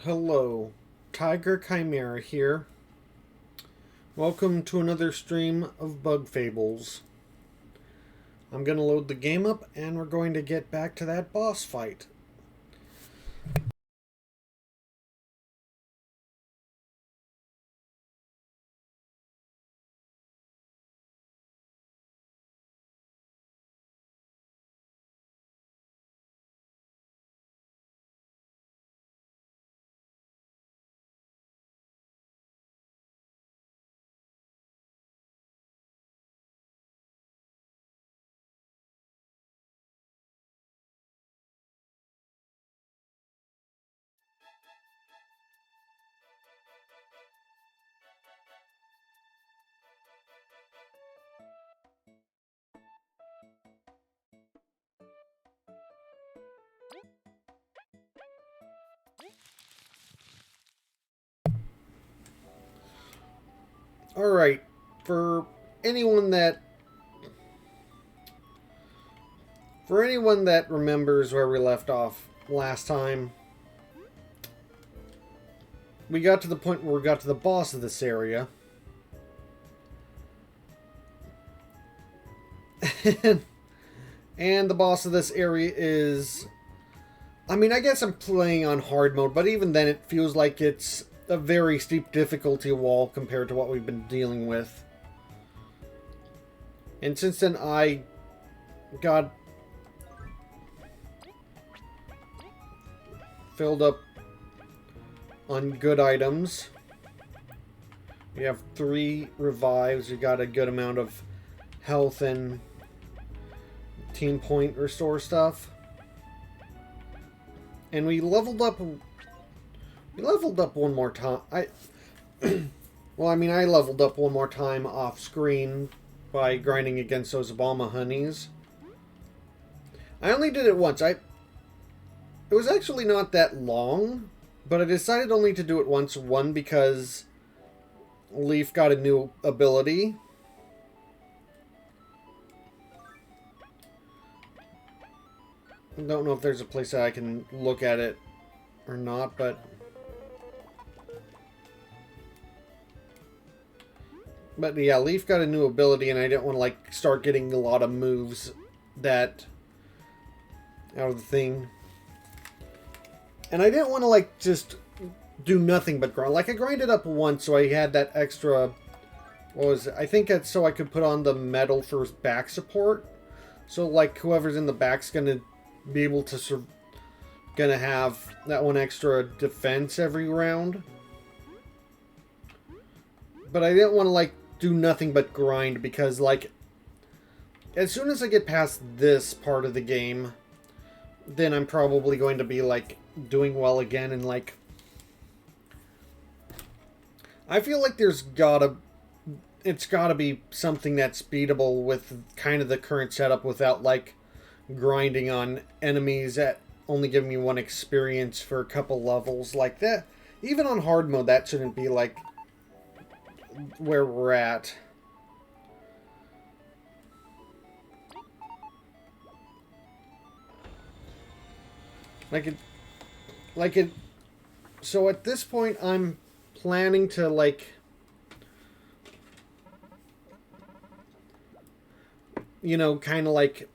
Hello, Tiger Chimera here. Welcome to another stream of Bug Fables. I'm going to load the game up and we're going to get back to that boss fight. Alright, for anyone that remembers where we left off last time, we got to the point where we got to the boss of this area. And the boss of this area is... I mean, I guess I'm playing on hard mode, but even then it feels like it's a very steep difficulty wall compared to what we've been dealing with. And since then I got filled up on good items. We have 3 revives. We got a good amount of health and team point restore stuff. And we leveled up one more time. Well, I mean, I leveled up one more time off screen by grinding against those Obama honeys. I only did it once. It was actually not that long, but I decided only to do it once. One, because Leaf got a new ability. I don't know if there's a place that I can look at it or not, but... But yeah, Leaf got a new ability, and I didn't want to, like, start getting a lot of moves that... out of the thing. And I didn't want to, like, just do nothing but grind. Like, I grinded up once, so I had that extra... What was it? I think that's so I could put on the metal for back support. So, like, whoever's in the back's gonna be able to... gonna have that one extra defense every round. But I didn't want to, like, do nothing but grind because, like, as soon as I get past this part of the game, then I'm probably going to be, like, doing well again. And, like, I feel like it's gotta be something that's beatable with kind of the current setup without, like, grinding on enemies that only give me 1 experience for a couple levels like that. Even on hard mode, that shouldn't be, like, where we're at. So at this point, I'm planning to, like, you know, kind of like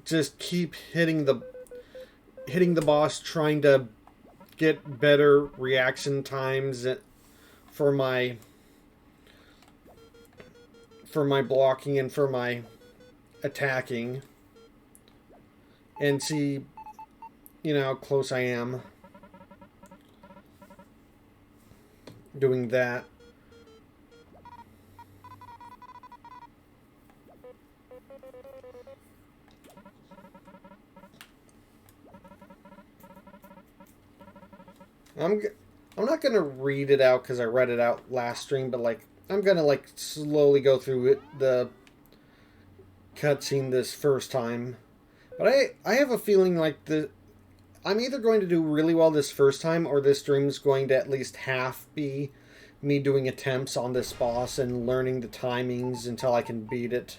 just keep hitting the boss, trying to get better reaction times for my blocking and for my attacking, and see, you know, how close I am doing that. I'm not gonna read it out because I read it out last stream, but, like, I'm gonna, like, slowly go through the cutscene this first time. But I have a feeling like I'm either going to do really well this first time, or this stream's going to at least half be me doing attempts on this boss and learning the timings until I can beat it.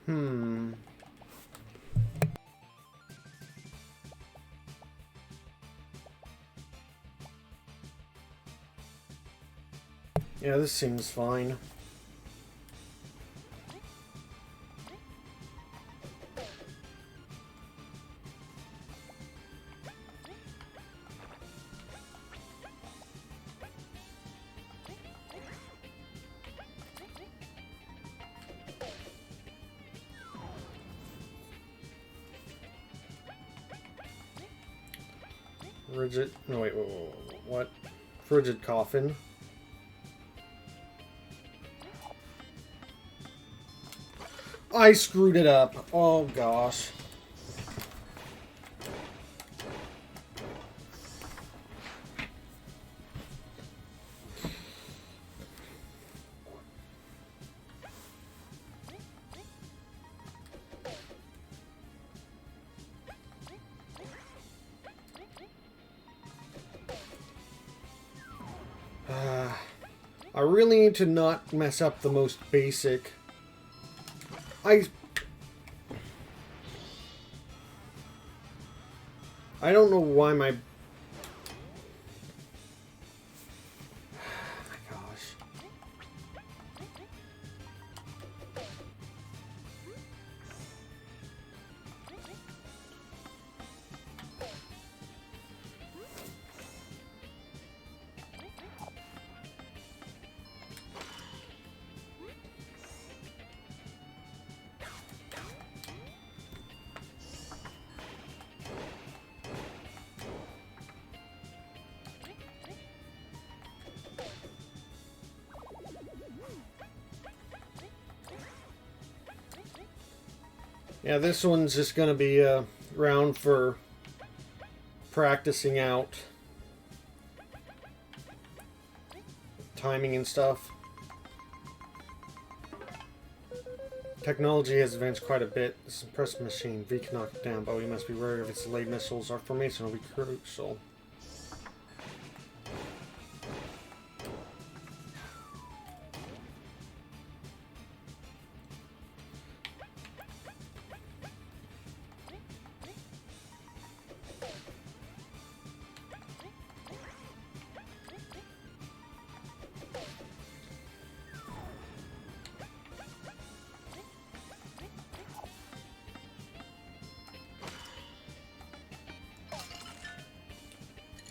Hmm. Yeah, this seems fine. Rigid. No, wait, what? Frigid coffin. I screwed it up. Oh gosh. I really need to not mess up the most basic. I don't know why my... Oh my gosh. Yeah, this one's just going to be a round for practicing out timing and stuff. Technology has advanced quite a bit. This impressive machine. V can knock it down, but we must be wary of its delayed missiles. Our formation will be crucial.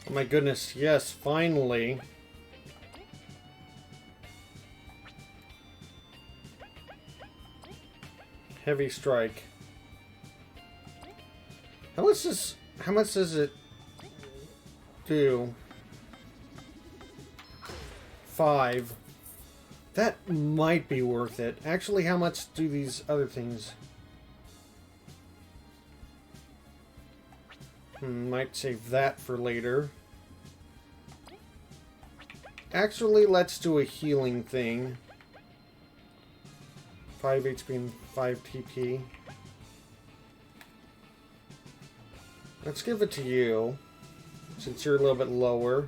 Oh my goodness, yes, finally. Heavy strike. How much does it do? 5. That might be worth it. Actually, how much do these other things? Might save that for later. Actually, let's do a healing thing. 5 HP and 5 TP. Let's give it to you, since you're a little bit lower.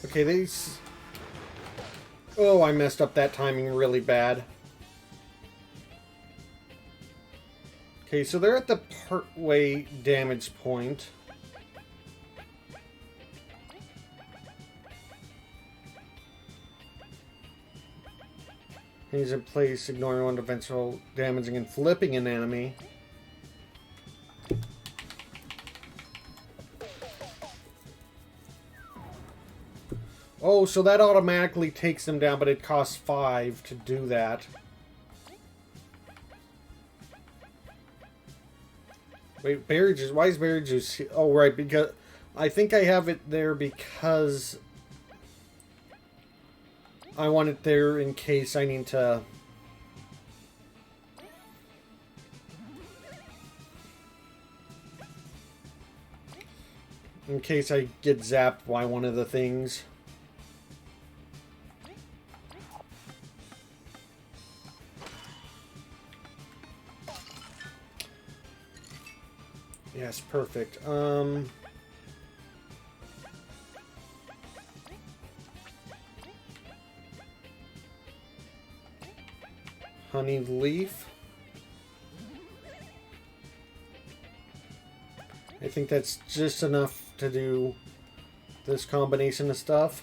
Okay, these... Oh, I messed up that timing really bad. Okay, so they're at the part-way damage point. He's in place, ignoring one eventual damaging and flipping an enemy. Oh, so that automatically takes them down, but it costs 5 to do that. Wait, berry juice. Why is berry juice? Oh, right, because I think I have it there because I want it there in case I need to... In case I get zapped by one of the things. Yes, perfect. Honey leaf. I think that's just enough to do this combination of stuff.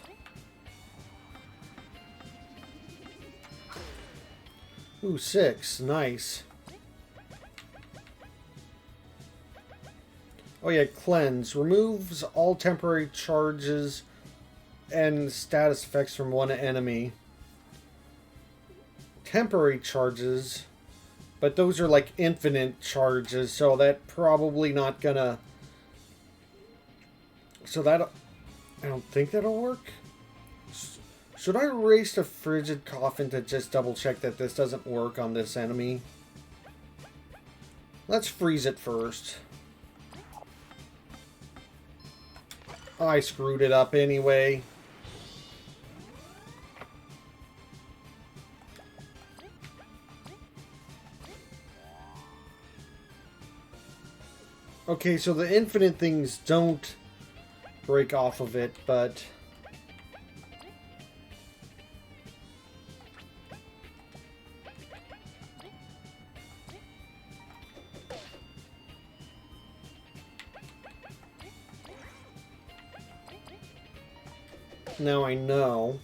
Ooh, 6. Nice. Oh yeah, cleanse. Removes all temporary charges and status effects from one enemy. Temporary charges, but those are like infinite charges, so that probably not gonna... So that... I don't think that'll work. Should I erase the frigid coffin to just double check that this doesn't work on this enemy? Let's freeze it first. I screwed it up anyway. Okay, so the infinite things don't break off of it, but... Now I know.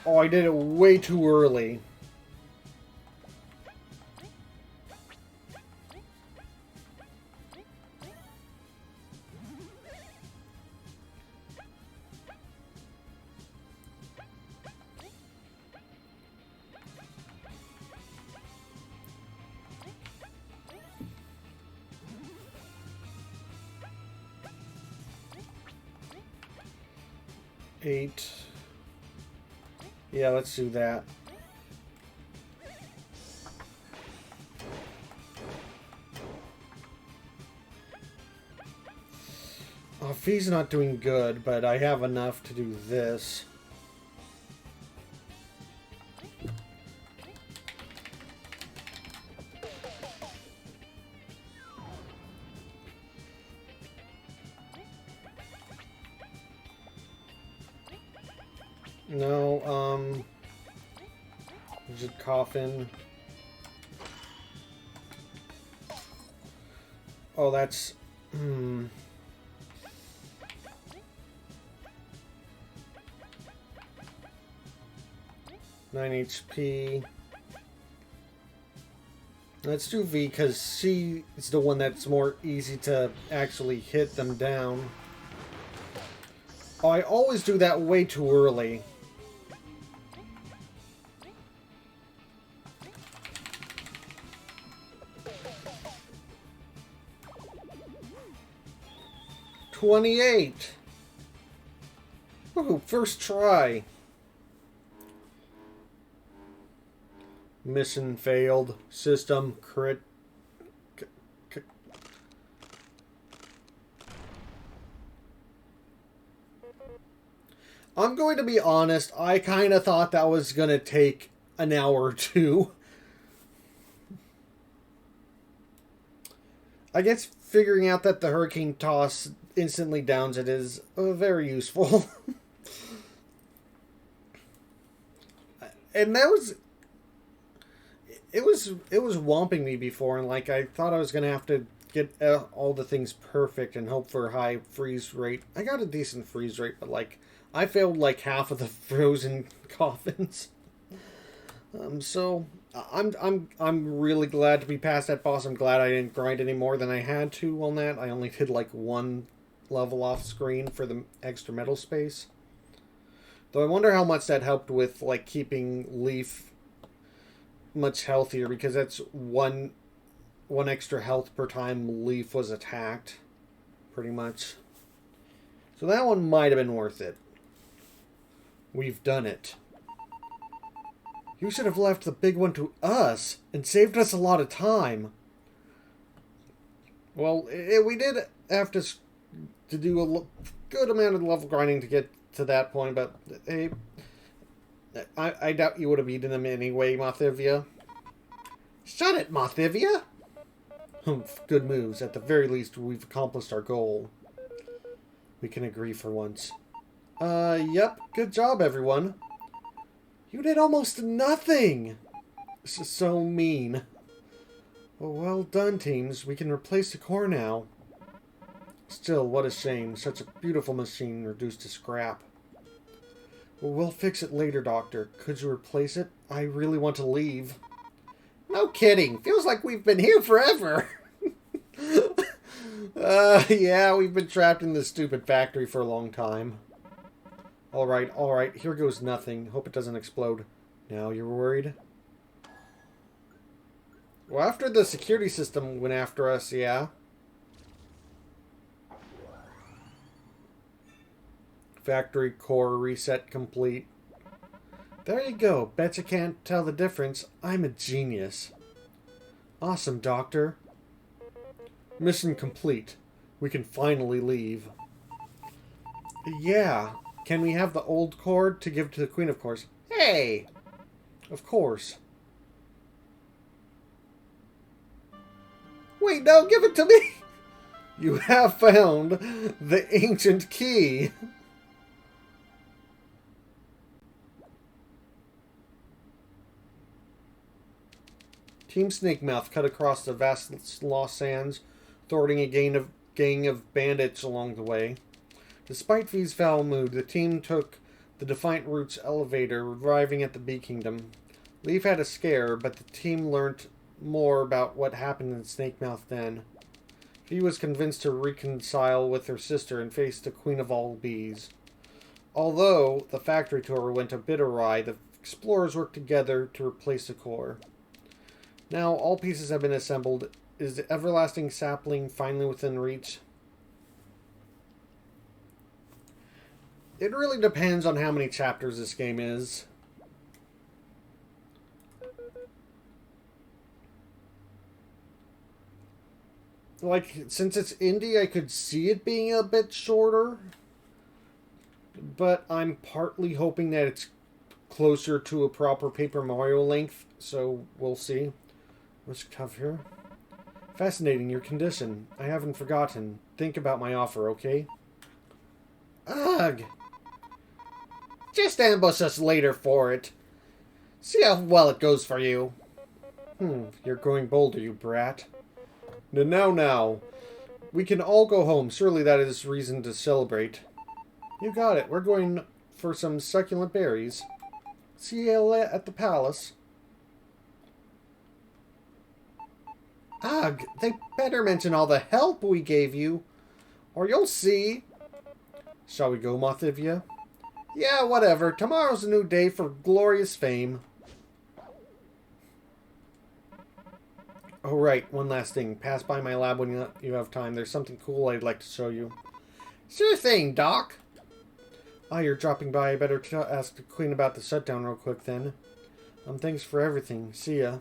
Oh, I did it way too early. Eight. Yeah, let's do that. Oh, Fee's not doing good, but I have enough to do this. No, rigid coffin. Oh, that's... 9 HP. Let's do V, because C is the one that's more easy to actually hit them down. Oh, I always do that way too early. $28. Woohoo, first try. Mission failed. System crit. I'm going to be honest, I kind of thought that was going to take an hour or two. I guess figuring out that the hurricane toss instantly downs it is very useful. And that was... It was whomping me before, and like I thought I was going to have to get all the things perfect and hope for a high freeze rate. I got a decent freeze rate, but like I failed like half of the frozen coffins. So I'm really glad to be past that boss. I'm glad I didn't grind any more than I had to on that. I only did like one level off screen for the extra metal space. Though I wonder how much that helped with like keeping Leaf much healthier, because that's one extra health per time Leaf was attacked, pretty much. So that one might have been worth it. We've done it. You should have left the big one to us and saved us a lot of time. Well, we did have to do a good amount of level grinding to get to that point, but hey, I doubt you would have beaten them anyway, Mothivia. Shut it, Mothivia! Humph, good moves. At the very least, we've accomplished our goal. We can agree for once. Yep. Good job, everyone. You did almost nothing! This is so mean. Well done, teams. We can replace the core now. Still, what a shame. Such a beautiful machine reduced to scrap. Well, we'll fix it later, Doctor. Could you replace it? I really want to leave. No kidding. Feels like we've been here forever. Yeah, we've been trapped in this stupid factory for a long time. Alright. Here goes nothing. Hope it doesn't explode. Now you're worried? Well, after the security system went after us, yeah. Factory core reset complete. There you go. Bet you can't tell the difference. I'm a genius. Awesome, Doctor. Mission complete. We can finally leave. Yeah. Can we have the old cord to give to the Queen, of course? Hey! Of course. Wait, no, give it to me! You have found the ancient key. Team Snakemouth cut across the vast lost sands, thwarting a gang of bandits along the way. Despite V's foul mood, the team took the Defiant Roots elevator, arriving at the Bee Kingdom. Leaf had a scare, but the team learnt more about what happened in Snakemouth then. V was convinced to reconcile with her sister and face the Queen of all Bees. Although the factory tour went a bit awry, the explorers worked together to replace the core. Now all pieces have been assembled. Is the everlasting sapling finally within reach? It really depends on how many chapters this game is. Like, since it's indie, I could see it being a bit shorter. But I'm partly hoping that it's closer to a proper Paper Mario length, so we'll see. What's tough here? Fascinating, your condition. I haven't forgotten. Think about my offer, okay? Ugh! Just ambush us later for it. See how well it goes for you. You're growing bolder, you brat. Now. We can all go home. Surely that is reason to celebrate. You got it. We're going for some succulent berries. See you at the palace. Ugh, they better mention all the help we gave you, or you'll see. Shall we go, Mothivia? Yeah, whatever. Tomorrow's a new day for glorious fame. Oh, right. One last thing. Pass by my lab when you have time. There's something cool I'd like to show you. Sure thing, Doc. Ah, you're dropping by. I better ask the Queen about the shutdown real quick, then. Thanks for everything. See ya.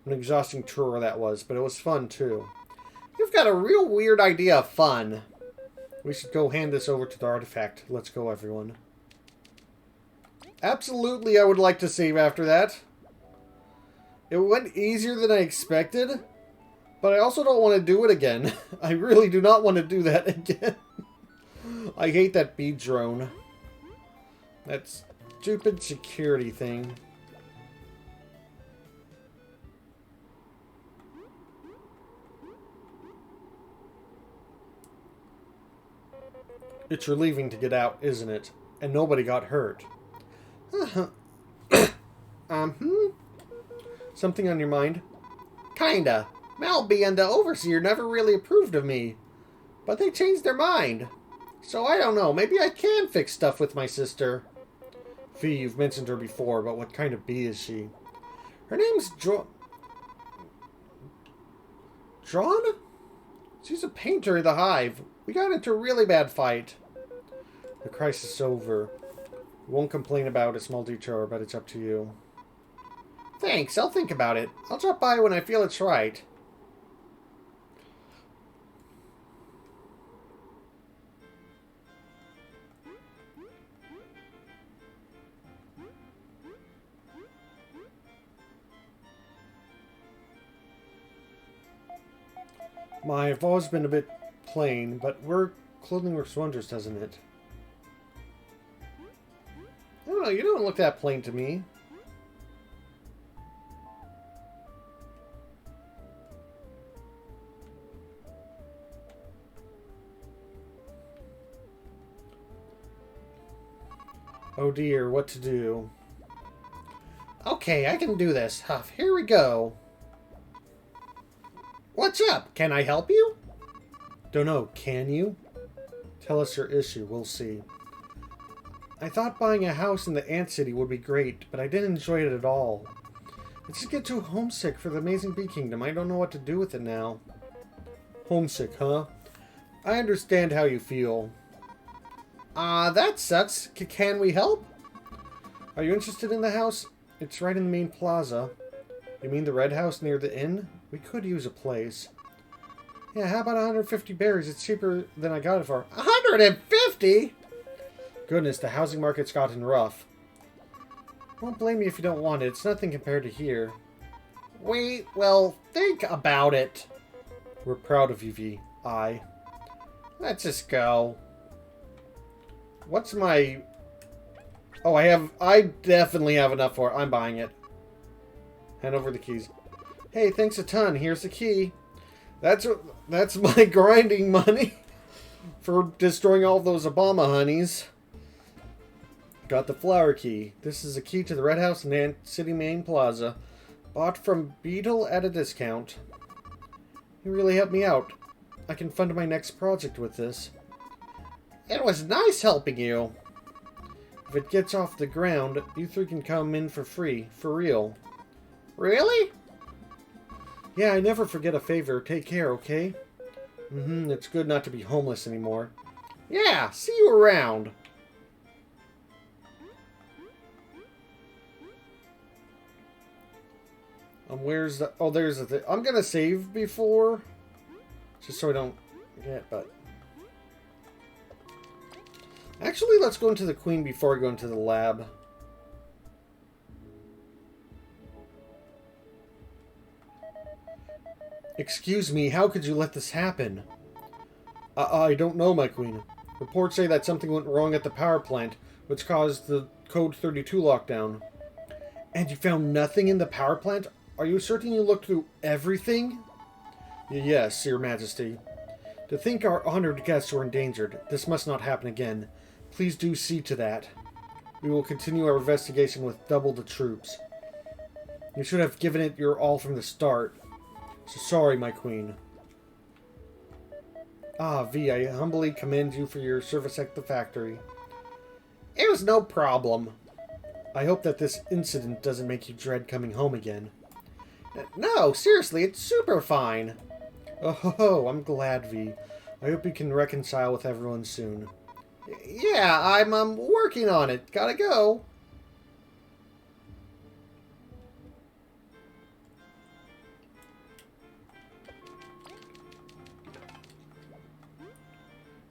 An exhausting tour that was, but it was fun, too. You've got a real weird idea of fun. We should go hand this over to the artifact. Let's go, everyone. Absolutely, I would like to save after that. It went easier than I expected, but I also don't want to do it again. I really do not want to do that again. I hate that bee drone. That stupid security thing. It's relieving to get out, isn't it? And nobody got hurt. Something on your mind? Kinda. Malby and the Overseer never really approved of me. But they changed their mind. So I don't know, maybe I can fix stuff with my sister. Fee, you've mentioned her before, but what kind of bee is she? Her name's Drawn? She's a painter in the hive. We got into a really bad fight. The crisis is over. We won't complain about a small detour, but it's up to you. Thanks, I'll think about it. I'll drop by when I feel it's right. I've always been a bit plain, but clothing works wonders, doesn't it? I don't know, you don't look that plain to me. Oh dear, what to do? Okay, I can do this. Huff, here we go. What's up? Can I help you? Don't know, can you? Tell us your issue, we'll see. I thought buying a house in the Ant City would be great, but I didn't enjoy it at all. I just get too homesick for the amazing Bee Kingdom. I don't know what to do with it now. Homesick, huh? I understand how you feel. That sucks. Can we help? Are you interested in the house? It's right in the main plaza. You mean the red house near the inn? We could use a place. Yeah, how about 150 berries? It's cheaper than I got it for. 150? Goodness, the housing market's gotten rough. Won't blame you if you don't want it. It's nothing compared to here. Wait, well, think about it. We're proud of you, V. Let's just go. What's my... Oh, I definitely have enough for it. I'm buying it. Hand over the keys. Hey, thanks a ton. Here's the key. That's my grinding money for destroying all those Obama honeys. Got the flower key. This is a key to the Red House in Ant City Main Plaza. Bought from Beetle at a discount. You really helped me out. I can fund my next project with this. It was nice helping you. If it gets off the ground, you three can come in for free. For real. Really? Yeah, I never forget a favor. Take care, okay? It's good not to be homeless anymore. Yeah, see you around. Where's the... Oh, there's the thing. I'm gonna save before. Just so I don't get, but... Actually, let's go into the Queen before I go into the lab. Excuse me, how could you let this happen? I don't know, my Queen. Reports say that something went wrong at the power plant, which caused the Code 32 lockdown. And you found nothing in the power plant? Are you certain you looked through everything? Yes, Your Majesty. To think our honored guests were endangered, this must not happen again. Please do see to that. We will continue our investigation with double the troops. You should have given it your all from the start. So sorry, my Queen. V, I humbly commend you for your service at the factory. It was no problem. I hope that this incident doesn't make you dread coming home again. No, seriously, it's super fine. Oh, I'm glad, V. I hope you can reconcile with everyone soon. Yeah, I'm working on it. Gotta go.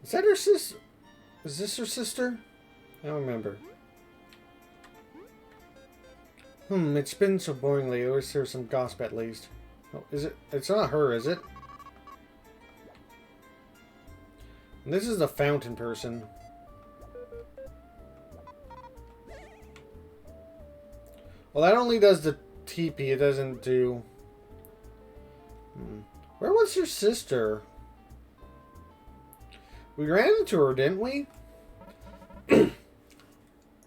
Is that her sis? Is this her sister? I don't remember. It's been so boringly. I wish there was some gossip at least. Oh, is it? It's not her, is it? And this is the fountain person. Well, that only does the teepee. It doesn't do... Where was your sister? We ran into her, didn't we?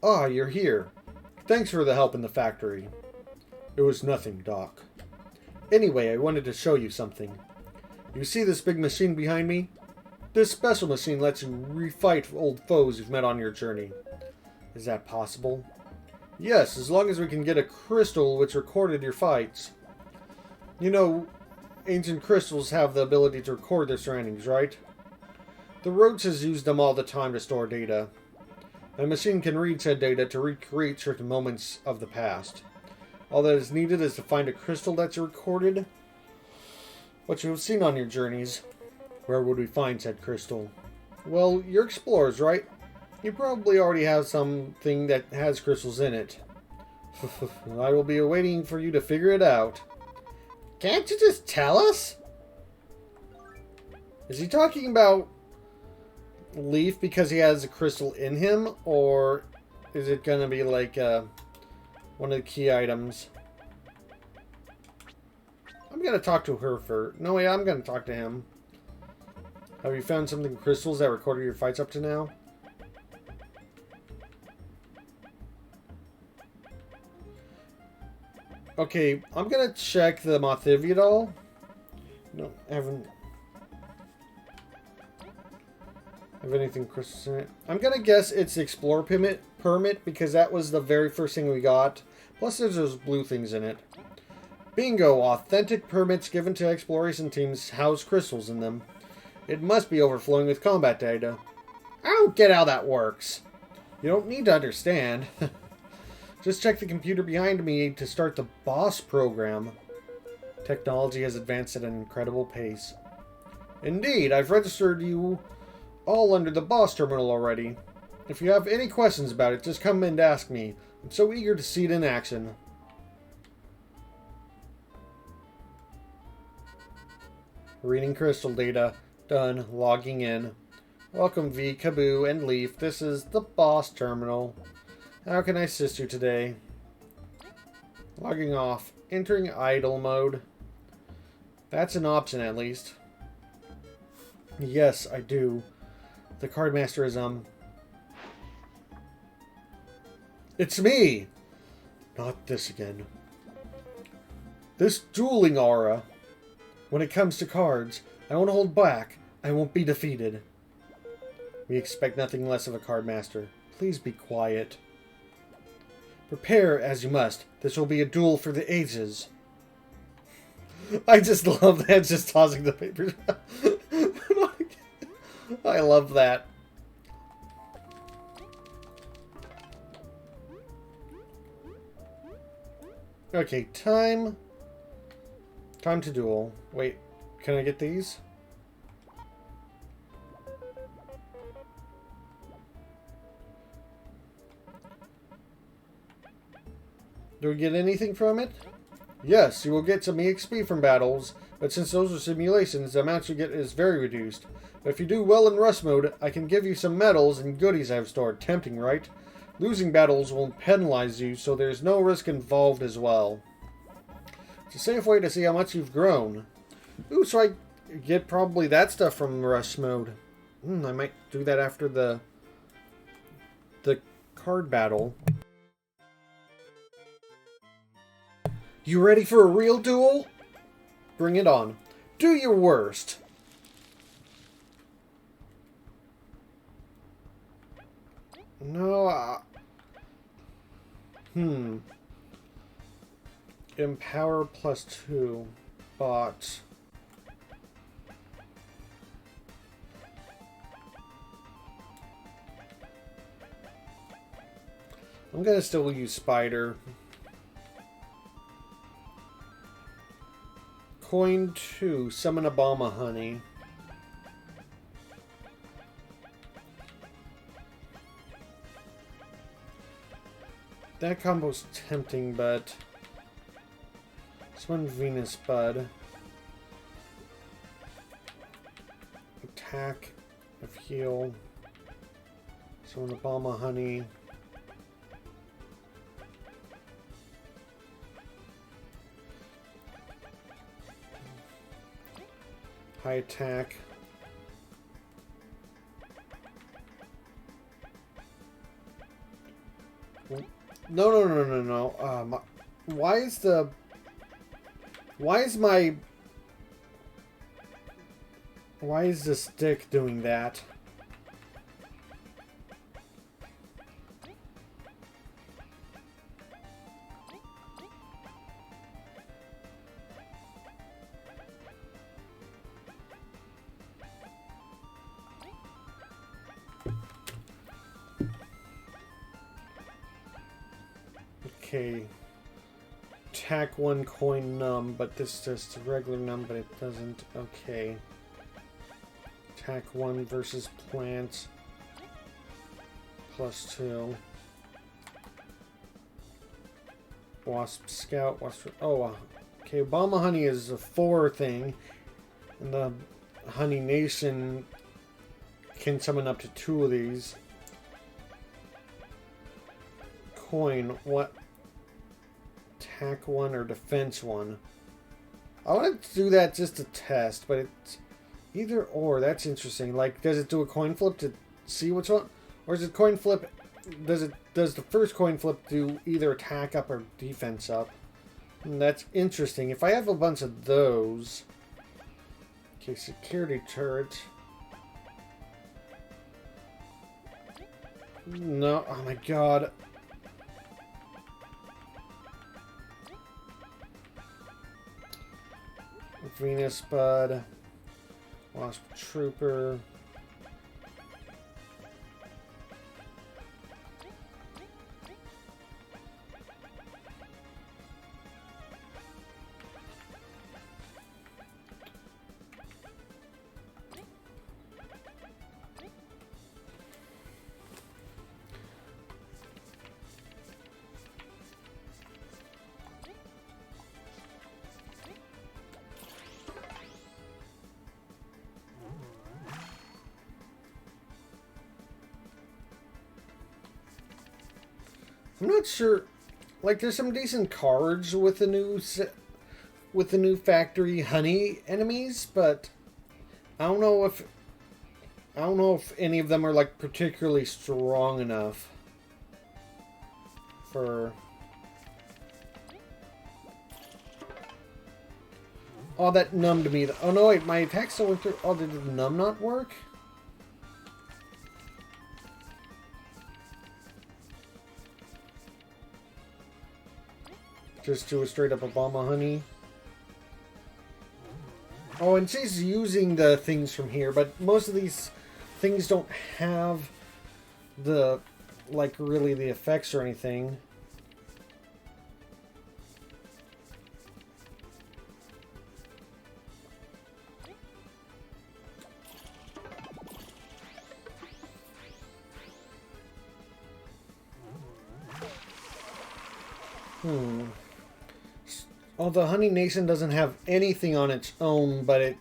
Ah, you're here. Thanks for the help in the factory. It was nothing, Doc. Anyway, I wanted to show you something. You see this big machine behind me? This special machine lets you refight old foes you've met on your journey. Is that possible? Yes, as long as we can get a crystal which recorded your fights. You know, ancient crystals have the ability to record their surroundings, right? The roaches use them all the time to store data. A machine can read said data to recreate certain moments of the past. All that is needed is to find a crystal that's recorded what you have seen on your journeys. Where would we find said crystal? Well, you're explorers, right? You probably already have something that has crystals in it. I will be waiting for you to figure it out. Can't you just tell us? Is he talking about Leaf because he has a crystal in him? Or is it going to be like one of the key items? I'm going to talk to her first. No, yeah, I'm going to talk to him. Have you found something crystals that recorded your fights up to now? Okay, I'm going to check the Mothivia doll. No, I haven't... Have anything crystals in it? I'm going to guess it's the Explorer permit because that was the very first thing we got. Plus there's those blue things in it. Bingo! Authentic permits given to exploration teams house crystals in them. It must be overflowing with combat data. I don't get how that works. You don't need to understand. Just check the computer behind me to start the boss program. Technology has advanced at an incredible pace. Indeed, I've registered you all under the boss terminal already. If you have any questions about it, just come and ask me. I'm so eager to see it in action. Reading crystal data. Done. Logging in. Welcome V, Kaboo, and Leaf. This is the boss terminal. How can I assist you today? Logging off. Entering idle mode. That's an option at least. Yes, I do. The card master is, It's me! Not this again. This dueling aura. When it comes to cards, I won't hold back. I won't be defeated. We expect nothing less of a card master. Please be quiet. Prepare as you must. This will be a duel for the ages. I just love that, just tossing the papers. I love that. Okay, time to duel. Wait, can I get these? Do we get anything from it? Yes, you will get some EXP from battles, but since those are simulations, the amount you get is very reduced. But if you do well in Rust mode, I can give you some medals and goodies I've stored. Tempting, right? Losing battles won't penalize you, so there's no risk involved as well. It's a safe way to see how much you've grown. Ooh, so I get probably that stuff from Rust mode. I might do that after the card battle. You ready for a real duel? Bring it on. Do your worst. No, Empower +2. Bot. I'm gonna still use Spider. Coin 2. Summon Obama Honey. That combo's tempting, but... Summon Venus Bud. Attack of Heal. Summon Obama Honey. High attack. No. Why is the stick doing that? Okay. Attack 1 coin numb, but this is just regular numb, but it doesn't. Okay. Attack 1 versus plants. +2. Wasp Scout. Okay, Obama Honey is a 4 thing. And the Honey Nation can summon up to 2 of these. Coin, what? Attack 1 or defense 1? I want to do that just to test, but it's either or. That's interesting. Like, does it do a coin flip to see what's on? Or is it coin flip? Does the first coin flip do either attack up or defense up? That's interesting. If I have a bunch of those... Okay, security turret. No, oh my god. Venus Bud. Wasp Trooper. I'm not sure. Like, there's some decent cards with the new factory honey enemies, but I don't know if any of them are like particularly strong enough for. Oh, that numbed me. Oh no, wait, my attack still went through. Oh, did the numb not work? Just do a straight up Obama honey. Oh, and she's using the things from here, but most of these things don't have the, like, really the effects or anything. Oh, the Honey Nation doesn't have anything on its own, but it...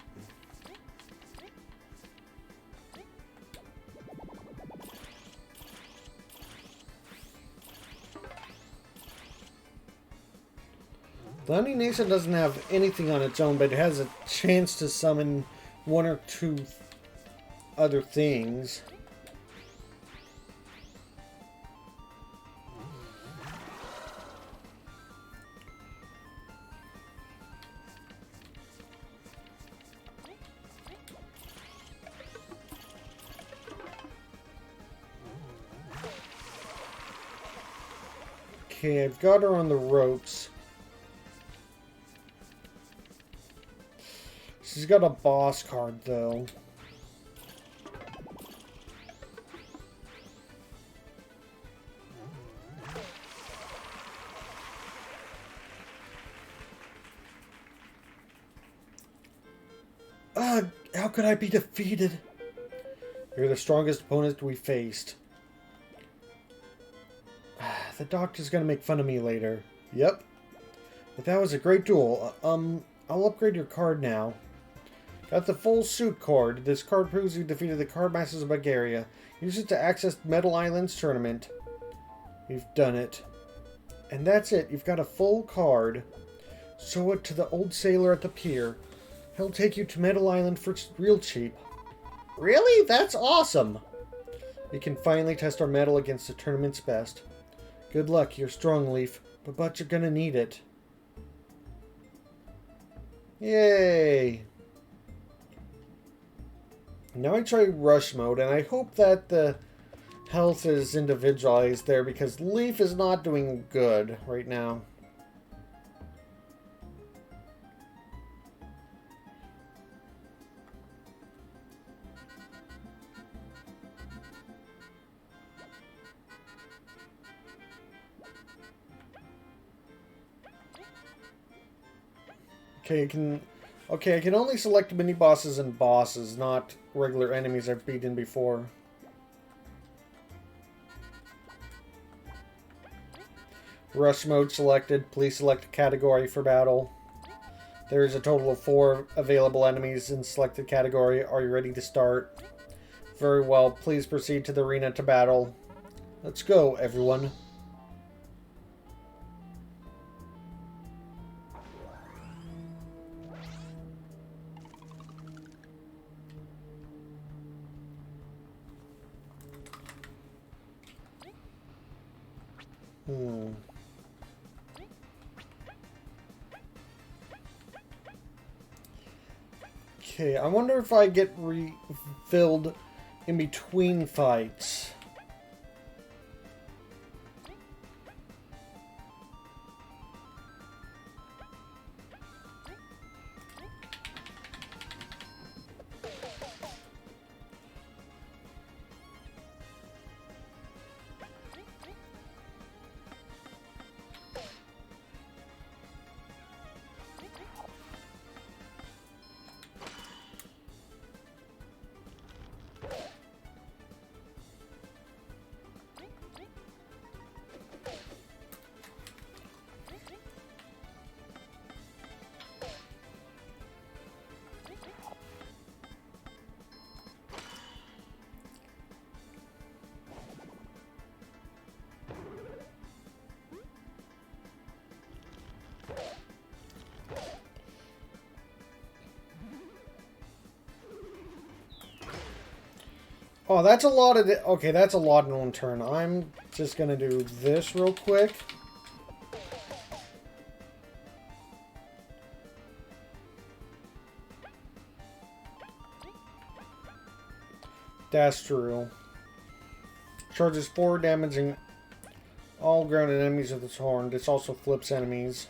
The Honey Nation doesn't have anything on its own, but it has a chance to summon 1 or 2 other things. Okay, I've got her on the ropes. She's got a boss card, though. How could I be defeated? You're the strongest opponent we faced. The doctor's gonna make fun of me later. Yep. But that was a great duel. I'll upgrade your card now. Got the full suit card. This card proves you defeated the Card Masters of Bulgaria. Use it to access Metal Island's tournament. You've done it. And that's it. You've got a full card. Show it to the old sailor at the pier. He'll take you to Metal Island for real cheap. Really? That's awesome! We can finally test our metal against the tournament's best. Good luck, you're strong, Leaf, but you're gonna need it. Yay! Now I try rush mode, and I hope that the health is individualized there, because Leaf is not doing good right now. Okay, I can only select mini-bosses and bosses, not regular enemies I've beaten before. Rush mode selected. Please select a category for battle. There's a total of 4 available enemies in selected category. Are you ready to start? Very well. Please proceed to the arena to battle. Let's go, everyone. Okay, I wonder if I get refilled in between fights. Oh, that's a lot of... Okay, that's a lot in one turn. I'm just going to do this real quick. That's true. Charges 4 damaging all grounded enemies with its horn. This also flips enemies.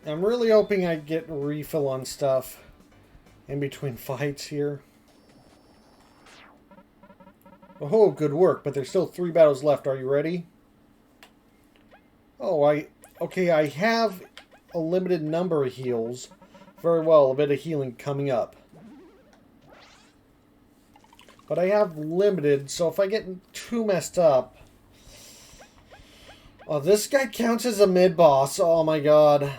I'm really hoping I get a refill on stuff in between fights here. Oh, good work, but there's still 3 battles left. Are you ready? Oh, okay, I have a limited number of heals. Very well, a bit of healing coming up. But I have limited, so if I get too messed up... Oh, this guy counts as a mid-boss. Oh my god.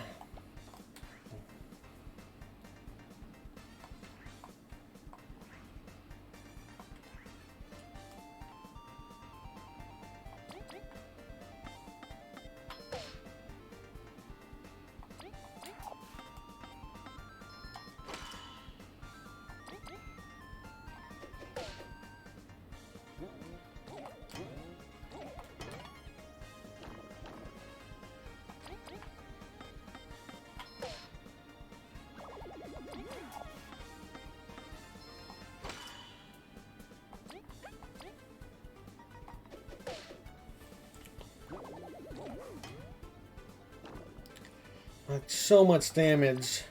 That's so much damage.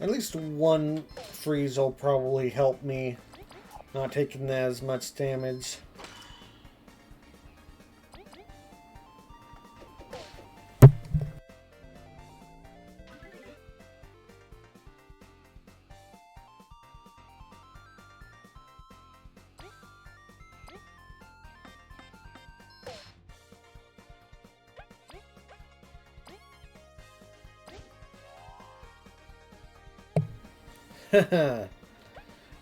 At least one freeze will probably help me not taking as much damage.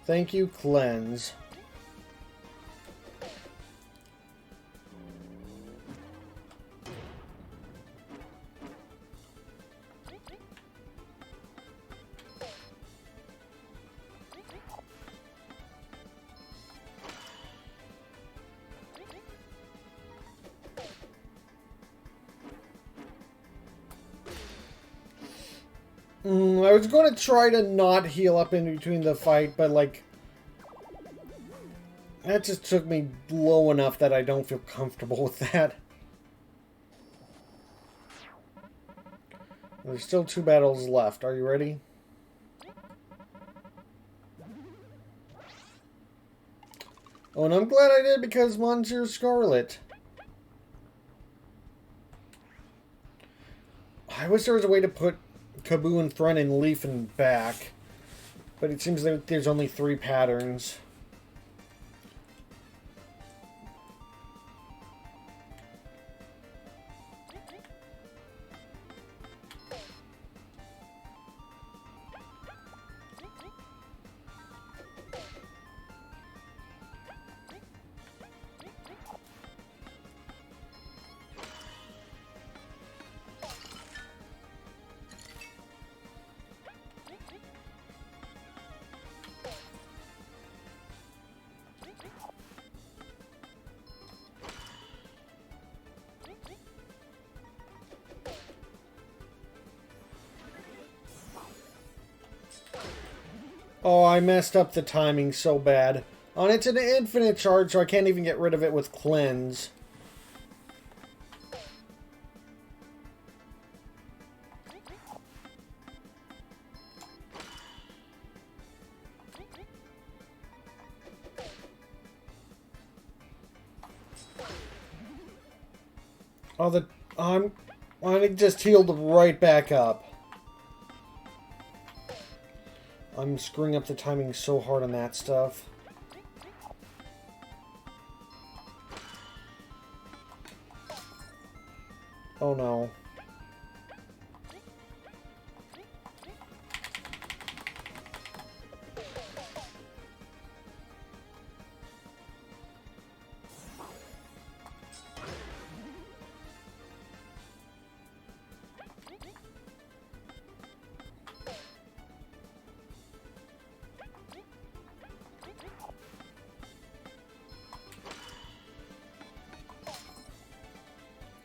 Thank you, Cleanse. I was going to try to not heal up in between the fight, but like... That just took me low enough that I don't feel comfortable with that. There's still 2 battles left. Are you ready? Oh, and I'm glad I did because Monsieur Scarlet. I wish there was a way to put Kaboo in front and Leaf in back. But it seems like there's only 3 patterns. Oh, I messed up the timing so bad. Oh, and it's an infinite charge, so I can't even get rid of it with Cleanse. Oh, I just healed right back up. I'm screwing up the timing so hard on that stuff. Oh no.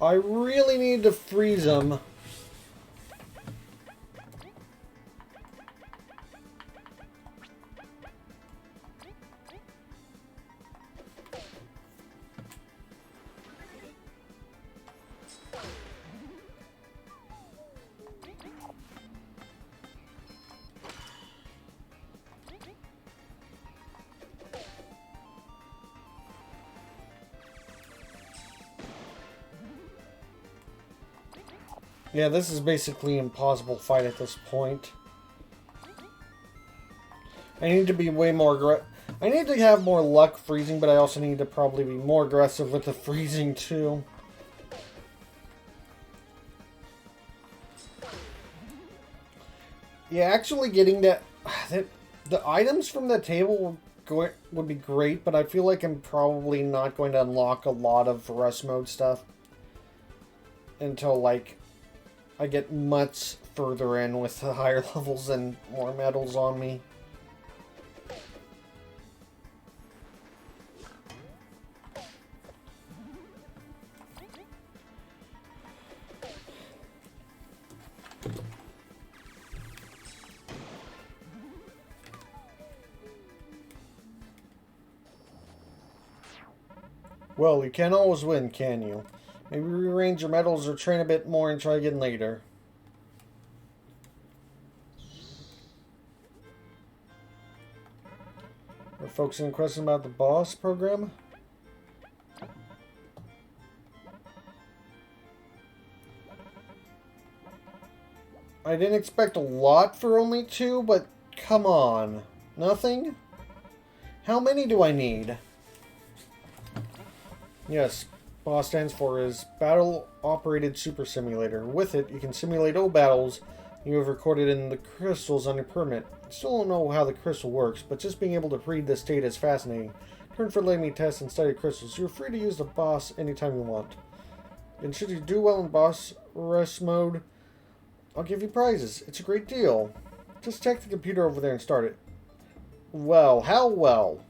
I really need to freeze him. Yeah, this is basically an impossible fight at this point. I need to be way more I need to have more luck freezing, but I also need to probably be more aggressive with the freezing too. Yeah, actually getting that the items from the table would be great, but I feel like I'm probably not going to unlock a lot of rest mode stuff until like I get much further in with the higher levels and more medals on me. Well, you can't always win, can you? Maybe rearrange your medals or train a bit more and try again later. Are folks any questions about the boss program? I didn't expect a lot for only 2, but come on. Nothing? How many do I need? Yes, BOSS stands for is Battle Operated Super Simulator. With it, you can simulate all battles you have recorded in the crystals on your permit. Still don't know how the crystal works, but just being able to read this data is fascinating. Turn for letting me test and study crystals. You're free to use the boss anytime you want. And should you do well in boss rest mode, I'll give you prizes. It's a great deal. Just check the computer over there and start it. Well, how well?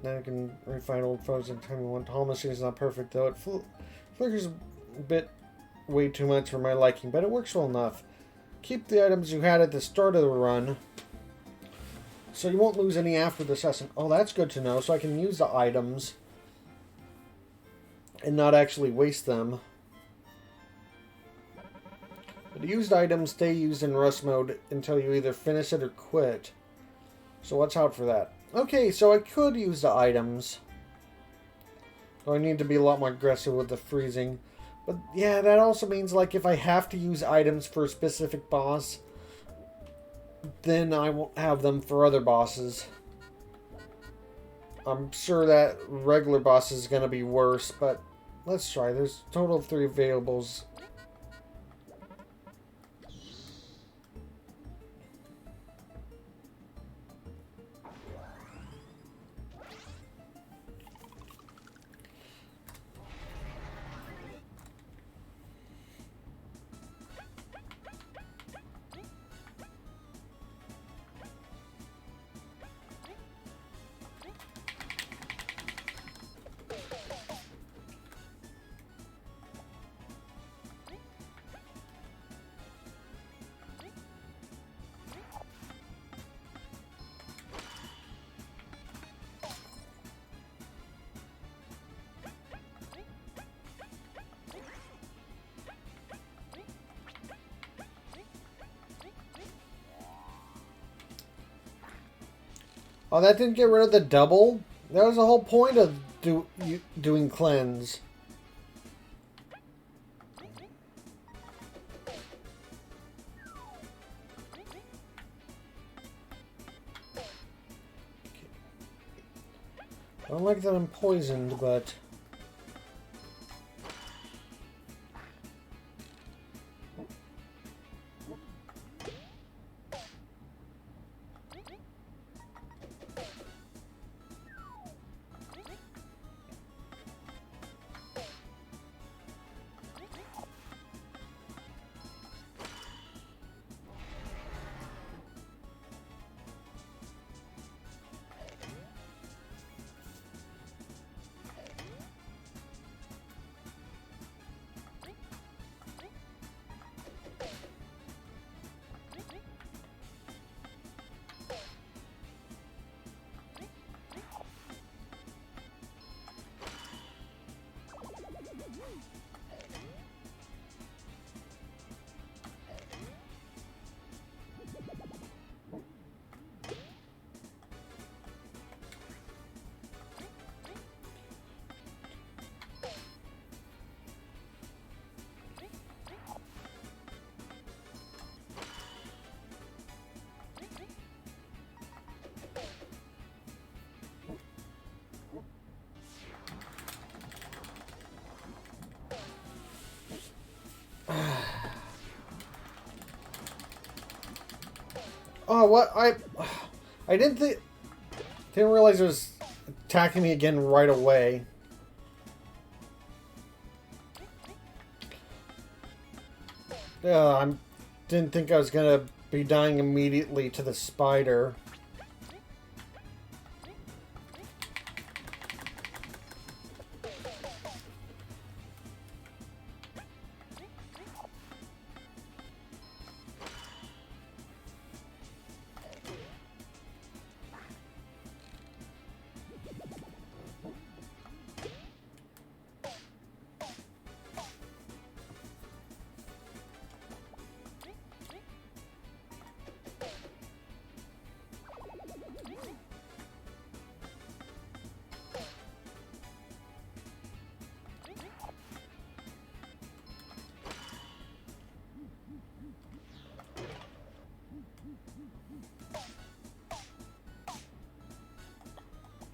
Now I can refine old photos anytime you want. Hall machine is not perfect though. It flickers a bit way too much for my liking, but it works well enough. Keep the items you had at the start of the run, so you won't lose any after the session. Oh, that's good to know, so I can use the items and not actually waste them. The used items stay used in rust mode until you either finish it or quit. So watch out for that. Okay, so I could use the items. So I need to be a lot more aggressive with the freezing. But yeah, that also means like if I have to use items for a specific boss, then I won't have them for other bosses. I'm sure that regular boss is going to be worse, but let's try. There's a total of 3 availables. Oh, that didn't get rid of the double? That was the whole point of doing cleanse. I don't like that I'm poisoned, but... Oh, what? I didn't realize it was attacking me again right away. I didn't think I was gonna be dying immediately to the spider.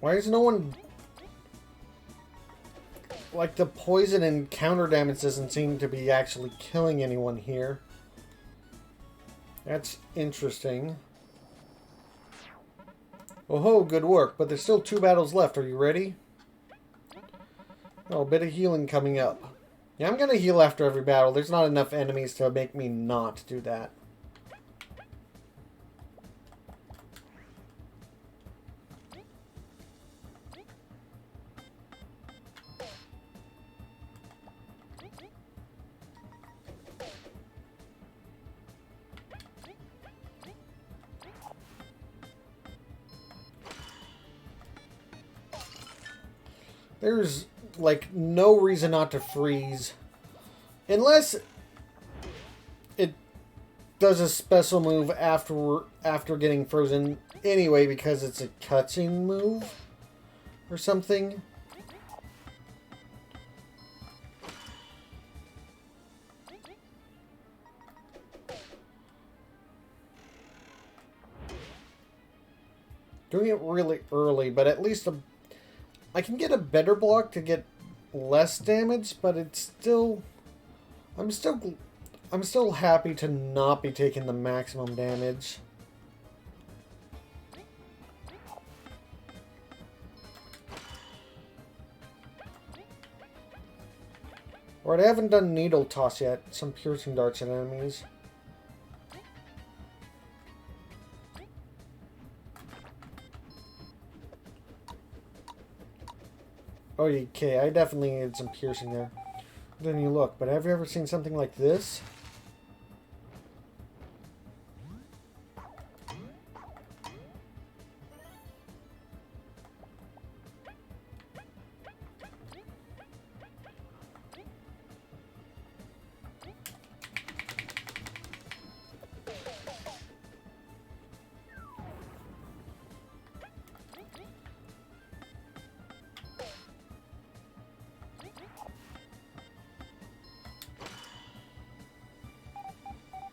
Why is no one... Like, the poison and counter damage doesn't seem to be actually killing anyone here. That's interesting. Oh ho, good work. But there's still 2 battles left. Are you ready? Oh, a bit of healing coming up. Yeah, I'm gonna heal after every battle. There's not enough enemies to make me not do that. There's, like, no reason not to freeze. Unless it does a special move after getting frozen anyway because it's a cutscene move or something. Doing it really early, but at least I can get a better block to get less damage, but it's still... I'm still happy to not be taking the maximum damage. Alright, I haven't done needle toss yet. Some piercing darts at enemies. Oh, okay, I definitely needed some piercing there. Then you look, but have you ever seen something like this?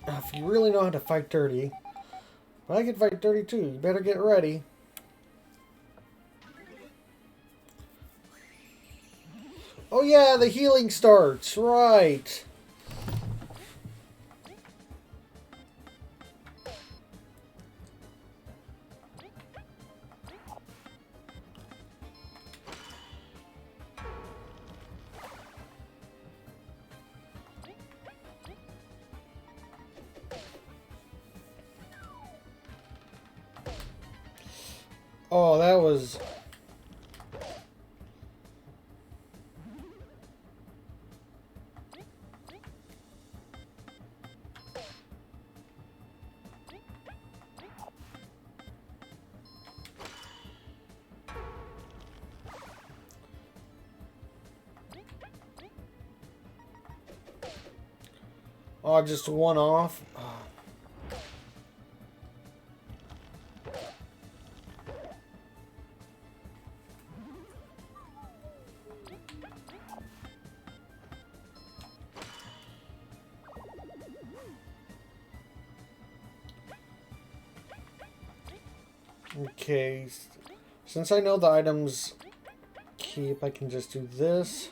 If you really know how to fight dirty. But I can fight dirty too. You better get ready. Oh yeah, the healing starts. Right. Oh, that was... Oh, just one off? Oh. Okay, since I know the items keep, I can just do this.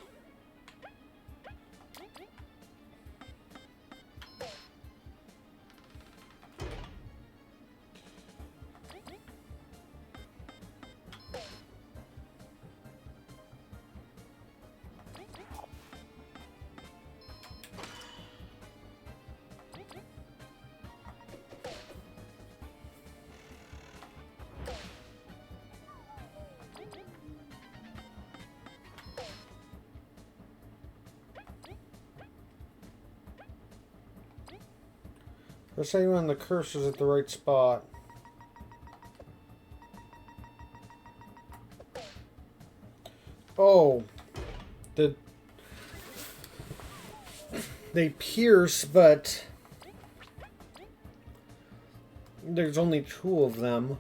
Let's say when the cursor's at the right spot. Oh, they pierce, but there's only 2 of them.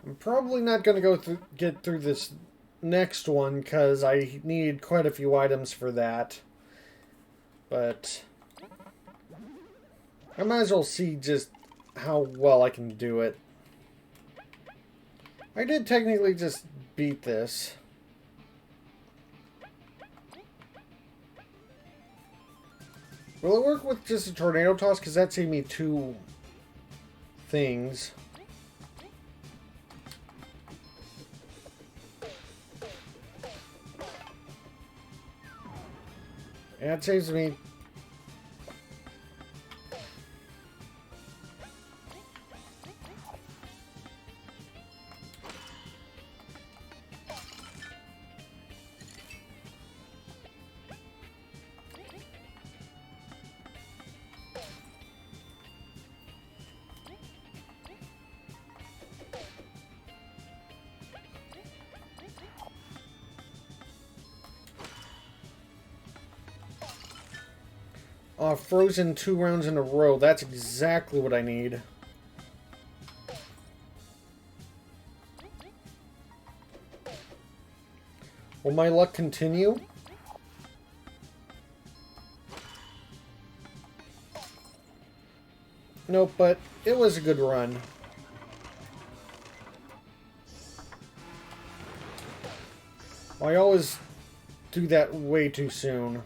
I'm probably not going to get through this next one because I need quite a few items for that. But I might as well see just how well I can do it. I did technically just beat this. Will it work with just a tornado toss? Because that saved me 2 things. Yeah, it saves me. Frozen 2 rounds in a row. That's exactly what I need. Will my luck continue? Nope, but it was a good run. I always do that way too soon.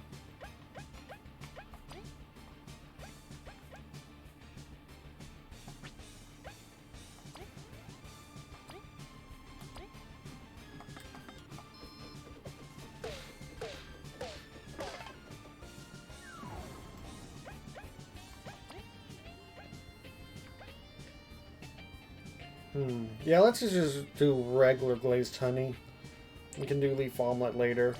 Yeah, let's just do regular glazed honey. We can do leaf omelet later.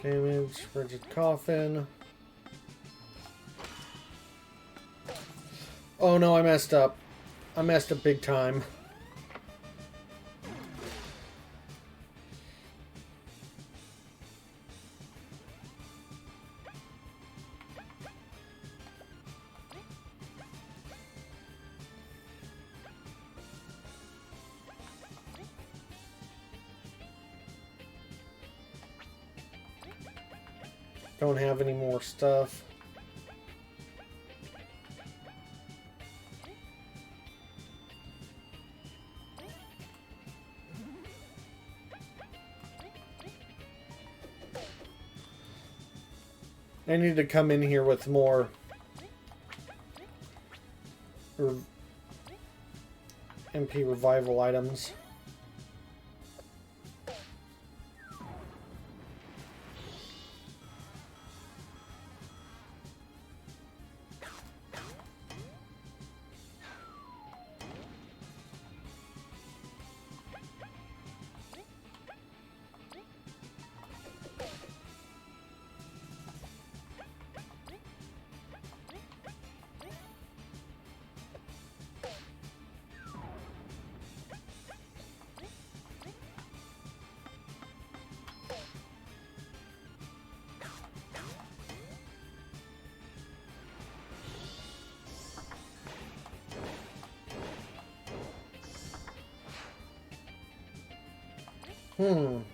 Damage, frigid coffin. Oh no, I messed up. I messed up big time. Don't have any more stuff. I need to come in here with more MP revival items.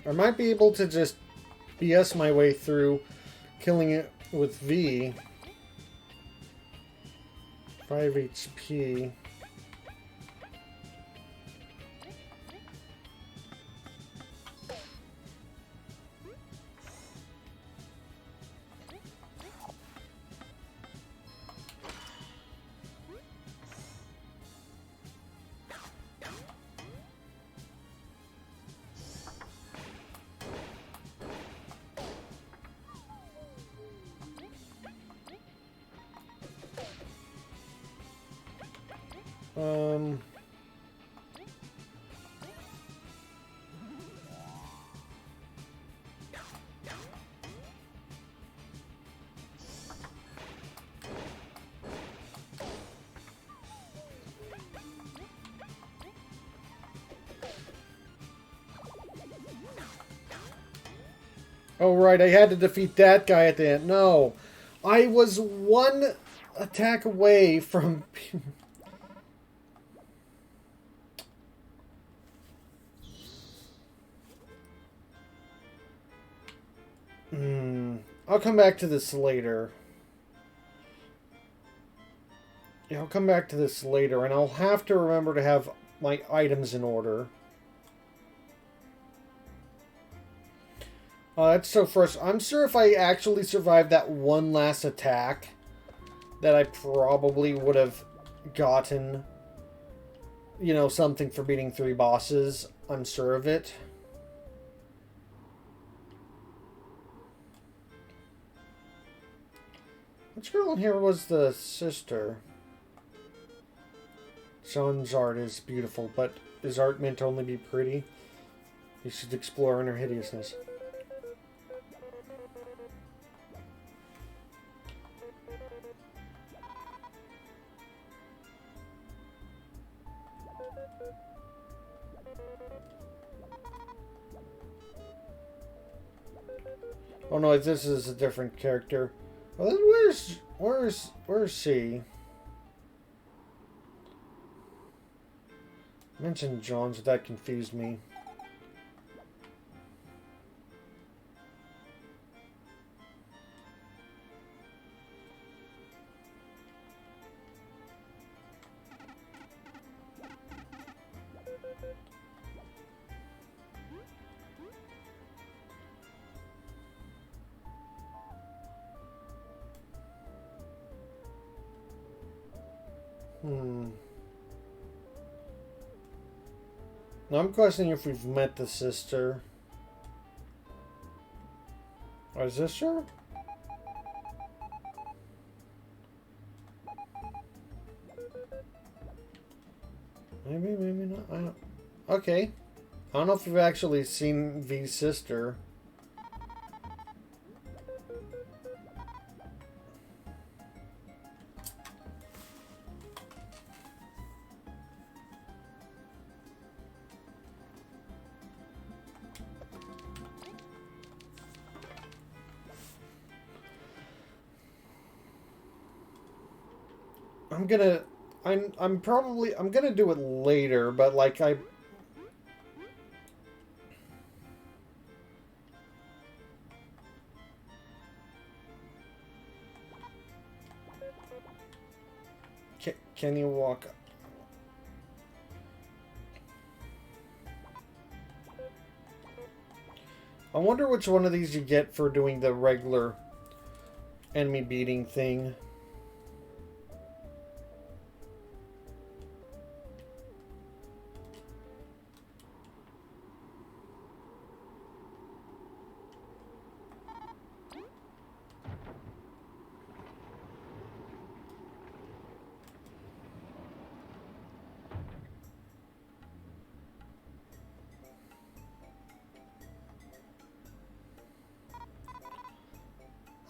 I might be able to just BS my way through killing it with V. 5 HP. Oh, right, I had to defeat that guy at the end. No, I was one attack away from... I'll come back to this later. Yeah, I'll come back to this later, and I'll have to remember to have my items in order. That's so frustrating. I'm sure if I actually survived that one last attack, that I probably would have gotten, you know, something for beating 3 bosses. I'm sure of it. Which girl in here was the sister? Sean's art is beautiful, but is art meant to only be pretty? You should explore in her hideousness. Oh no, this is a different character. Well, then where's she? I mentioned John's, but that confused me. Now I'm questioning if we've met the sister. Or is this her? Maybe, maybe not. I don't... Okay. I don't know if we've actually seen V's sister. I'm gonna do it later, but like can you walk? I wonder which one of these you get for doing the regular enemy beating thing.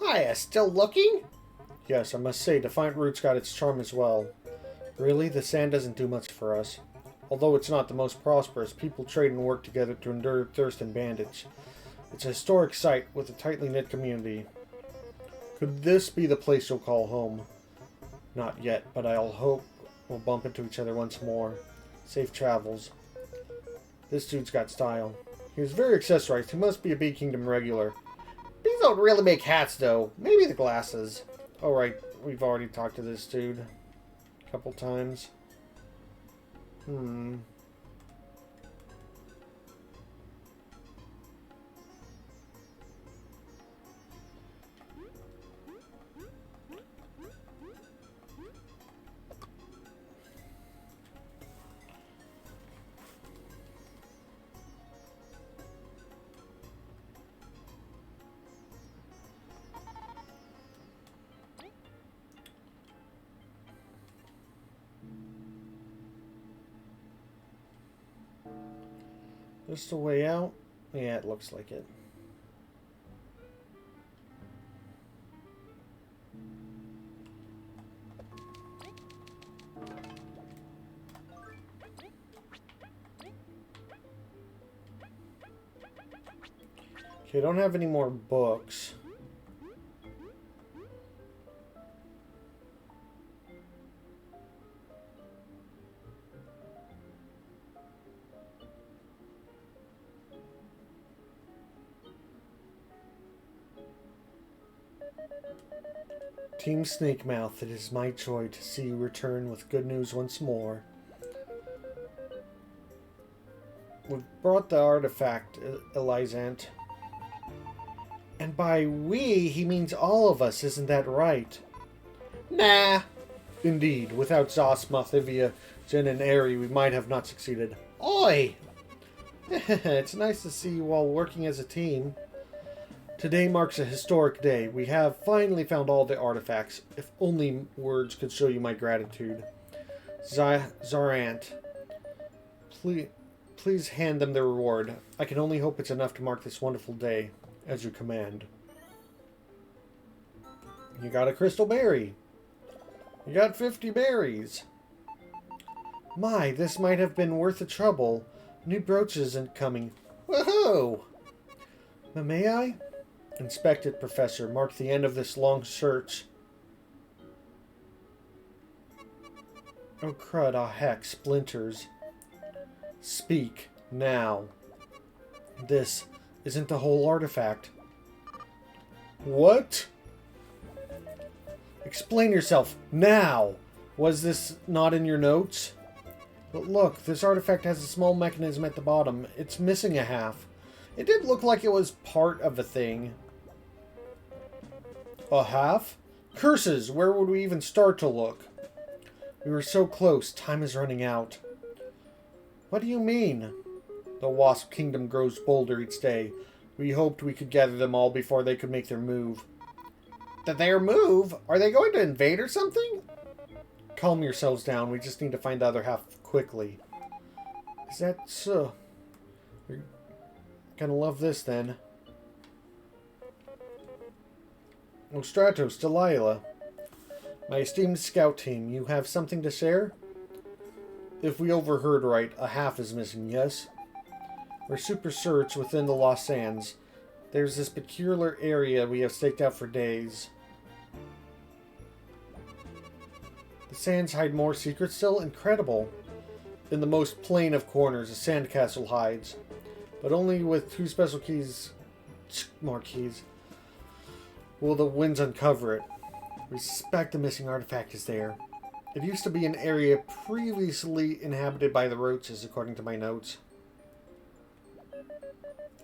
Hiya, still looking? Yes, I must say, Defiant Root's got its charm as well. Really, the sand doesn't do much for us. Although it's not the most prosperous, people trade and work together to endure thirst and bandage. It's a historic site with a tightly knit community. Could this be the place you'll call home? Not yet, but I'll hope we'll bump into each other once more. Safe travels. This dude's got style. He was very accessorized. He must be a Bee Kingdom regular. Bees don't really make hats, though. Maybe the glasses. Oh, right. We've already talked to this dude a couple times. Just a way out? Yeah, it looks like it. Okay, I don't have any more books. Team Snakemouth, it is my joy to see you return with good news once more. We've brought the artifact, Elizant. And by we, he means all of us, isn't that right? Nah. Indeed, without Zos, Malthivia, Jin, and Eri, we might have not succeeded. Oi! It's nice to see you all working as a team. Today marks a historic day. We have finally found all the artifacts. If only words could show you my gratitude. Zarant, please hand them their reward. I can only hope it's enough to mark this wonderful day, as you command. You got a crystal berry. You got 50 berries. My, this might have been worth the trouble. New brooch isn't coming. Woohoo! May I? Inspect it, Professor. Mark the end of this long search. Oh crud, ah heck, splinters. Speak, now. This isn't the whole artifact. What? Explain yourself, now! Was this not in your notes? But look, this artifact has a small mechanism at the bottom. It's missing a half. It did look like it was part of a thing. A half? Curses! Where would we even start to look? We were so close. Time is running out. What do you mean? The Wasp Kingdom grows bolder each day. We hoped we could gather them all before they could make their move. Their move? Are they going to invade or something? Calm yourselves down. We just need to find the other half quickly. Is that so? You're gonna love this then. Oh, Stratos, Delilah. My esteemed scout team, you have something to share? If we overheard right, a half is missing, yes? We're super search within the Lost Sands. There's this peculiar area we have staked out for days. The sands hide more secrets still? Incredible. In the most plain of corners, a sandcastle hides. But only with 2 special keys, more keys, will the winds uncover it. We suspect the missing artifact is there. It used to be an area previously inhabited by the roaches, according to my notes.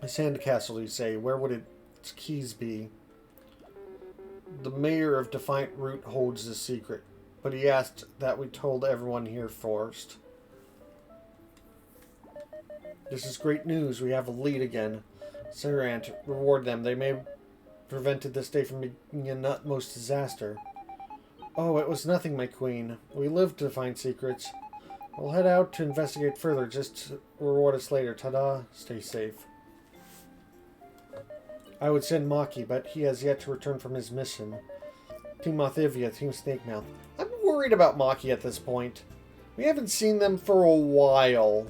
A sandcastle, you say. Where would its keys be? The mayor of Defiant Root holds the secret, but he asked that we told everyone here first. This is great news. We have a lead again. Sarant, reward them. They may have prevented this day from being an utmost disaster. Oh, it was nothing, my queen. We live to find secrets. We'll head out to investigate further. Just reward us later. Ta-da. Stay safe. I would send Maki, but he has yet to return from his mission. Team Malthivia, Team Snakemouth. I'm worried about Maki at this point. We haven't seen them for a while.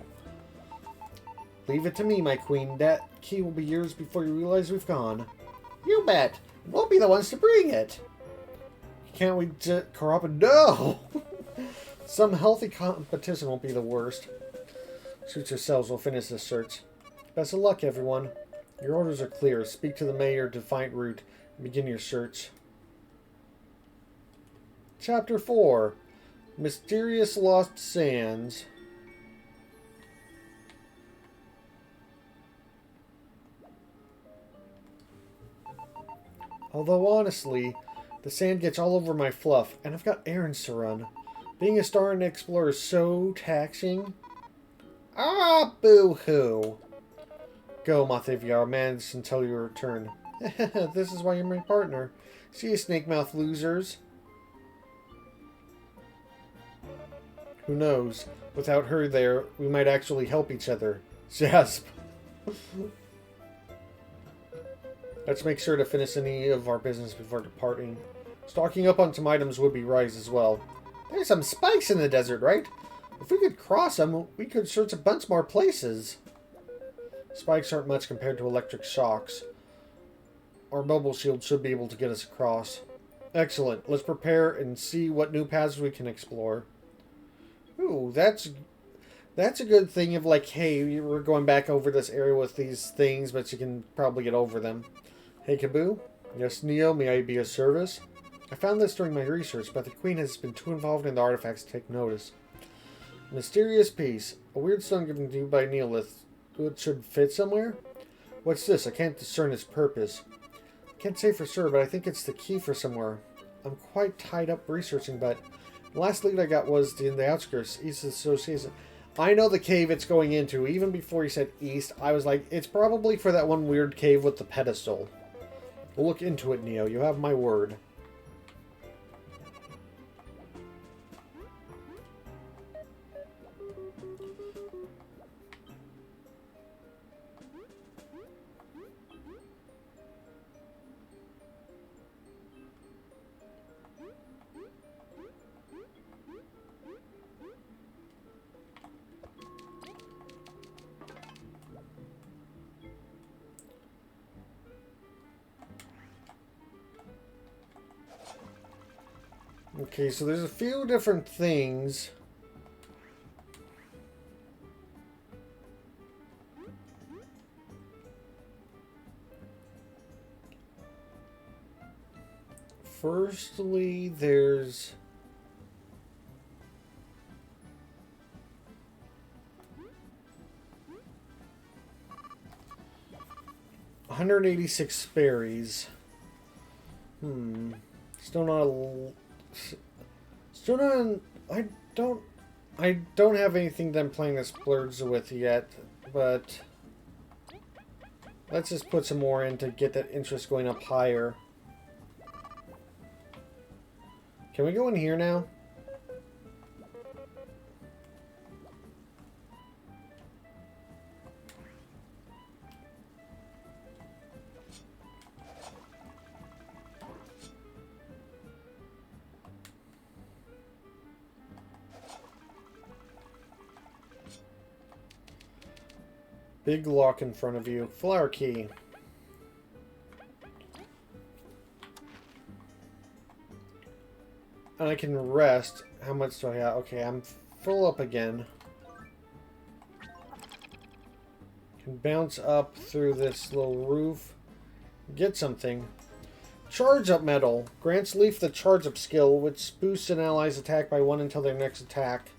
Leave it to me, my queen. That key will be yours before you realize we've gone. You bet. We'll be the ones to bring it. Can't we just corrupt it? No! Some healthy competition won't be the worst. Suit yourselves. We'll finish this search. Best of luck, everyone. Your orders are clear. Speak to the mayor of Defiant Root and begin your search. Chapter 4. Mysterious Lost Sands. Although, honestly, the sand gets all over my fluff, and I've got errands to run. Being a star and explorer is so taxing. Ah, boo-hoo. Go, Malthivia. I'll manage until you return. This is why you're my partner. See you, snake-mouth losers. Who knows? Without her there, we might actually help each other. Jasp. Let's make sure to finish any of our business before departing. Stocking up on some items would be wise as well. There's some spikes in the desert, right? If we could cross them, we could search a bunch more places. Spikes aren't much compared to electric shocks. Our mobile shield should be able to get us across. Excellent. Let's prepare and see what new paths we can explore. Ooh, that's a good thing of like, hey, we're going back over this area with these things, but you can probably get over them. Hey, Kaboo? Yes, Neo, may I be of service? I found this during my research, but the Queen has been too involved in the artifacts to take notice. Mysterious piece. A weird stone given to you by Neolith. It should fit somewhere? What's this? I can't discern its purpose. Can't say for sure, but I think it's the key for somewhere. I'm quite tied up researching, but the last lead I got was in the outskirts, east of the association. I know the cave it's going into. Even before you said east, I was like, it's probably for that one weird cave with the pedestal. We'll look into it, Neo. You have my word. Okay, so there's a few different things. Firstly, there's... $186 berries. Still not Still not... I don't have anything that I'm playing this splurge with yet, but... Let's just put some more in to get that interest going up higher. Can we go in here now? Big lock in front of you. Flower key. And I can rest. How much do I have? Okay, I'm full up again. Can bounce up through this little roof. Get something. Charge up medal. Grants Leaf the charge up skill, which boosts an ally's attack by 1 until their next attack.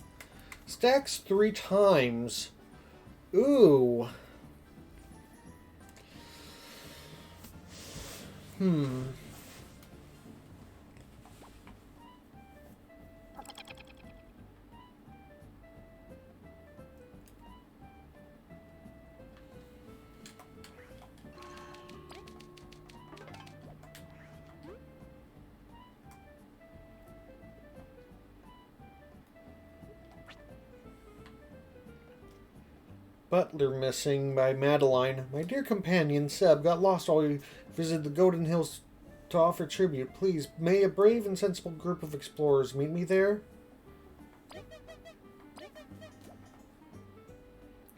Stacks 3 times. Ooh. Butler missing by Madeline. My dear companion, Seb, got lost while we visited the Golden Hills to offer tribute. Please, may a brave and sensible group of explorers meet me there?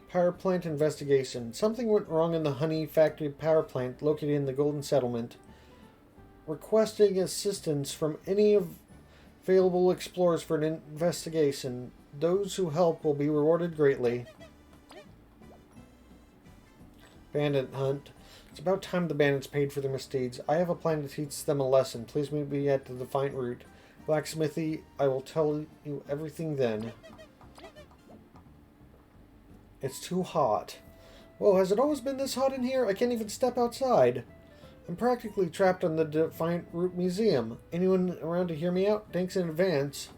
Power plant investigation. Something went wrong in the honey factory power plant located in the Golden Settlement. Requesting assistance from any available explorers for an investigation. Those who help will be rewarded greatly. Bandit hunt. It's about time the bandits paid for their misdeeds. I have a plan to teach them a lesson. Please meet me at the Defiant Route. Blacksmithy, I will tell you everything then. It's too hot. Whoa, has it always been this hot in here? I can't even step outside. I'm practically trapped on the Defiant Route Museum. Anyone around to hear me out? Thanks in advance.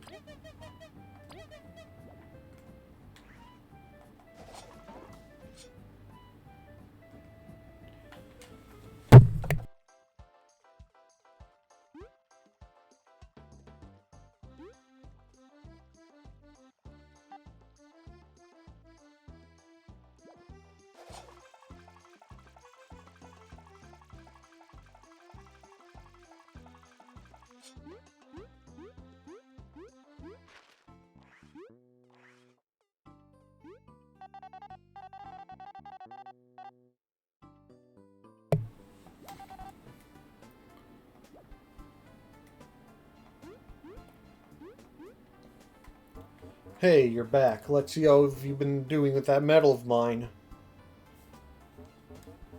Hey, you're back. Let's see how you've been doing with that medal of mine.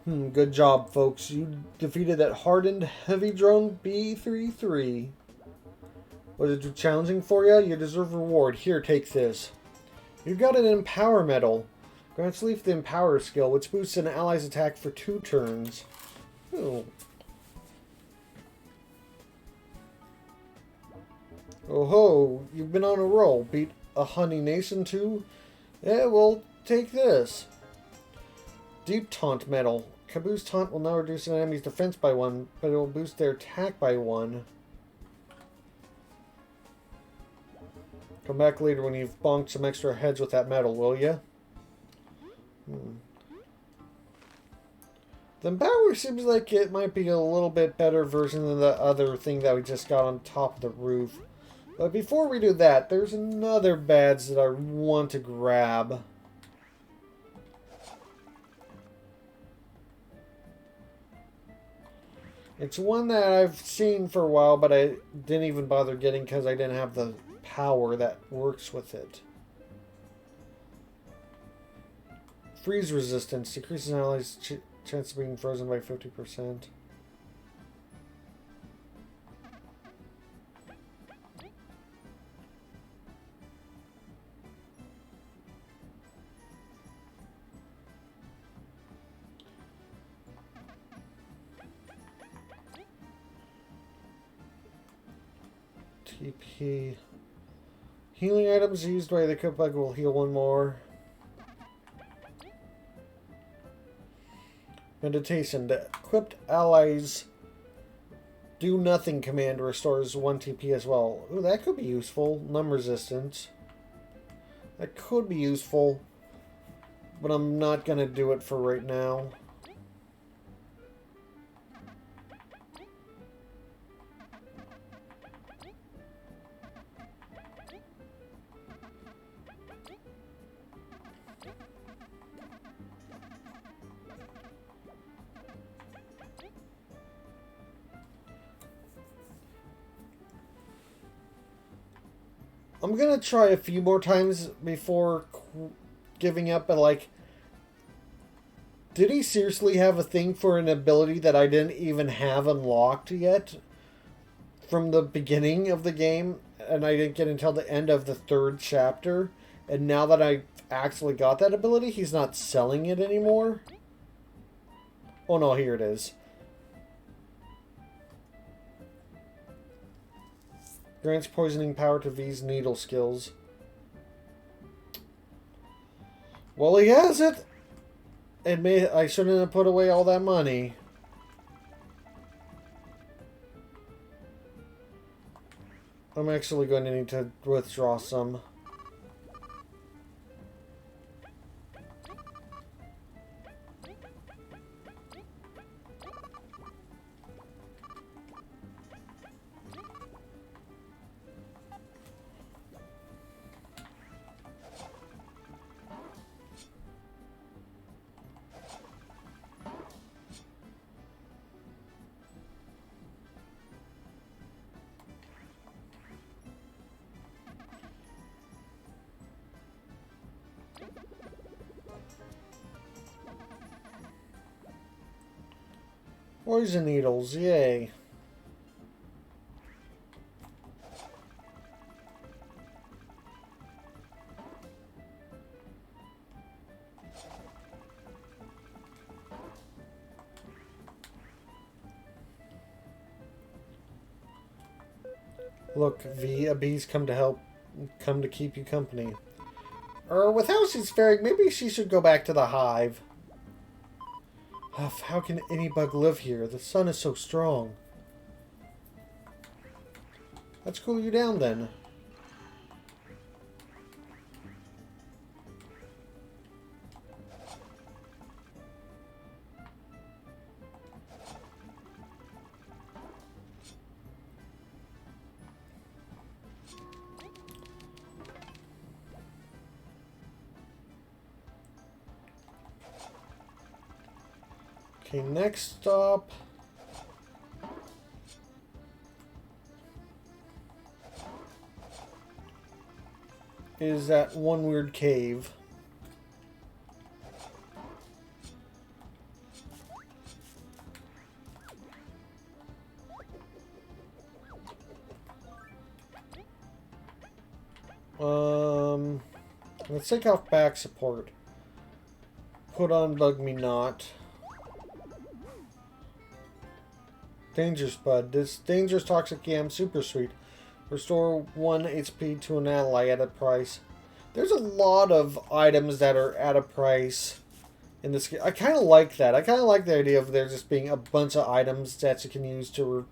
Good job, folks. You defeated that hardened heavy drone B-33. Was it too challenging for you? You deserve reward. Here, take this. You got an Empower Medal. Grants Leaf the Empower skill, which boosts an ally's attack for 2 turns. Oh. Oh ho, you've been on a roll. Beat a Honey Nation too? Yeah, well, take this. Deep Taunt Medal. Kaboo's Taunt will now reduce an enemy's defense by 1, but it will boost their attack by 1. Come back later when you've bonked some extra heads with that medal, will ya? The Empower seems like it might be a little bit better version than the other thing that we just got on top of the roof. But before we do that, there's another badge that I want to grab. It's one that I've seen for a while, but I didn't even bother getting because I didn't have the power that works with it. Freeze resistance. Decreases an ally's chance of being frozen by 50%. TP. Healing items used by the Cook Bug will heal 1 more. Meditation. The equipped allies do nothing command restores 1 TP as well. Ooh, that could be useful. Numb resistance. That could be useful. But I'm not going to do it for right now. I'm gonna try a few more times before giving up, but like, did he seriously have a thing for an ability that I didn't even have unlocked yet from the beginning of the game, and I didn't get until the end of the 3rd chapter, and now that I actually got that ability, he's not selling it anymore? Oh no, here it is. Grants poisoning power to V's needle skills. Well, he has it. I shouldn't have put away all that money. I'm actually going to need to withdraw some. Poison needles, yay. Look, V, a bee's come to keep you company. With how she's faring, maybe she should go back to the hive. How can any bug live here? The sun is so strong. Let's cool you down then. Okay, next stop is that one weird cave. Let's take off back support. Put on Bug Me Not. Danger Spud. This dangerous toxic yam super sweet. Restore 1 HP to an ally at a price. There's a lot of items that are at a price in this game. I kind of like that. I kind of like the idea of there just being a bunch of items that you can use to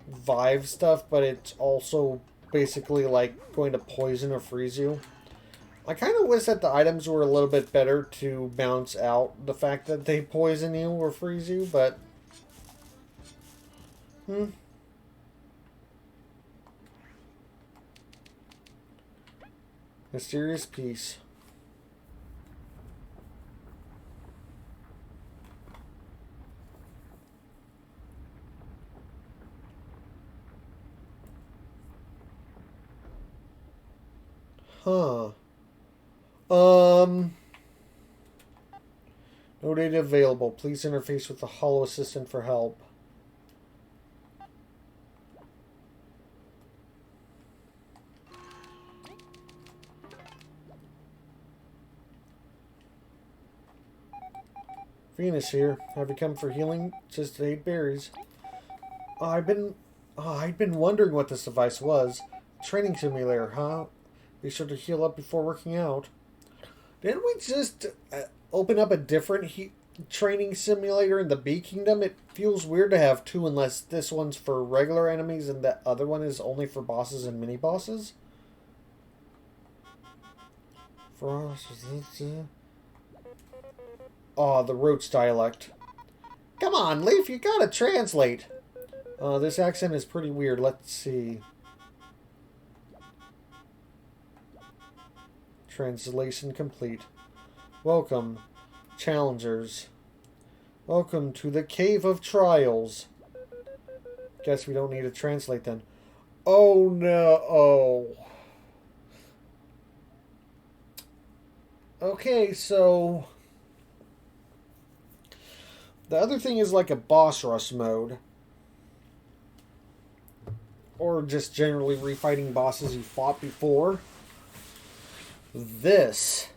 revive stuff, but it's also basically like going to poison or freeze you. I kind of wish that the items were a little bit better to balance out the fact that they poison you or freeze you, but... Mysterious Piece. Huh. No data available. Please interface with the Hollow Assistant for help. Venus here. Have you come for healing? Just 8 berries. I'd been wondering what this device was. Training simulator, huh? Be sure to heal up before working out. Didn't we just open up a different training simulator in the Bee Kingdom? It feels weird to have 2 unless this one's for regular enemies and the other one is only for bosses and mini-bosses. Oh, the Roots dialect. Come on, Leaf, you gotta translate. This accent is pretty weird. Let's see. Translation complete. Welcome, challengers. Welcome to the Cave of Trials. Guess we don't need to translate then. Oh no. Oh. Okay, so... The other thing is like a boss rush mode. Or just generally refighting bosses you fought before. This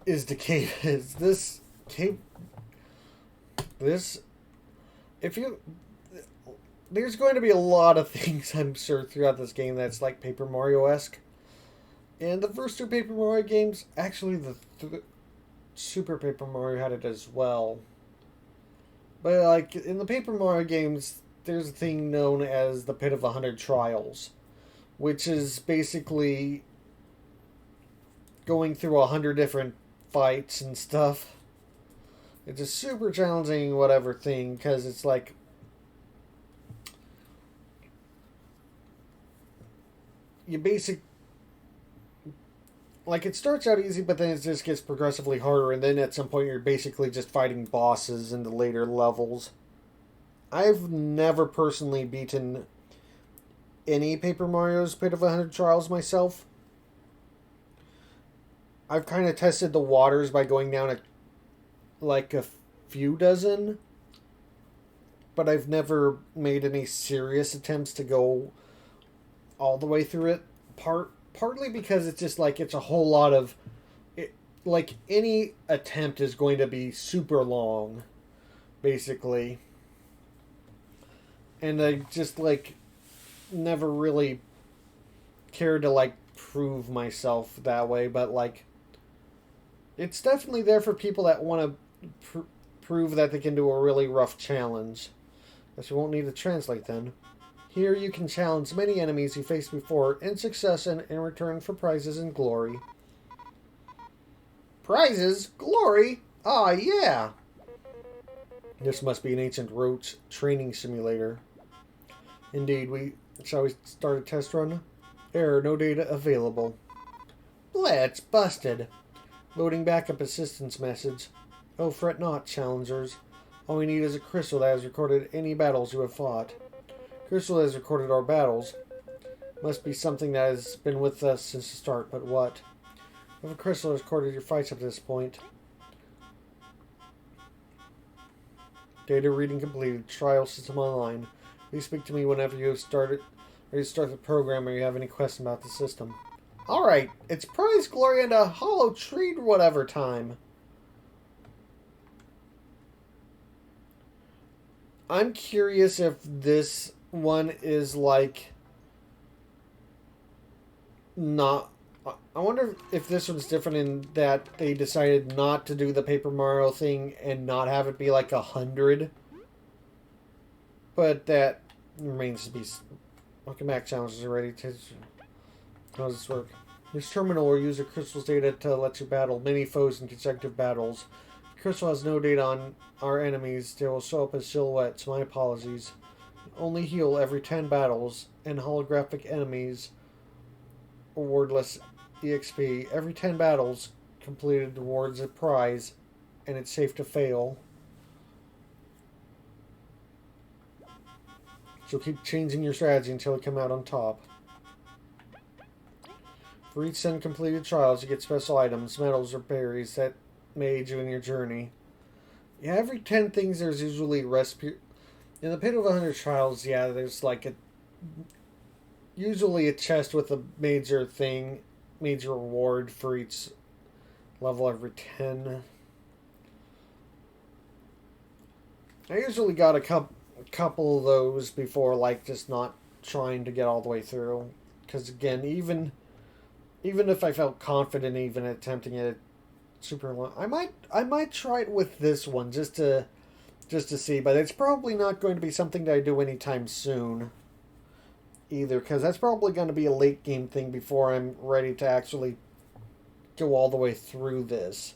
is the cave. Is this cave? This... If you... There's going to be a lot of things, I'm sure, throughout this game that's like Paper Mario-esque. And the first 2 Paper Mario games, actually the Super Paper Mario had it as well. But like in the Paper Mario games, there's a thing known as the Pit of 100 Trials, which is basically going through 100 different fights and stuff. It's a super challenging whatever thing, because it's like... You like, it starts out easy, but then it just gets progressively harder, and then at some point you're basically just fighting bosses in the later levels. I've never personally beaten any Paper Mario's Pit of 100 Trials myself. I've kind of tested the waters by going down like a few dozen, but I've never made any serious attempts to go all the way through it. Partly because it's just like it's a whole lot of like any attempt is going to be super long, basically. And I just like never really cared to like prove myself that way, but like it's definitely there for people that want to prove that they can do a really rough challenge. Guess we won't need to translate then. Here you can challenge many enemies you faced before in success and in return for prizes and glory. Prizes? Glory? Ah, yeah! This must be an ancient Roach training simulator. Indeed, shall we start a test run? Error, no data available. Let's busted. Loading backup assistance message. Oh, fret not, challengers. All we need is a crystal that has recorded any battles you have fought. Crystal has recorded our battles. Must be something that has been with us since the start, but what? If a crystal has recorded your fights up to this point. Data reading completed. Trial system online. Please speak to me whenever you have started or you start the program or you have any questions about the system. Alright, it's prize glory and a hollow tree whatever time. I'm curious if this one is like not. I wonder if this one's different in that they decided not to do the Paper Mario thing and not have it be like 100. But that remains to be. Welcome back, challenges are ready. How does this work? This terminal will use a crystal's data to let you battle many foes in consecutive battles. The crystal has no data on our enemies. They will show up as silhouettes. My apologies. Only heal every 10 battles, and holographic enemies award less EXP. Every 10 battles completed awards a prize, and it's safe to fail. So keep changing your strategy until you come out on top. For each 10 completed trials, you get special items, medals, or berries that may aid you in your journey. Yeah, every 10 things there's usually recipe. In the Pit of 100 Trials, yeah, there's like usually a chest with a major reward for each level every 10. I usually got a couple of those before, like, just not trying to get all the way through. Because, again, even if I felt confident even attempting it super long, I might try it with this one just to see, but it's probably not going to be something that I do anytime soon either, because that's probably going to be a late game thing before I'm ready to actually go all the way through this.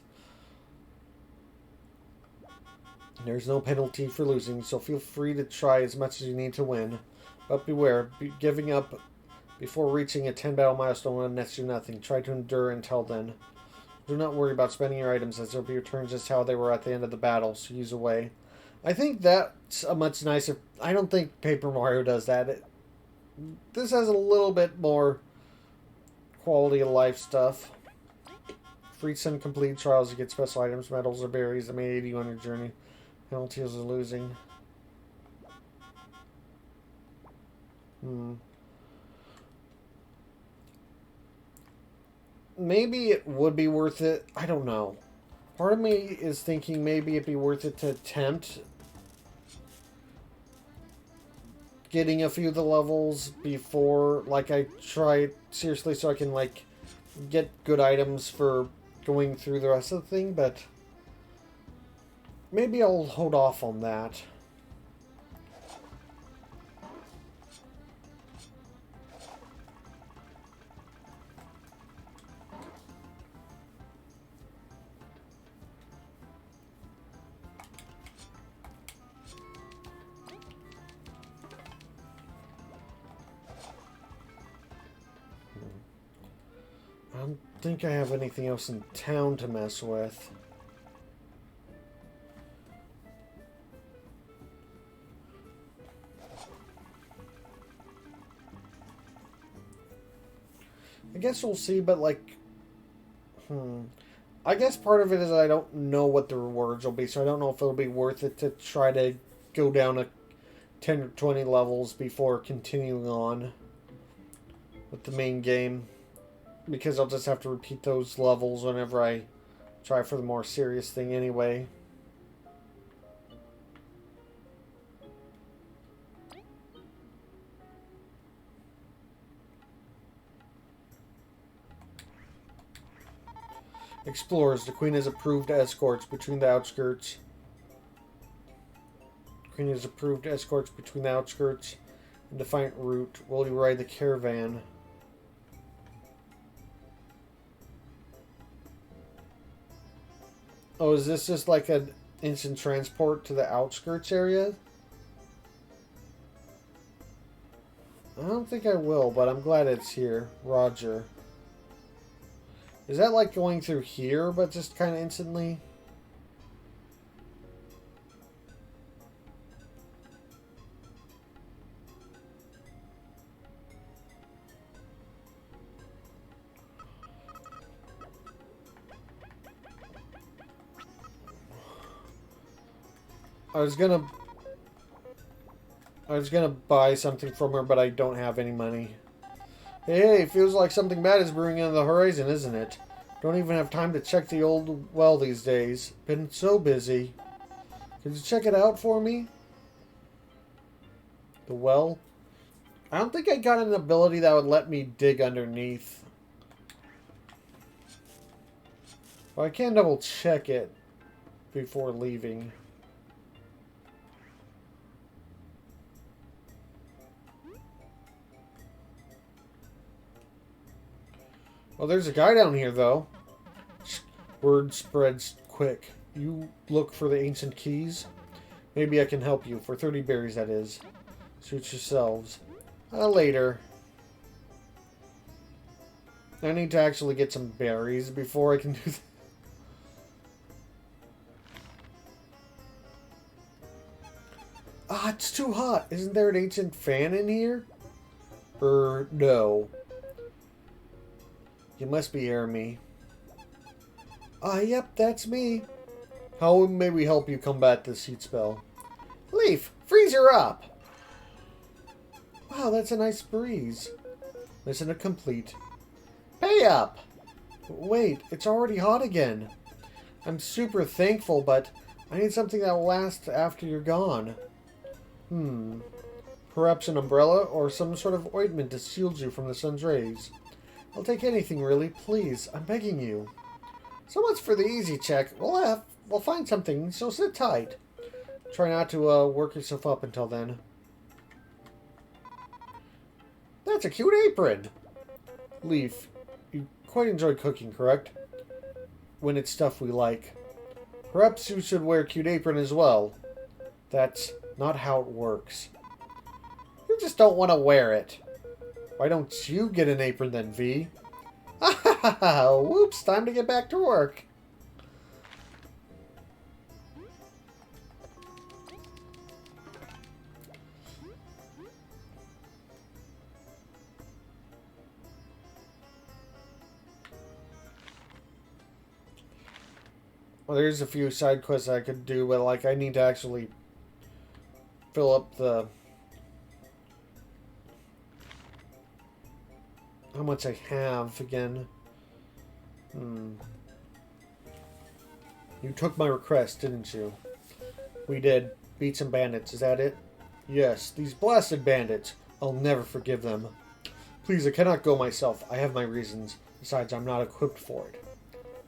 There's no penalty for losing, so feel free to try as much as you need to win. But beware, giving up before reaching a 10 battle milestone will net you nothing. Try to endure until then. Do not worry about spending your items, as they'll be returned just how they were at the end of the battle, so use away. I think that's a much nicer... I don't think Paper Mario does that. This has a little bit more quality of life stuff. For each 10 complete trials, you get special items, medals, or berries that may aid you on your journey. Penalties are losing. Maybe it would be worth it. I don't know. Part of me is thinking maybe it'd be worth it to attempt getting a few of the levels before, like, I try it seriously so I can, like, get good items for going through the rest of the thing, but maybe I'll hold off on that. I don't think I have anything else in town to mess with. I guess we'll see, but like... I guess part of it is I don't know what the rewards will be, so I don't know if it'll be worth it to try to go down a 10 or 20 levels before continuing on with the main game. Because I'll just have to repeat those levels whenever I try for the more serious thing anyway. Explorers, the Queen has approved escorts between the outskirts. The Queen has approved escorts between the outskirts and Defiant Route. Will you ride the caravan? Oh, is this just like an instant transport to the outskirts area? I don't think I will, but I'm glad it's here. Roger. Is that like going through here, but just kind of instantly? I was gonna buy something from her, but I don't have any money. Hey, feels like something bad is brewing on the horizon, isn't it? Don't even have time to check the old well these days. Been so busy. Could you check it out for me? The well? I don't think I got an ability that would let me dig underneath. But I can double check it before leaving. Well, there's a guy down here, though. Word spreads quick. You look for the ancient keys? Maybe I can help you. For 30 berries, that is. Suit yourselves. Later. I need to actually get some berries before I can do that. Ah, it's too hot. Isn't there an ancient fan in here? No. You must be hearing me. Yep, that's me. How may we help you combat this heat spell? Leaf, freeze her up! Wow, that's a nice breeze. Mission complete. Pay up! Wait, it's already hot again. I'm super thankful, but I need something that will last after you're gone. Perhaps an umbrella or some sort of ointment to shield you from the sun's rays. I'll take anything, really. Please, I'm begging you. So much for the easy check. We'll find something, so sit tight. Try not to work yourself up until then. That's a cute apron. Leaf, you quite enjoy cooking, correct? When it's stuff we like. Perhaps you should wear a cute apron as well. That's not how it works. You just don't want to wear it. Why don't you get an apron then, V? Whoops, time to get back to work. Well, there's a few side quests I could do, but like I need to actually fill up the how much I have again. You took my request, didn't you? We did. Beat some bandits, is that it? Yes, these blasted bandits. I'll never forgive them. Please, I cannot go myself. I have my reasons. Besides, I'm not equipped for it.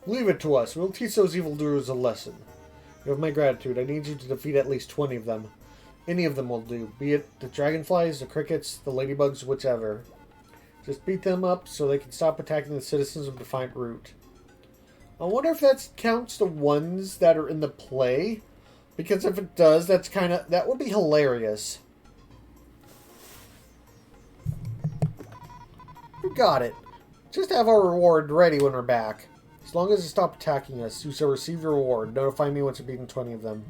Leave it to us. We'll teach those evildoers a lesson. You have my gratitude. I need you to defeat at least 20 of them. Any of them will do. Be it the dragonflies, the crickets, the ladybugs, whichever. Just beat them up so they can stop attacking the citizens of Defiant Root. I wonder if that counts the ones that are in the play. Because if it does, that would be hilarious. We got it. Just have our reward ready when we're back. As long as they stop attacking us, you shall receive your reward. Notify me once you've beaten 20 of them.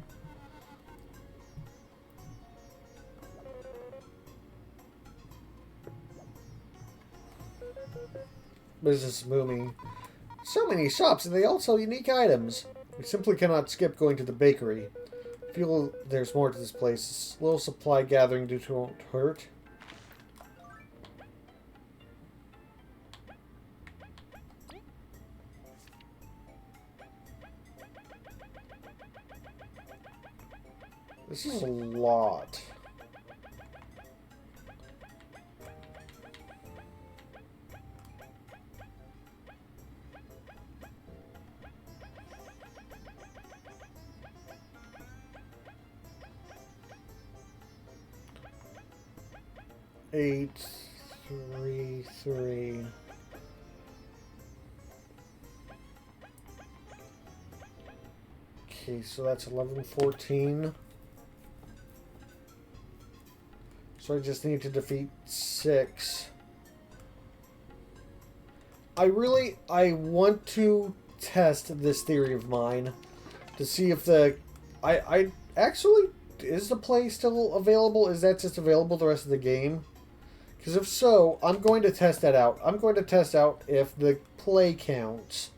Business is booming. So many shops, and they all sell unique items. We simply cannot skip going to the bakery. I feel there's more to this place. A little supply gathering due to won't hurt. This is a lot. Eight, 3, 3. Okay, so that's 11, 14. So I just need to defeat 6. I want to test this theory of mine to see if I actually, is the play still available? Is that just available the rest of the game? Because if so, I'm going to test that out. I'm going to test out if the play counts.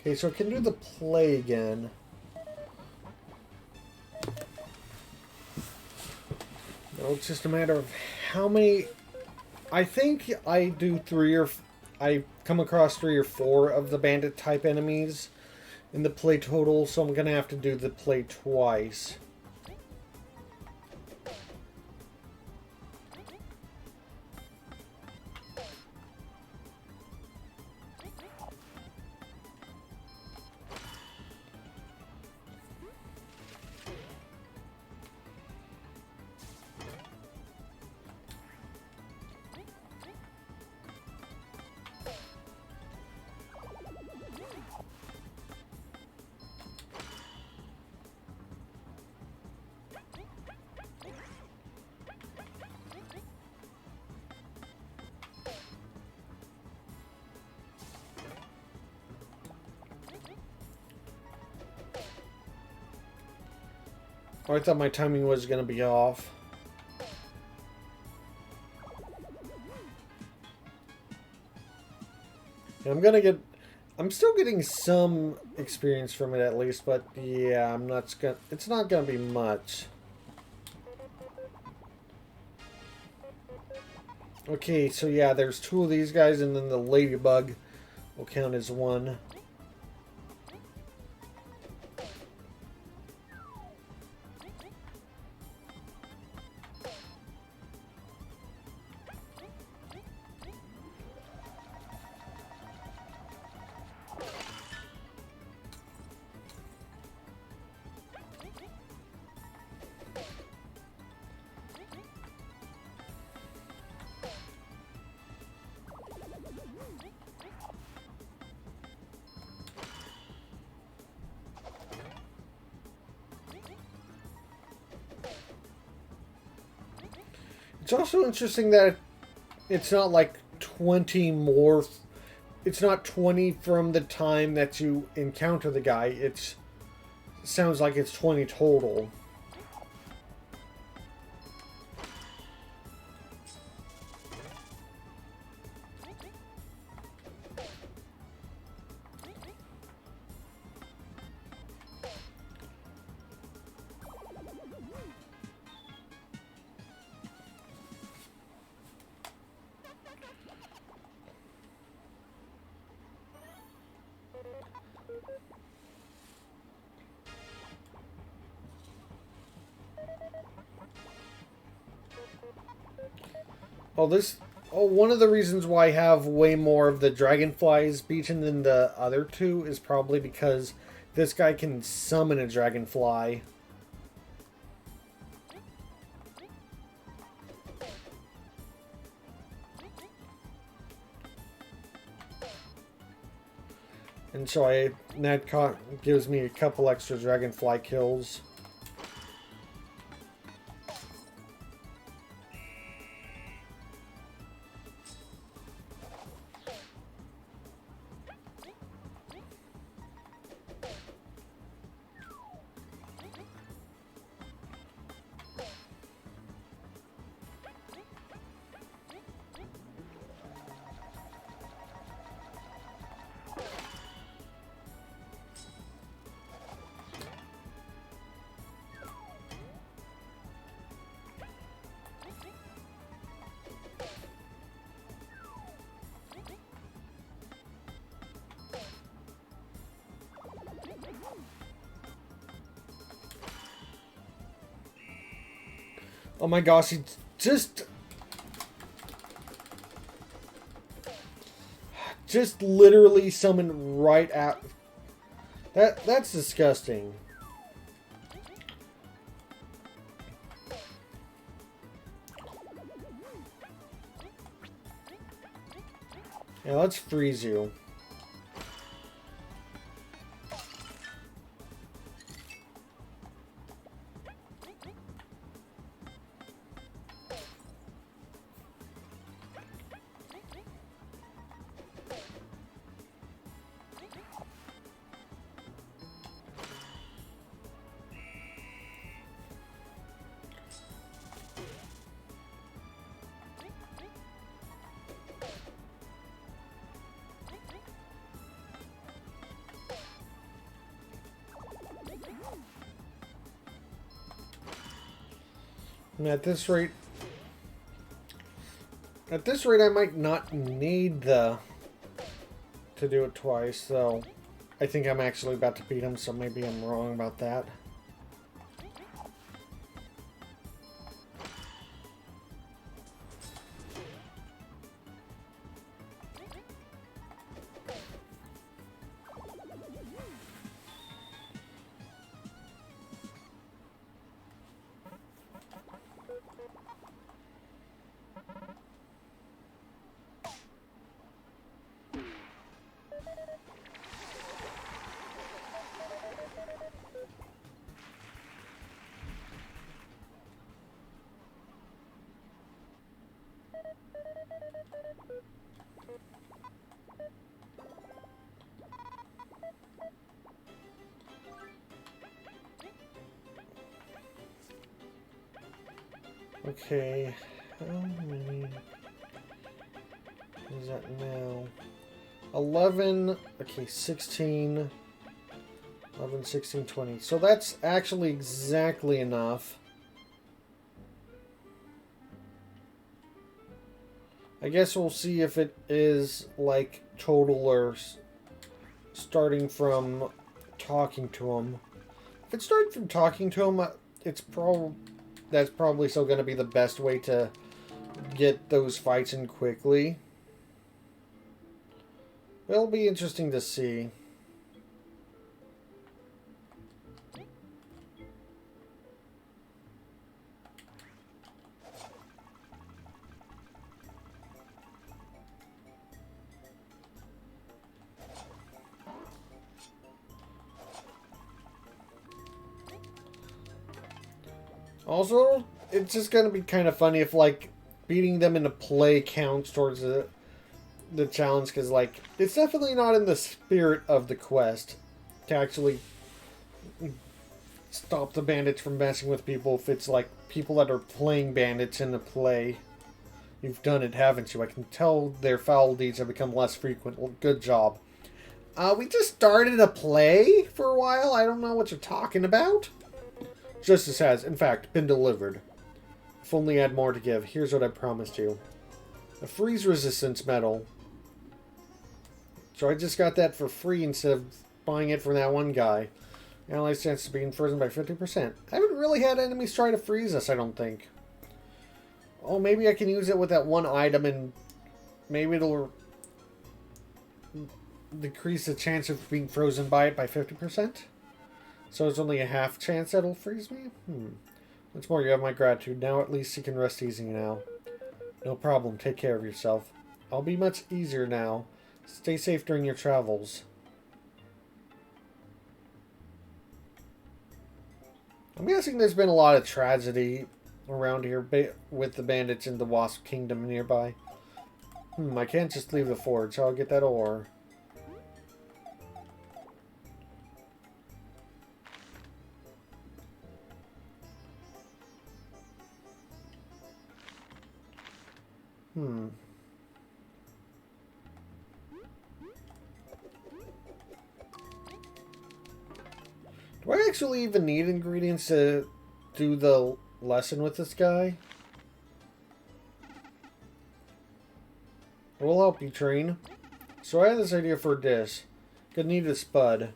Okay, so I can do the play again. Now it's just a matter of how many... I think I do I come across 3 or 4 of the bandit type enemies in the play total, so I'm going to have to do the play twice. Oh, I thought my timing was going to be off. And I'm still getting some experience from it at least, but yeah, it's not gonna be much. Okay, so yeah, there's 2 of these guys, and then the ladybug will count as 1. It's also interesting that it's not like 20 more. It's not 20 from the time that you encounter the guy. It sounds like it's 20 total. One of the reasons why I have way more of the dragonflies beaten than the other 2 is probably because this guy can summon a dragonfly. And so that gives me a couple extra dragonfly kills. Oh my gosh, he just literally summoned right at... That's disgusting. Yeah, let's freeze you. At this rate, I might not need to do it twice, so I think I'm actually about to beat him, so maybe I'm wrong about that. Okay, how many is that now? 11, okay, 16, 11, 16, 20. So that's actually exactly enough. I guess we'll see if it is like total or starting from talking to him. If it's starting from talking to him, that's probably still going to be the best way to get those fights in quickly. It'll be interesting to see. Also, it's just going to be kind of funny if, like, beating them in a play counts towards the challenge, because, like, it's definitely not in the spirit of the quest to actually stop the bandits from messing with people if it's, like, people that are playing bandits in the play. You've done it, haven't you? I can tell their foul deeds have become less frequent. Well, good job. We just started a play for a while. I don't know what you're talking about. Justice has, in fact, been delivered. If only I had more to give. Here's what I promised you. A freeze resistance medal. So I just got that for free instead of buying it from that one guy. Allies' chance of being frozen by 50%. I haven't really had enemies try to freeze us, I don't think. Oh, maybe I can use it with that one item and maybe it'll decrease the chance of being frozen by it by 50%. So it's only a half chance that it'll freeze me? Once more, you have my gratitude. Now at least you can rest easy now. No problem. Take care of yourself. I'll be much easier now. Stay safe during your travels. I'm guessing there's been a lot of tragedy around here with the bandits in the Wasp Kingdom nearby. I can't just leave the forge, so I'll get that ore. Do I actually even need ingredients to do the lesson with this guy? We'll help you train. So I had this idea for a dish. Gonna need a spud.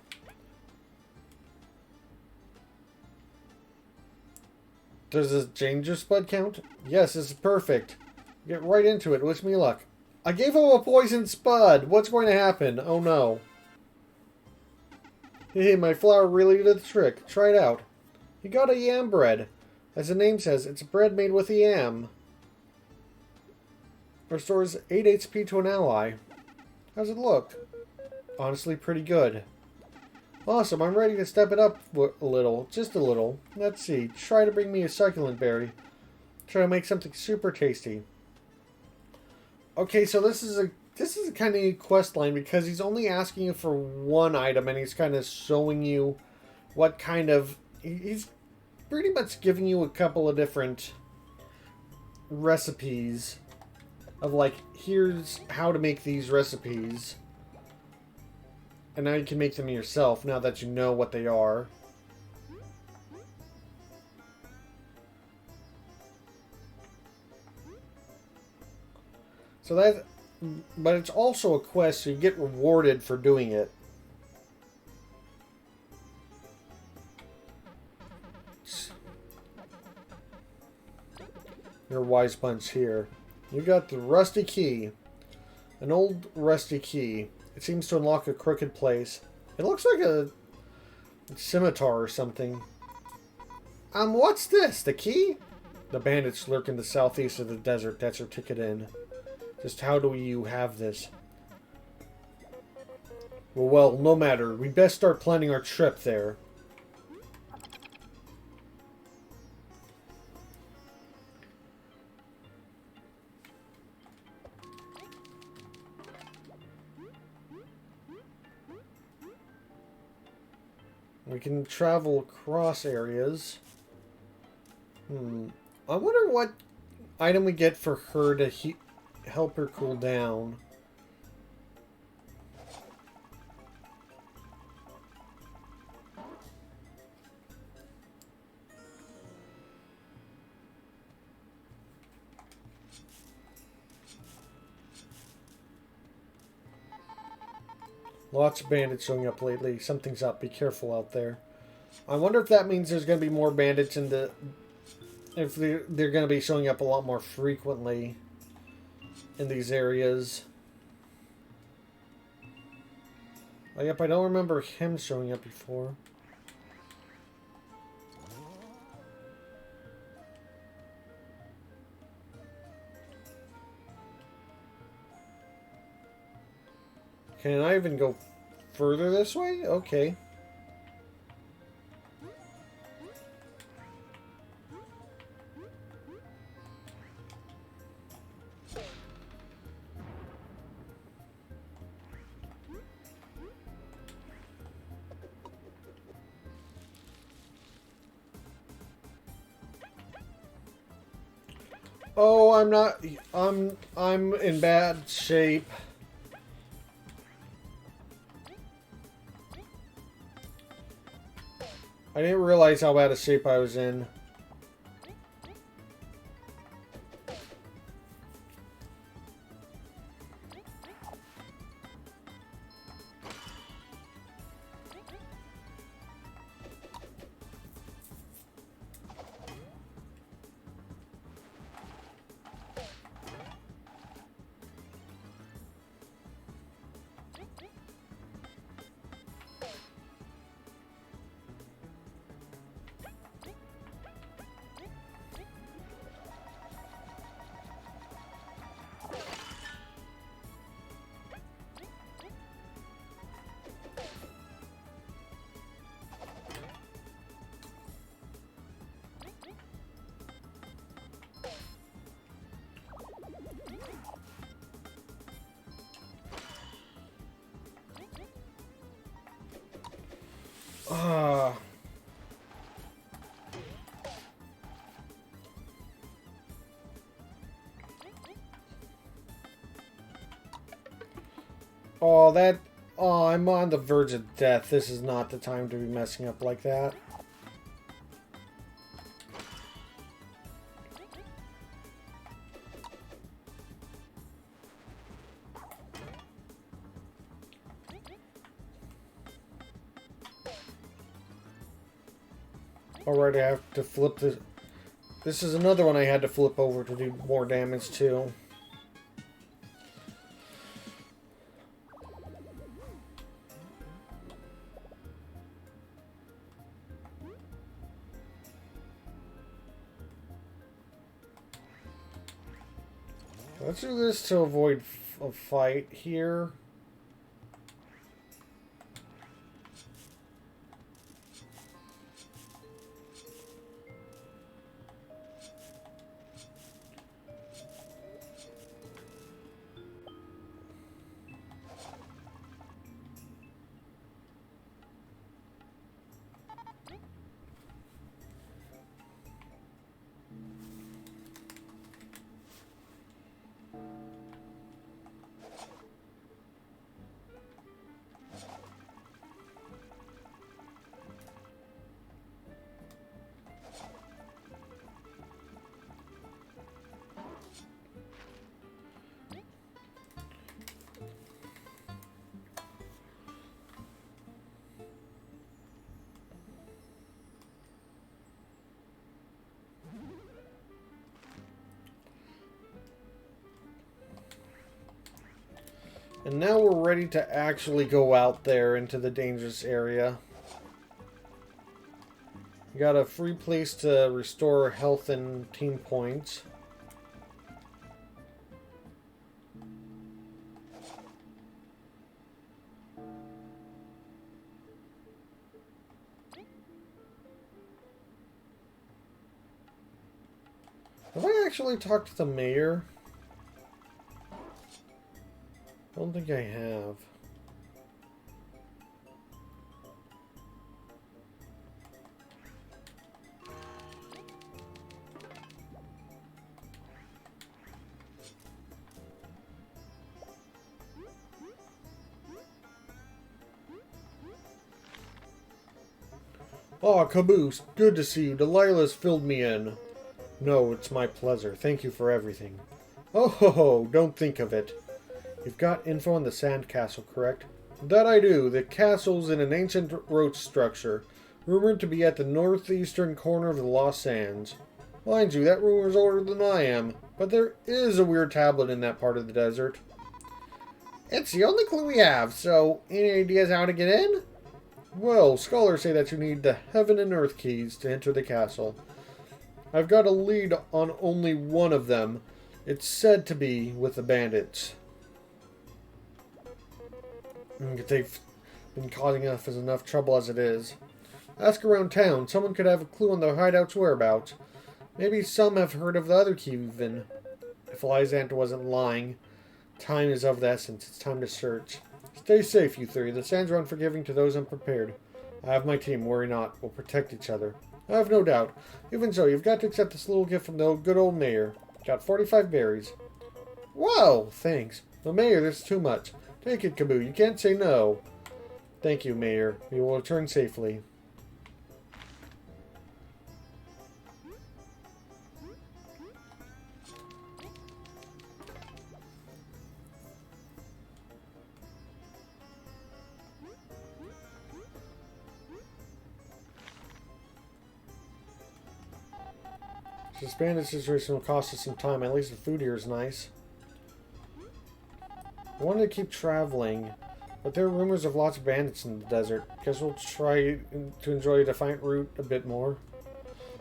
Does this change your spud count? Yes, this is perfect. Get right into it. Wish me luck. I gave him a poison spud. What's going to happen? Oh no. Hey, my flour really did the trick. Try it out. He got a yam bread. As the name says, it's bread made with yam. Restores 8 HP to an ally. How's it look? Honestly, pretty good. Awesome, I'm ready to step it up a little. Just a little. Let's see. Try to bring me a succulent berry. Try to make something super tasty. Okay, so this is a kind of neat quest line because he's only asking you for one item and he's kind of showing you what kind of... He's pretty much giving you a couple of different recipes of like, here's how to make these recipes. And now you can make them yourself now that you know what they are. So that, but it's also a quest, so you get rewarded for doing it. Your wise bunch here. You got the rusty key. An old rusty key. It seems to unlock a crooked place. It looks like a scimitar or something. What's this? The key? The bandits lurk in the southeast of the desert. That's our ticket in. Just how do you have this? Well, no matter. We best start planning our trip there. We can travel across areas. I wonder what item we get for her to help her cool down. Lots of bandits showing up lately. Something's up. Be careful out there. I wonder if that means there's going to be more bandits in the... If they're going to be showing up a lot more frequently in these areas. Oh, yep, I don't remember him showing up before. Can I even go further this way? Okay. Oh, I'm not... I'm in bad shape. I didn't realize how bad a shape I was in. Oh, that... Oh, I'm on the verge of death. This is not the time to be messing up like that. Alright, I have to flip this. This is another one I had to flip over to do more damage to. Let's do this to avoid a fight here. And now we're ready to actually go out there into the dangerous area. We got a free place to restore health and team points. Have I actually talked to the mayor? I don't think I have. Oh, Caboose, good to see you. Delilah's filled me in. No, it's my pleasure. Thank you for everything. Oh ho ho, don't think of it. You've got info on the sand castle, correct? That I do. The castle's in an ancient roach structure, rumored to be at the northeastern corner of the Lost Sands. Mind you, that rumor's older than I am, but there is a weird tablet in that part of the desert. It's the only clue we have, so any ideas how to get in? Well, scholars say that you need the Heaven and Earth keys to enter the castle. I've got a lead on only one of them. It's said to be with the bandits. They've been causing us enough trouble as it is. Ask around town. Someone could have a clue on the hideout's whereabouts. Maybe some have heard of the other key even. If Lysant wasn't lying, time is of the essence. It's time to search. Stay safe, you three. The sands are unforgiving to those unprepared. I have my team. Worry not. We'll protect each other. I have no doubt. Even so, you've got to accept this little gift from the good old mayor. Got 45 berries. Whoa! Thanks. The mayor, this is too much. Take it, Kaboo. You can't say no. Thank you, mayor. We will return safely. This bandit situation will cost us some time. At least the food here is nice. I wanted to keep traveling, but there are rumors of lots of bandits in the desert. Guess we'll try to enjoy a defiant route a bit more.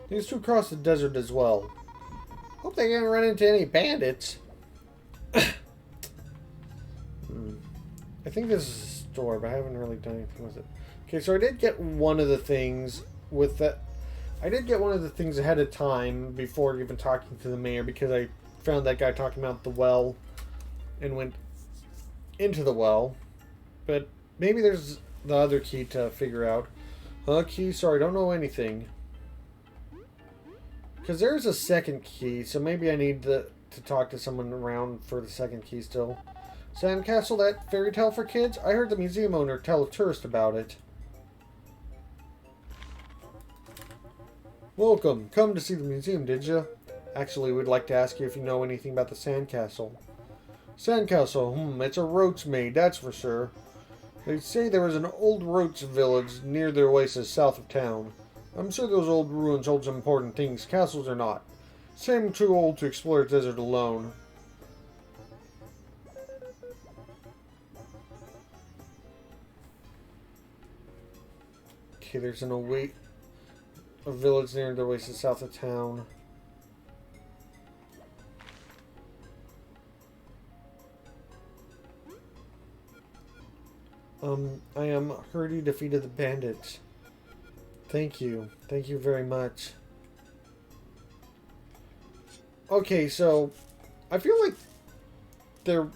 These two cross the desert as well. Hope they didn't run into any bandits. I think this is a store, but I haven't really done anything with it. Okay, so I did get one of the things with that. I did get one of the things ahead of time before even talking to the mayor because I found that guy talking about the well and went into the well. But maybe there's the other key to figure out. Key? Sorry, don't know anything. Because there's a second key, so maybe I need to talk to someone around for the second key still. Sandcastle, that fairy tale for kids? I heard the museum owner tell a tourist about it. Welcome. Come to see the museum, did you? Actually, we'd like to ask you if you know anything about the Sandcastle. Sandcastle, it's a roach maid, that's for sure. They say there was an old roach village near the oasis south of town. I'm sure those old ruins hold some important things. Castles are not. Seem too old to explore a desert alone. Okay, there's a village near the oasis south of town. I am Hurdy defeated the bandits. Thank you. Thank you very much. Okay, so I feel like they're...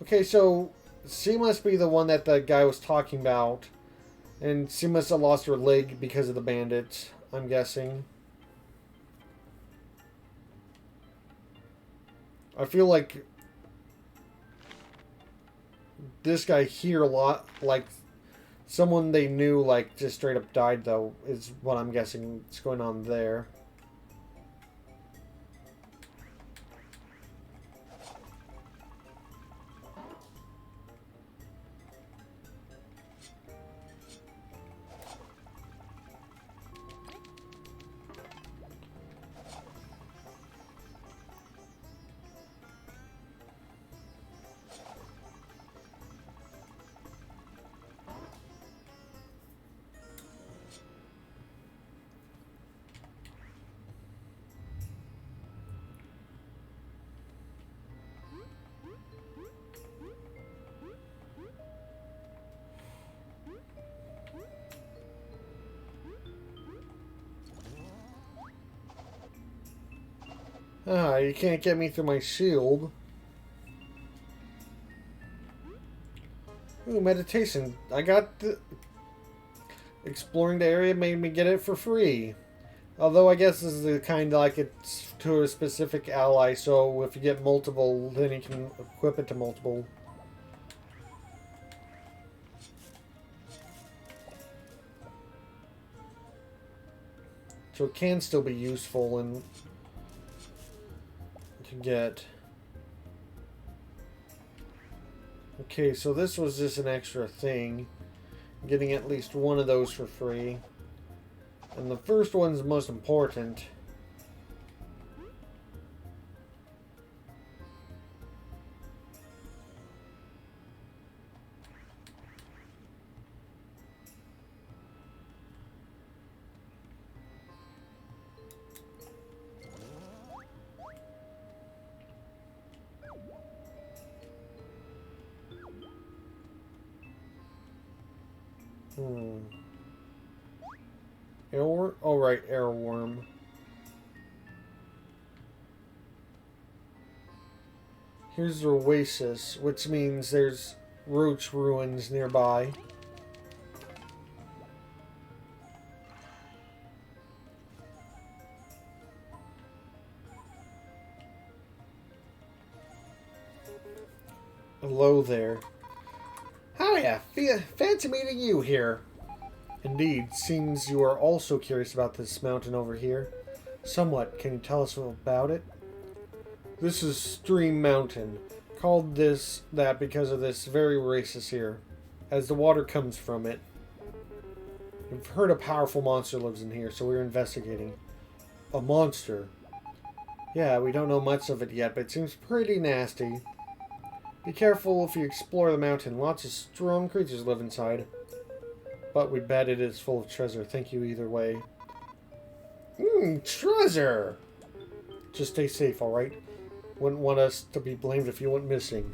Okay, so she must be the one that the guy was talking about. And she must have lost her leg because of the bandits, I'm guessing. I feel like this guy here a lot, like someone they knew, like just straight up died though, is what I'm guessing is going on there. Ah, you can't get me through my shield. Ooh, meditation. I got the... Exploring the area made me get it for free. Although I guess this is the kind of like it's to a specific ally, so if you get multiple, then you can equip it to multiple. So it can still be useful and to get. Okay, so this was just an extra thing. Getting at least one of those for free. And the first one's the most important. Airworm? Oh, right, airworm. Here's the oasis, which means there's roach ruins nearby. Hello there. Hiya, fancy meeting you here. Indeed, seems you are also curious about this mountain over here. Somewhat. Can you tell us about it? This is Stream Mountain. Called that because of this very oasis here, as the water comes from it. We've heard a powerful monster lives in here, so we're investigating. A monster? Yeah, we don't know much of it yet, but it seems pretty nasty. Be careful if you explore the mountain. Lots of strong creatures live inside. But we bet it is full of treasure. Thank you either way. Treasure! Just stay safe, alright? Wouldn't want us to be blamed if you went missing.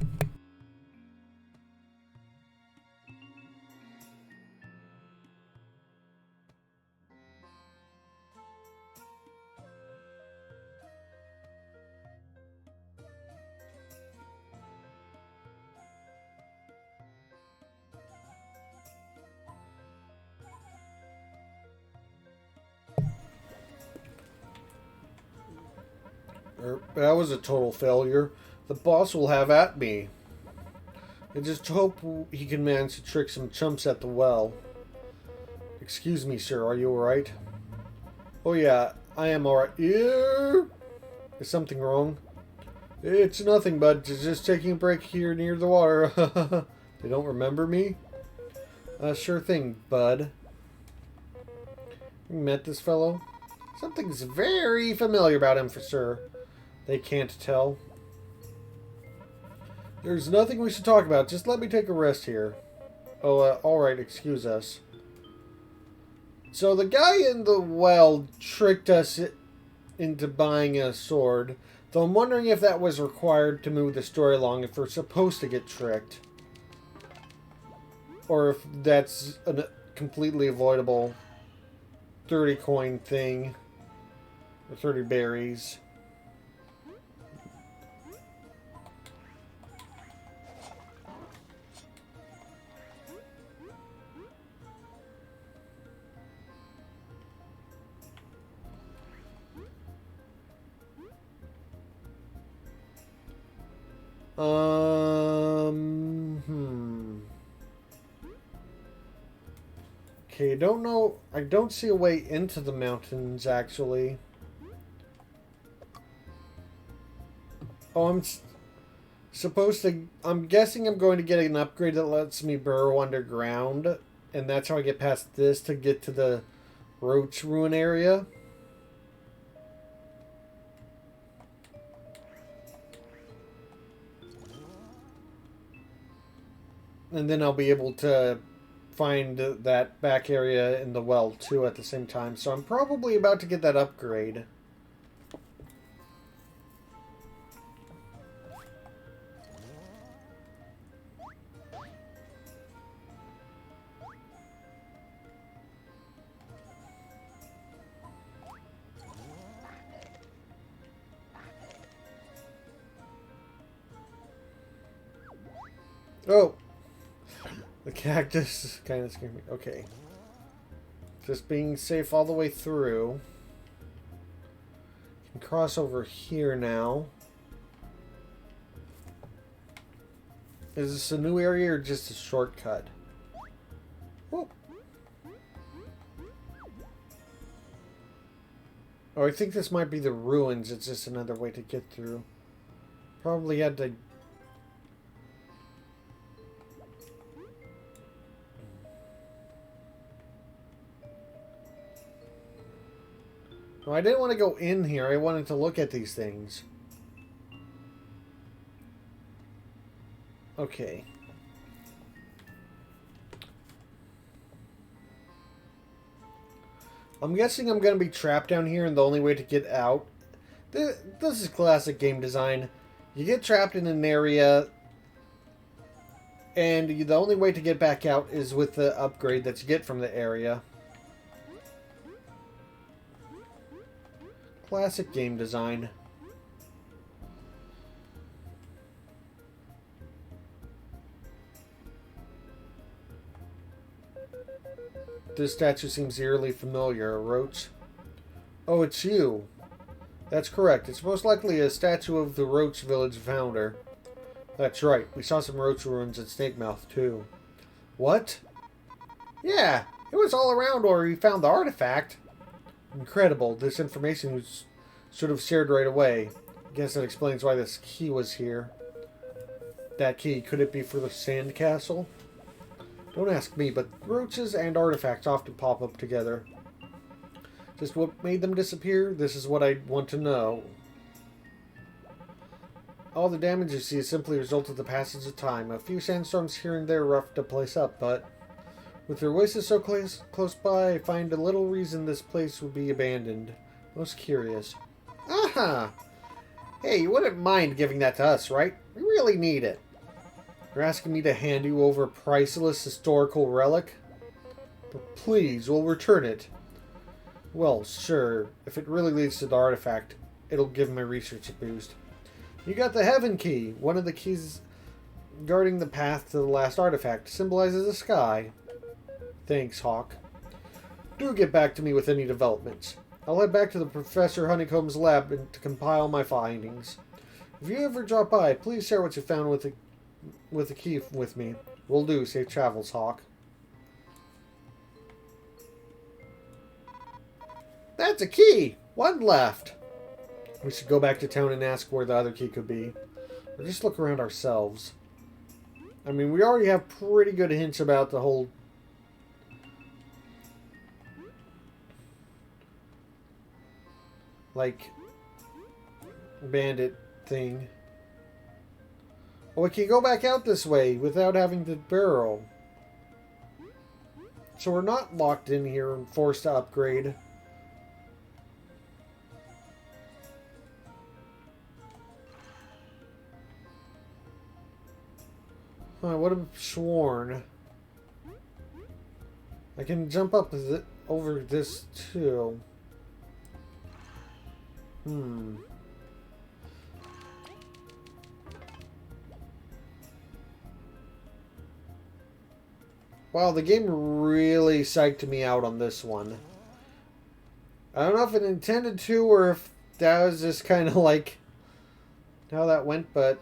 That was a total failure. The boss will have at me. I just hope he can manage to trick some chumps at the well. Excuse me, sir. Are you alright? Oh yeah, I am alright. Ew! Is something wrong? It's nothing, bud. Just taking a break here near the water. They don't remember me? Sure thing, bud. You met this fellow? Something's very familiar about him for sure. They can't tell. There's nothing we should talk about. Just let me take a rest here. Oh, alright, excuse us. So the guy in the well tricked us into buying a sword. Though I'm wondering if that was required to move the story along, if we're supposed to get tricked. Or if that's a completely avoidable 30 coin thing. Or 30 berries. Okay, don't know. I don't see a way into the mountains, actually. Oh, I'm supposed to... I'm guessing I'm going to get an upgrade that lets me burrow underground. And that's how I get past this to get to the roach ruin area. And then I'll be able to find that back area in the well, too, at the same time. So I'm probably about to get that upgrade. Oh! The cactus kind of scared me. Okay. Just being safe all the way through. Can cross over here now. Is this a new area or just a shortcut? Oh. Oh, I think this might be the ruins. It's just another way to get through. Probably had to... No, I didn't want to go in here. I wanted to look at these things. Okay. I'm guessing I'm going to be trapped down here, and the only way to get out... This is classic game design. You get trapped in an area, and the only way to get back out is with the upgrade that you get from the area. Classic game design. This statue seems eerily familiar. A roach? Oh, it's you. That's correct. It's most likely a statue of the Roach Village founder. That's right. We saw some roach ruins at Snake Mouth, too. What? Yeah, it was all around where we found the artifact. Incredible. This information was should have shared right away. Guess that explains why this key was here. That key, could it be for the sand castle? Don't ask me, but roaches and artifacts often pop up together. Just what made them disappear? This is what I want to know. All the damage you see is simply a result of the passage of time. A few sandstorms here and there roughed the place up, but with their oasis so close by, I find a little reason this place would be abandoned. Most curious. Aha! Hey, you wouldn't mind giving that to us, right? We really need it. You're asking me to hand you over a priceless historical relic? But please, we'll return it. Well, sure. If it really leads to the artifact, it'll give my research a boost. You got the Heaven Key. One of the keys guarding the path to the last artifact symbolizes the sky. Thanks, Hawk. Do get back to me with any developments. I'll head back to the Professor Honeycomb's lab to compile my findings. If you ever drop by, please share what you found with the key with me. Will do. Safe travels, Hawk. That's a key! One left! We should go back to town and ask where the other key could be. Or just look around ourselves. I mean, we already have pretty good hints about the whole... like... bandit thing. Oh, we can go back out this way without having to burrow. So we're not locked in here and forced to upgrade. I would have sworn I can jump up over this too. Wow, the game really psyched me out on this one. I don't know if it intended to or if that was just kind of like how that went, but...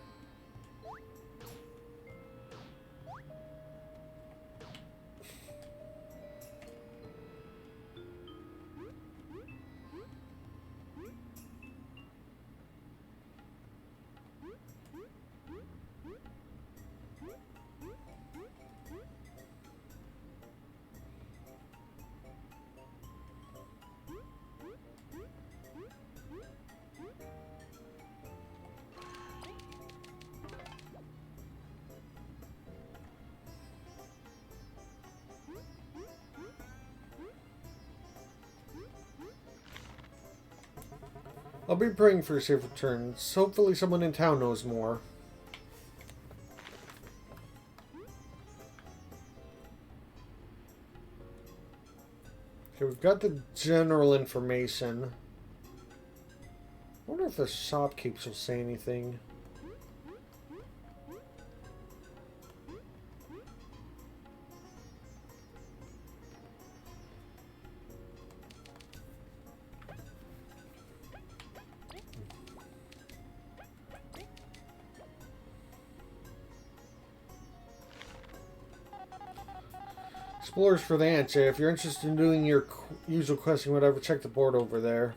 I'll be praying for a safe return. Hopefully someone in town knows more. Okay, we've got the general information. I wonder if the shopkeepers will say anything. Explorers for the answer. If you're interested in doing your usual questing, whatever, check the board over there.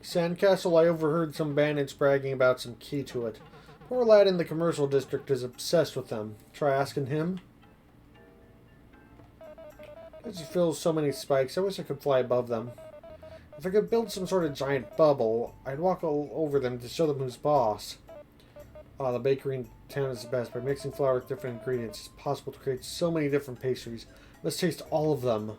Sandcastle, I overheard some bandits bragging about some key to it. Poor lad in the commercial district is obsessed with them. Try asking him. As he feels so many spikes, I wish I could fly above them. If I could build some sort of giant bubble, I'd walk all over them to show them who's boss. Ah, the bakery in town is the best. By mixing flour with different ingredients, it's possible to create so many different pastries. Let's taste all of them.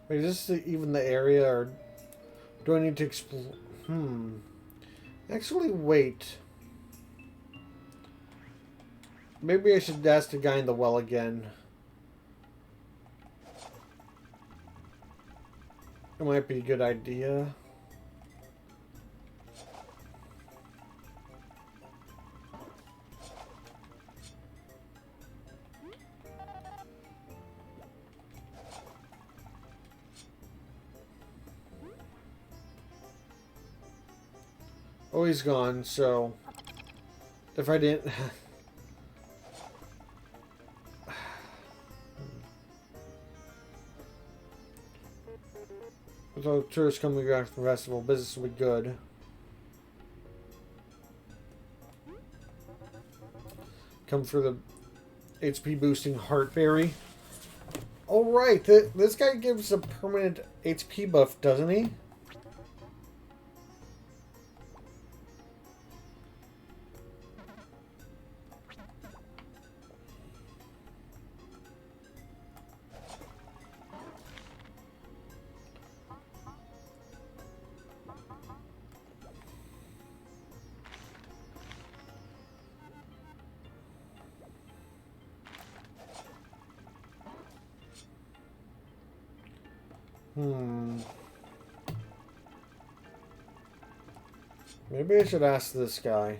Wait, is this even the area, or do I need to explore? Actually, wait. Maybe I should ask the guy in the well again. It might be a good idea. Oh, he's gone, so if I didn't... With all the tourists coming back from the festival, business will be good. Come for the HP boosting heartberry. Alright, this guy gives a permanent HP buff, doesn't he? Maybe I should ask this guy.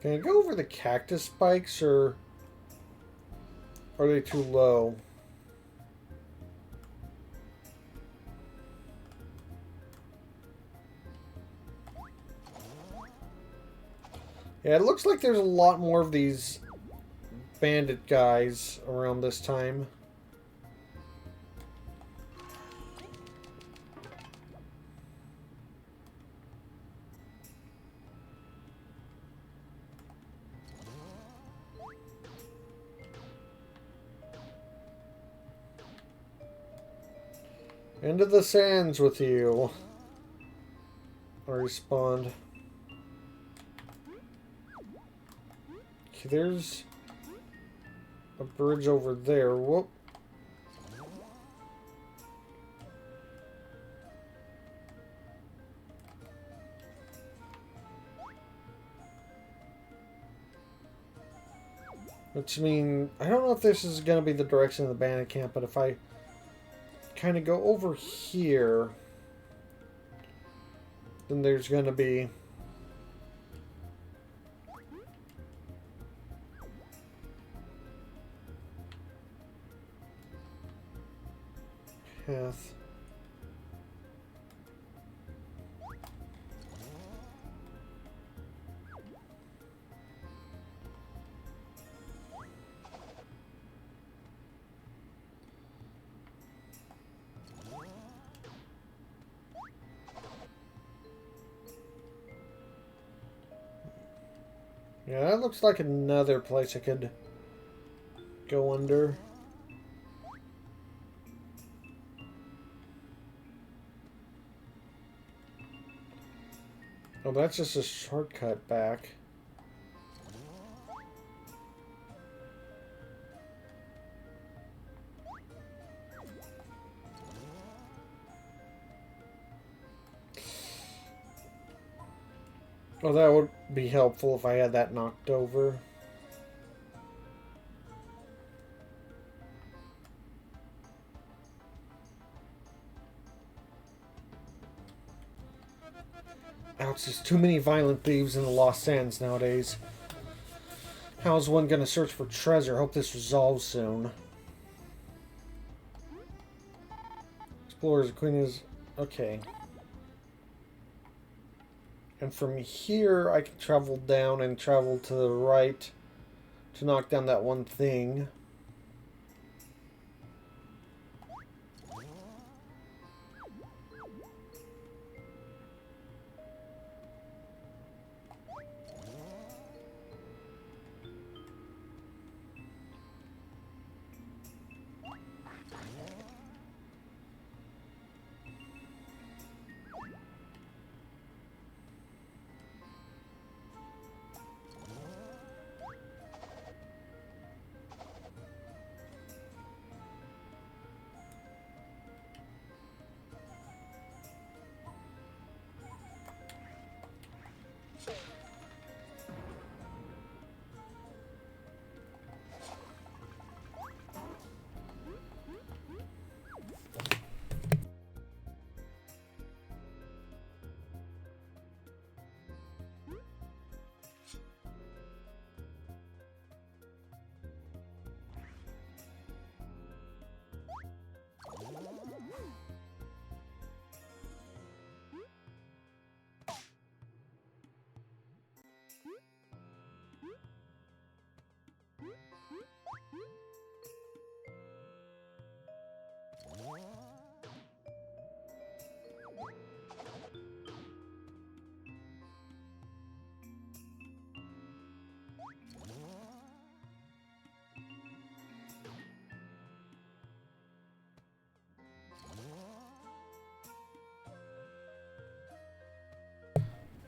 Can I go over the cactus spikes, or are they too low? Yeah, it looks like there's a lot more of these bandit guys around this time. Into the sands with you. I respawned. Okay, there's a bridge over there. Whoop. Which means, I don't know if this is going to be the direction of the bandit camp, but if I kind of go over here, then there's going to be path. Yeah, that looks like another place I could go under. Oh, that's just a shortcut back. Oh, that would be helpful if I had that knocked over. Ouch, there's too many violent thieves in the Lost Sands nowadays. How's one gonna search for treasure? Hope this resolves soon. Explorers, the Queen is... okay. And from here, I can travel down and travel to the right to knock down that one thing.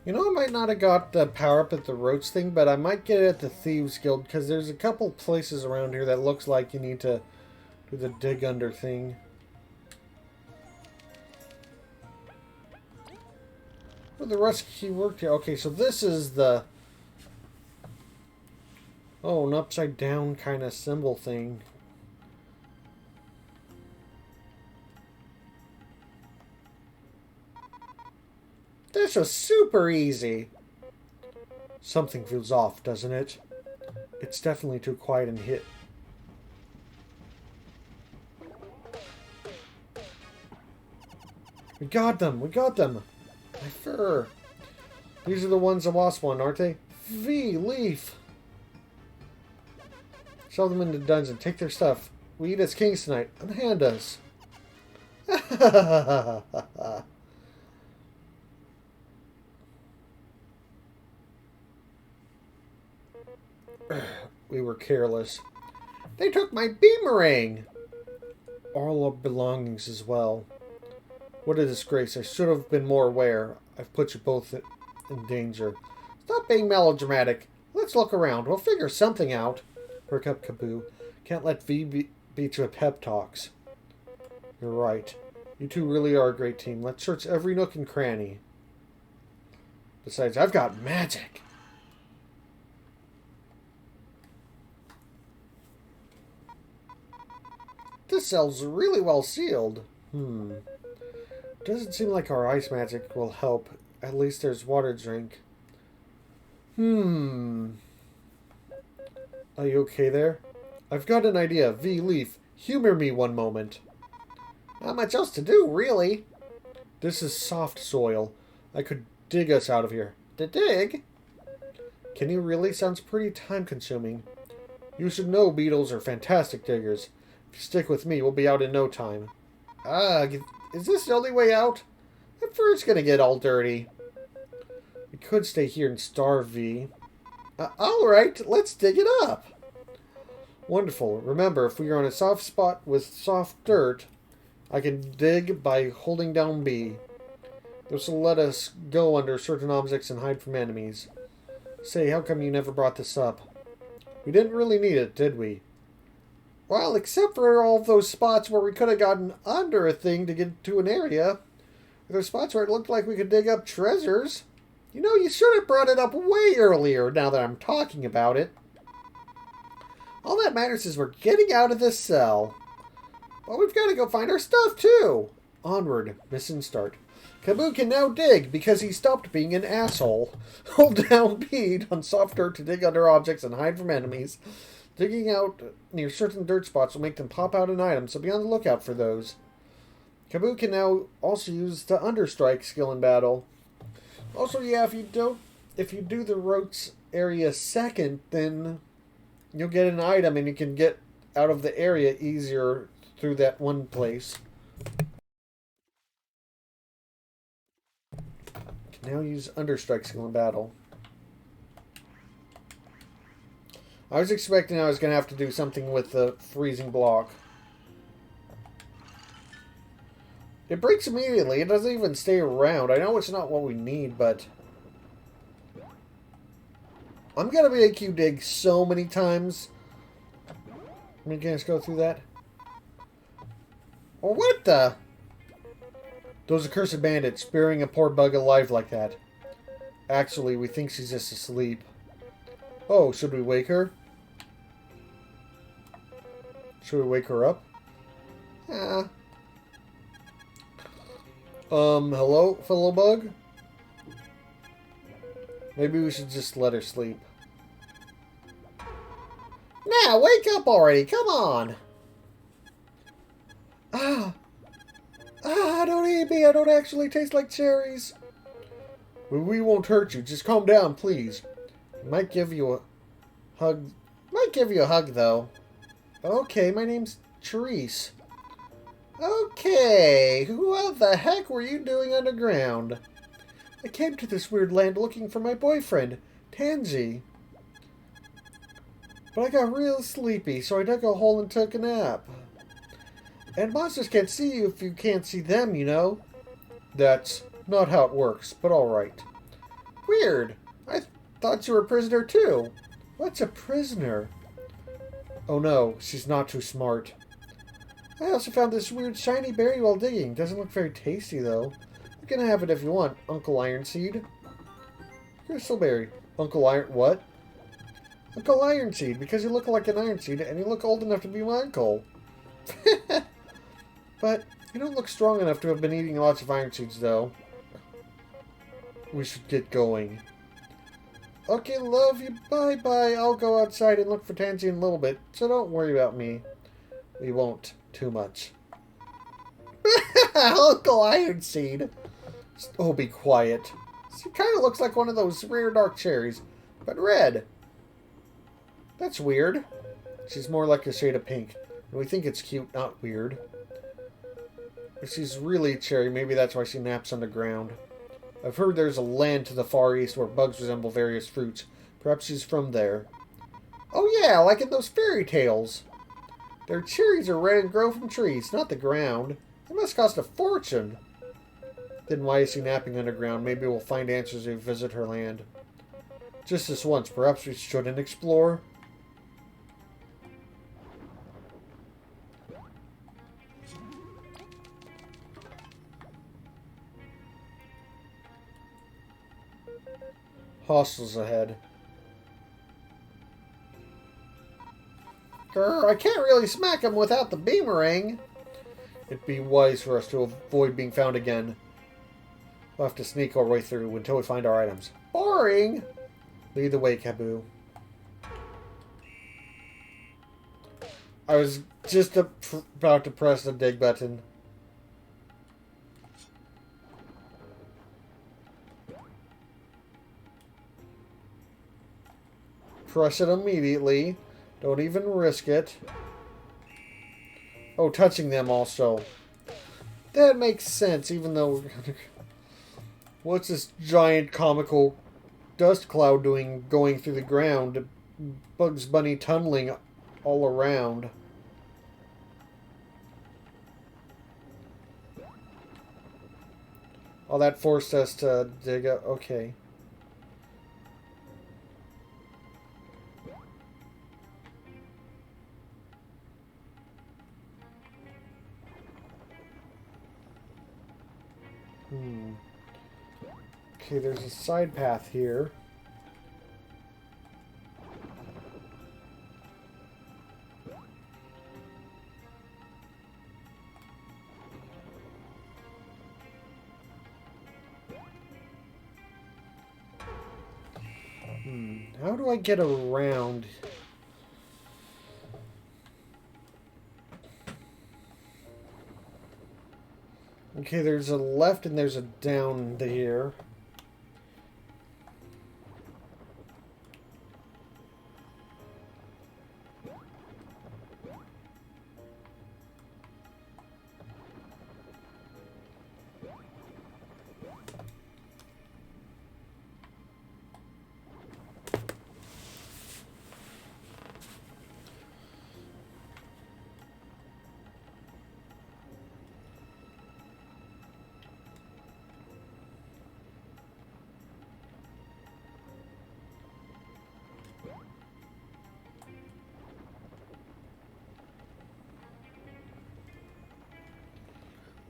You know, I might not have got the power up at the roach thing, but I might get it at the Thieves Guild, because there's a couple places around here that looks like you need to do the dig under thing. Well, the rest he worked here. Okay, so this is the... oh, an upside down kind of symbol thing. This was super easy. Something feels off, doesn't it? It's definitely too quiet and hit. We got them! We got them! My fur! These are the ones the Wasp won, aren't they? V, Leaf! Shove them into the dungeon. Take their stuff. We eat as kings tonight. Unhand us. We were careless. They took my beamerang! All our belongings as well. What a disgrace. I should have been more aware. I've put you both in danger. Stop being melodramatic. Let's let's look around. We'll figure something out. Perk up, Kaboo. Can't let V beat you at pep talks. You're right. You two really are a great team. Let's search every nook and cranny. Besides, I've got magic. This cell's really well sealed. Doesn't seem like our ice magic will help. At least there's water to drink. Are you okay there? I've got an idea. V. Leaf, humor me one moment. Not much else to do, really. This is soft soil. I could dig us out of here. To dig? Can you really? Sounds pretty time-consuming. You should know beetles are fantastic diggers. If you stick with me, we'll be out in no time. Is this the only way out? That fur's gonna get all dirty. We could stay here and starve, V. Alright, let's dig it up. Wonderful. Remember, if we are on a soft spot with soft dirt, I can dig by holding down B. This will let us go under certain objects and hide from enemies. Say, how come you never brought this up? We didn't really need it, did we? Well, except for all those spots where we could have gotten under a thing to get to an area. There's spots where it looked like we could dig up treasures. You know, you should have brought it up way earlier, now that I'm talking about it. All that matters is we're getting out of this cell. Well, we've got to go find our stuff, too. Onward. Mission start. Kaboo can now dig because he stopped being an asshole. Hold down B on soft dirt to dig under objects and hide from enemies. Digging out near certain dirt spots will make them pop out an item, so be on the lookout for those. Kaboo can now also use the understrike skill in battle. Also, yeah, if you do the rotes area second, then you'll get an item and you can get out of the area easier through that one place. Can now use understrike skill in battle. I was expecting I was going to have to do something with the freezing block. It breaks immediately. It doesn't even stay around. I know it's not what we need, but I'm going to make you dig so many times. Let me just go through that. Oh, what the? Those accursed bandits burying a poor bug alive like that. Actually, we think she's just asleep. Oh, should we wake her? Should we wake her up? Yeah. Hello, fellow bug? Maybe we should just let her sleep. Now, wake up already, come on! Don't eat me, I don't actually taste like cherries. We won't hurt you, just calm down, please. Might give you a hug. Might give you a hug, though. Okay, my name's Therese. Okay, what the heck were you doing underground? I came to this weird land looking for my boyfriend, Tansy. But I got real sleepy, so I dug a hole and took a nap. And monsters can't see you if you can't see them, you know? That's not how it works, but alright. Weird. I thought you were a prisoner, too. What's a prisoner? Oh no, she's not too smart. I also found this weird shiny berry while digging. Doesn't look very tasty, though. You can have it if you want, Uncle Ironseed. Crystal berry. Uncle Iron... What? Uncle Ironseed, because you look like an Ironseed, and you look old enough to be my uncle. But you don't look strong enough to have been eating lots of iron seeds, though. We should get going. Okay, love you. Bye-bye. I'll go outside and look for Tansy in a little bit, so don't worry about me. We won't too much. Uncle Ironseed. Oh, be quiet. She kind of looks like one of those rare dark cherries, but red. That's weird. She's more like a shade of pink. And we think it's cute, not weird. If she's really cherry, maybe that's why she naps underground. I've heard there's a land to the far east where bugs resemble various fruits. Perhaps she's from there. Oh yeah, like in those fairy tales. Their cherries are red and grow from trees, not the ground. It must cost a fortune. Then why is she napping underground? Maybe we'll find answers if we visit her land. Just this once. Perhaps we shouldn't explore. Hostiles ahead. Grr, I can't really smack him without the beamerang. It'd be wise for us to avoid being found again. We'll have to sneak our way through until we find our items. Boring! Lead the way, Kaboo. I was just about to press the dig button. Press it immediately. Don't even risk it. Oh, touching them also. That makes sense, even though... What's this giant comical dust cloud doing going through the ground? Bugs Bunny tunneling all around. Oh, that forced us to dig up. Okay. Okay, there's a side path here. How do I get around? Okay, there's a left and there's a down here.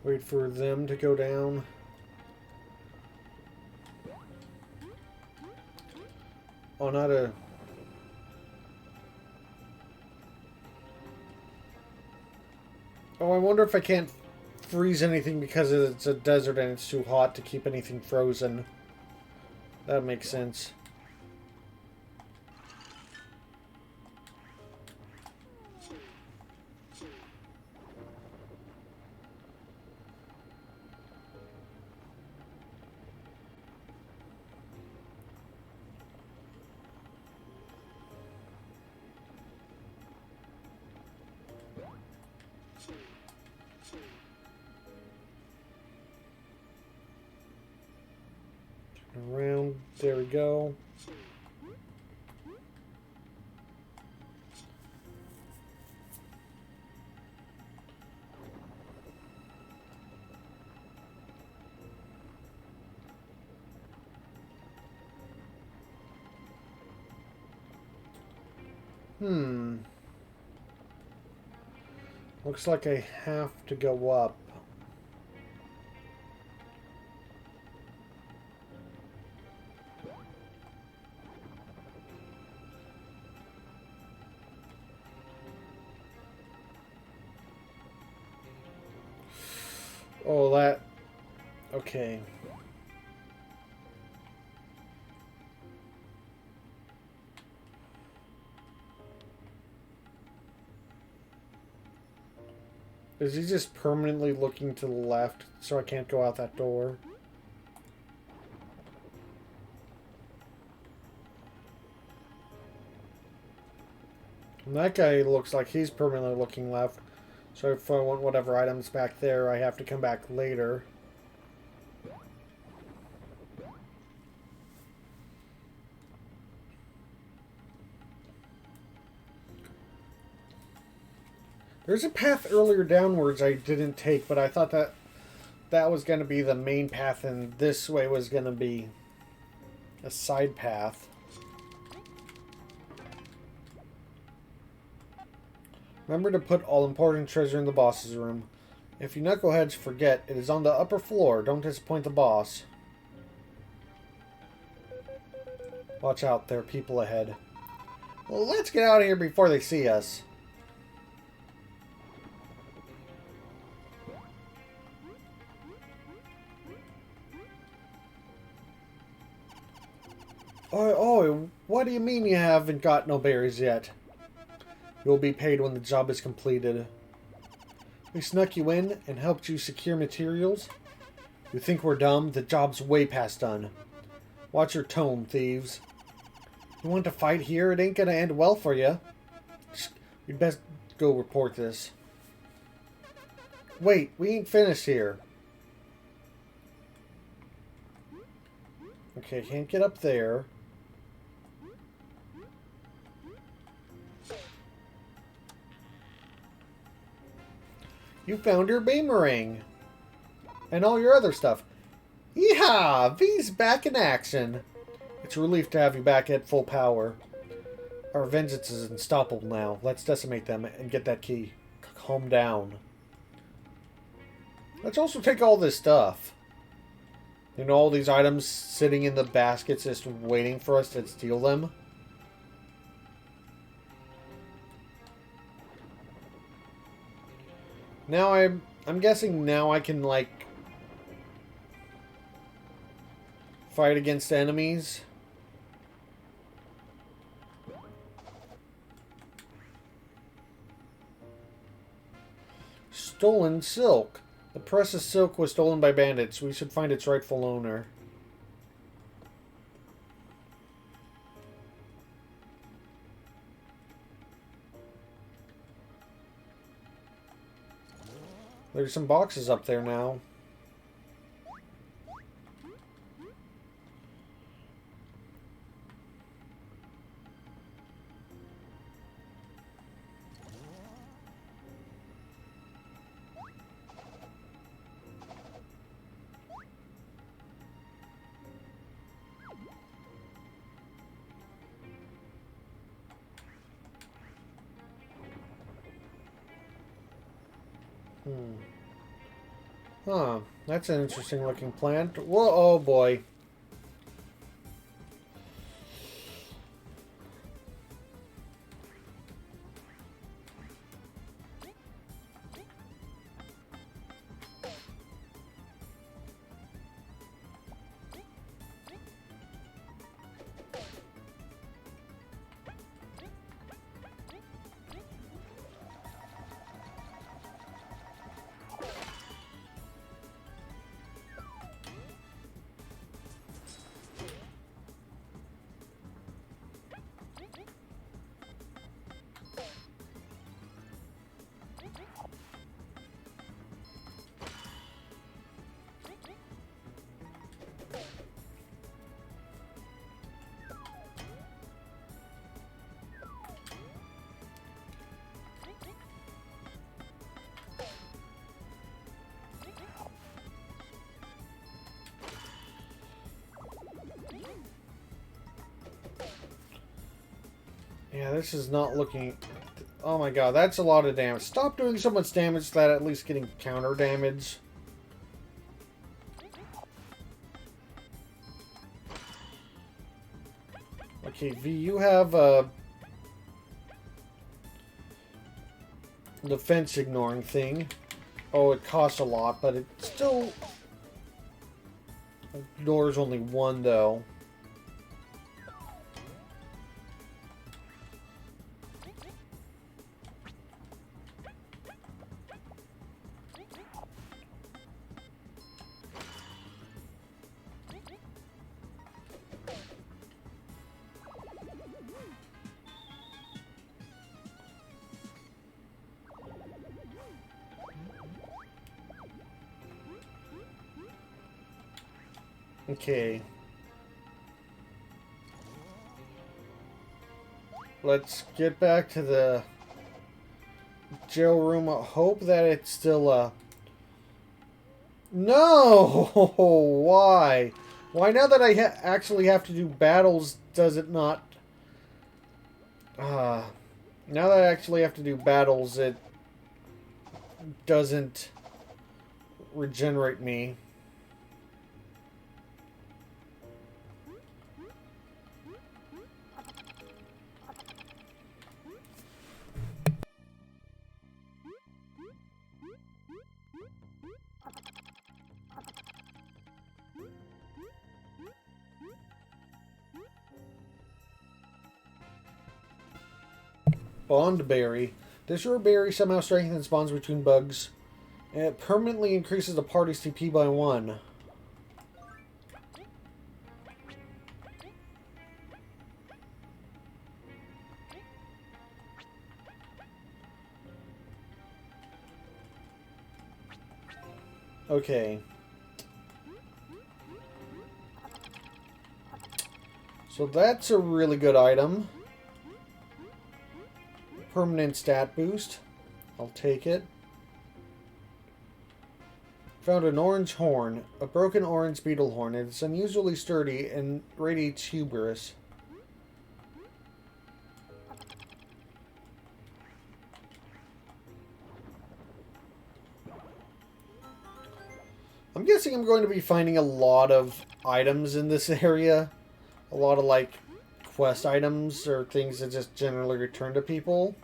Wait for them to go down. Oh, not a... Oh, I wonder if I can't freeze anything because it's a desert and it's too hot to keep anything frozen. That makes sense. Around, there we go. Looks like I have to go up. Oh, that... Okay. Is he just permanently looking to the left so I can't go out that door? And that guy looks like he's permanently looking left. So if I want whatever items back there, I have to come back later. There's a path earlier downwards I didn't take, but I thought that that was going to be the main path and this way was going to be a side path. Remember to put all important treasure in the boss's room. If you knuckleheads forget, it is on the upper floor. Don't disappoint the boss. Watch out, there are people ahead. Well, let's get out of here before they see us. Oh, what do you mean you haven't got no berries yet? You'll be paid when the job is completed. We snuck you in and helped you secure materials. You think we're dumb? The job's way past done. Watch your tone, thieves. You want to fight here? It ain't gonna end well for you. You'd best go report this. Wait, we ain't finished here. Okay, can't get up there. You found your boomerang. And all your other stuff. Yeehaw! V's back in action. It's a relief to have you back at full power. Our vengeance is unstoppable now. Let's decimate them and get that key. Calm down. Let's also take all this stuff. You know, all these items sitting in the baskets just waiting for us to steal them. Now I'm guessing now I can, like, fight against enemies. Stolen silk. The precious silk was stolen by bandits. We should find its rightful owner. There's some boxes up there now. Huh, that's an interesting looking plant. Whoa, oh boy. Yeah, this is not looking... Oh my god, that's a lot of damage. Stop doing so much damage that at least getting counter damage. Okay, V, you have the fence ignoring thing. Oh, it costs a lot, but it still ignores only one, though. Okay. Let's get back to the jail room. I hope that it's still, No! Why? Why now that I actually have to do battles, does it not... Now that I actually have to do battles, it doesn't regenerate me. Bond Berry. This rare berry somehow strengthens bonds between bugs. And it permanently increases the party's TP by 1. Okay. So that's a really good item. Permanent stat boost. I'll take it. Found an orange horn. A broken orange beetle horn. It's unusually sturdy and radiates hubris. I'm guessing I'm going to be finding a lot of items in this area. A lot of, like, quest items or things that just generally return to people.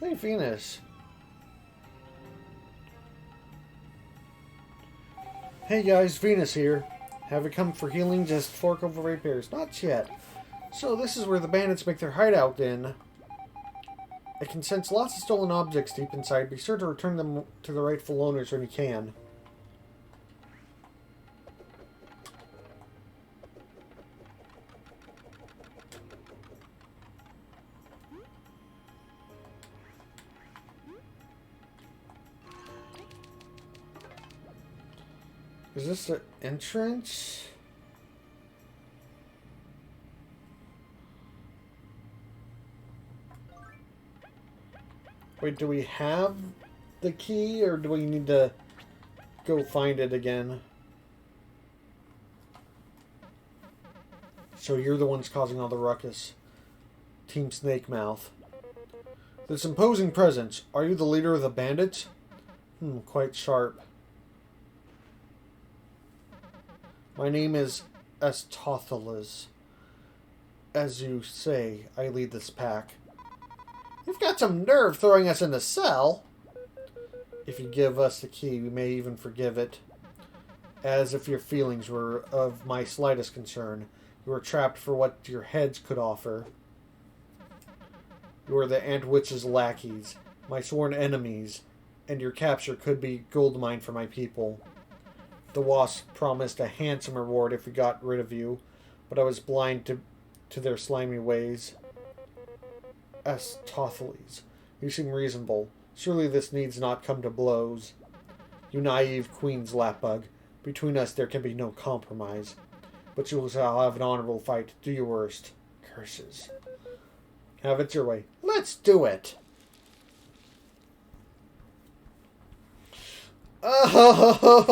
Hey, Venus. Hey guys, Venus here. Have it come for healing? Just fork over repairs? Not yet. So this is where the bandits make their hideout in. I can sense lots of stolen objects deep inside. Be sure to return them to the rightful owners when you can. Is this the entrance? Wait, do we have the key, or do we need to go find it again? So you're the ones causing all the ruckus. Team Snake Mouth. This imposing presence. Are you the leader of the bandits? Quite sharp. My name is Astothiles. As you say, I lead this pack. You've got some nerve throwing us in the cell. If you give us the key, we may even forgive it. As if your feelings were of my slightest concern. You were trapped for what your heads could offer. You are the Ant Witch's lackeys, my sworn enemies, and your capture could be gold mine for my people. The wasp promised a handsome reward if we got rid of you, but I was blind to their slimy ways. Astothiles, you seem reasonable. Surely this needs not come to blows. You naive queen's lapbug. Between us there can be no compromise. But you shall have an honorable fight. Do your worst. Curses. Have it your way. Let's do it! Oh!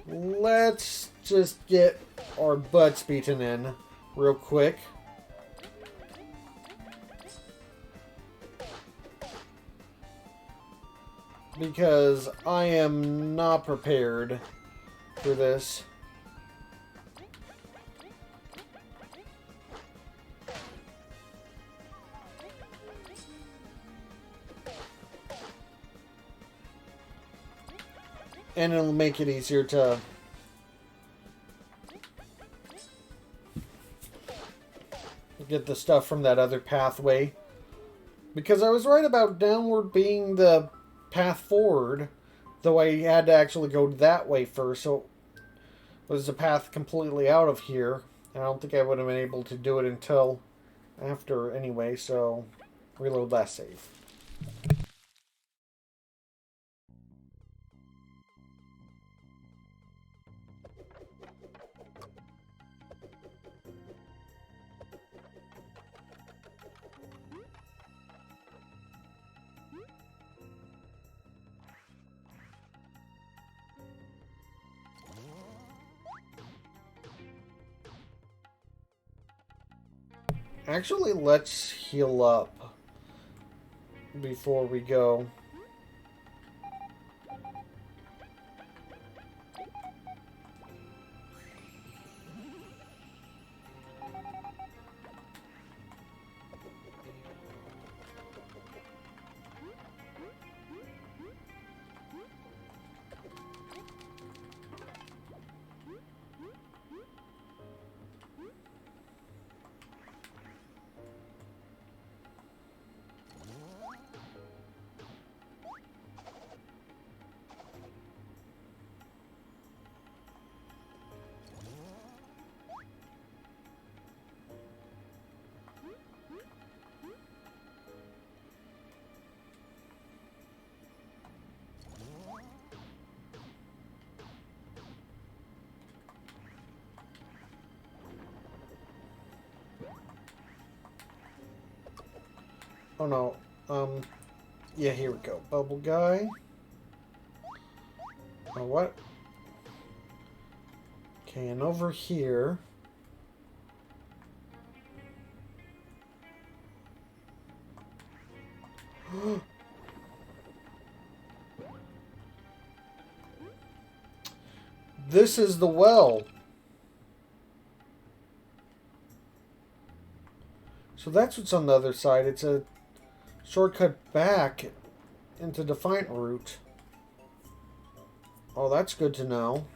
Let's just get our butts beaten in real quick. Because I am not prepared for this. And it'll make it easier to get the stuff from that other pathway. Because I was right about downward being the path forward, though I had to actually go that way first, so it was a path completely out of here. And I don't think I would have been able to do it until after anyway, so reload last save. Actually, let's heal up before we go. Oh no. Yeah, here we go. Bubble guy. Oh, what? Okay, and over here. This is the well. So that's what's on the other side. It's a shortcut back into Defiant Route. Oh, that's good to know.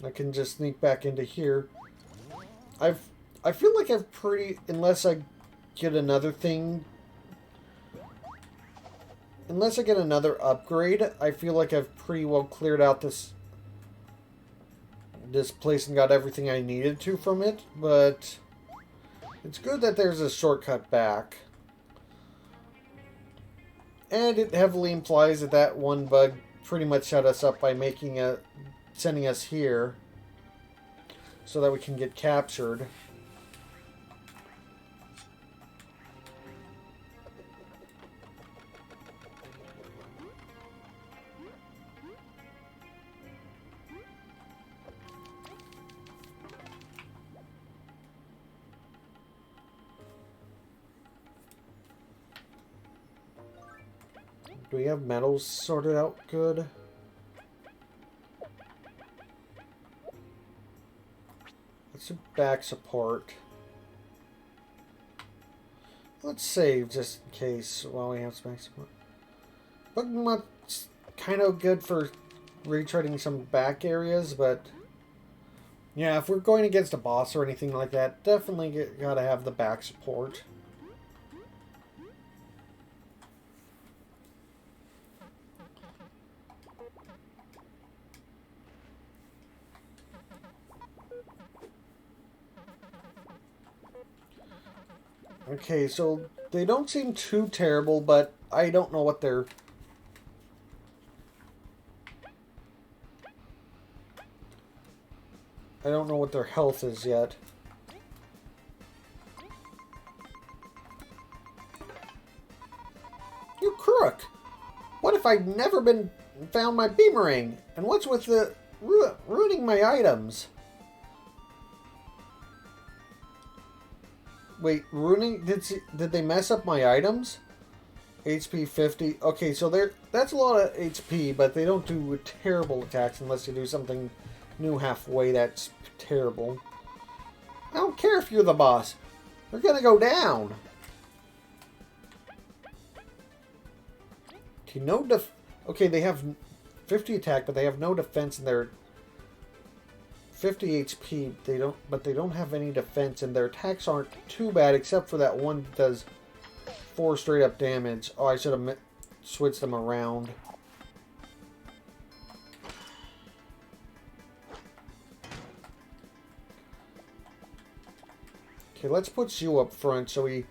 I can just sneak back into here. I feel like I've pretty, unless I get another thing, unless I get another upgrade, I feel like I've pretty well cleared out this place and got everything I needed to from it, but it's good that there's a shortcut back. And it heavily implies that that one bug pretty much set us up by sending us here so that we can get captured. Do we have metals sorted out good? Let's do back support. Let's save just in case while we have some back support. Bugmut's kind of good for retreading some back areas, but yeah, if we're going against a boss or anything like that, definitely gotta have the back support. Okay, so they don't seem too terrible, but I don't know what their... I don't know what their health is yet. You crook! What if I'd never found my boomerang? And what's with the ruining my items? Wait, ruining? Did they mess up my items? HP 50. Okay, so that's a lot of HP, but they don't do terrible attacks unless you do something new halfway that's terrible. I don't care if you're the boss. They're gonna go down. Okay, okay, they have 50 attack, but they have no defense in their 50 HP. But they don't have any defense, and their attacks aren't too bad, except for that one that does 4 straight up damage. Oh, I should have switched them around. Okay, let's put you up front so we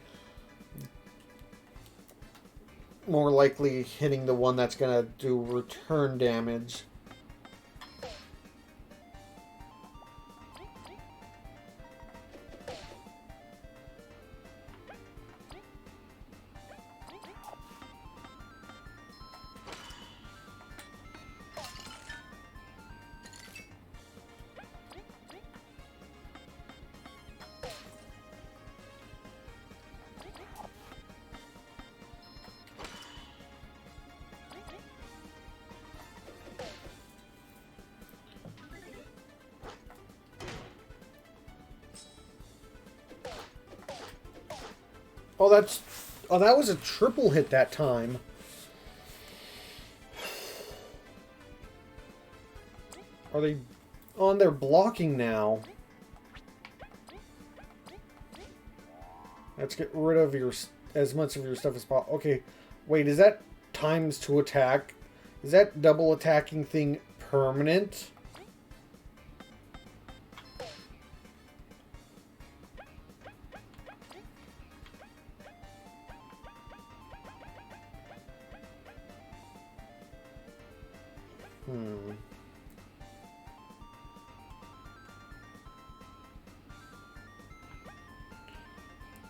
more likely hitting the one that's gonna do return damage. Oh, that was a triple hit that time. Are they on their blocking now? Let's get rid of as much of your stuff as possible. Okay, wait, is that times to attack? Is that double attacking thing permanent?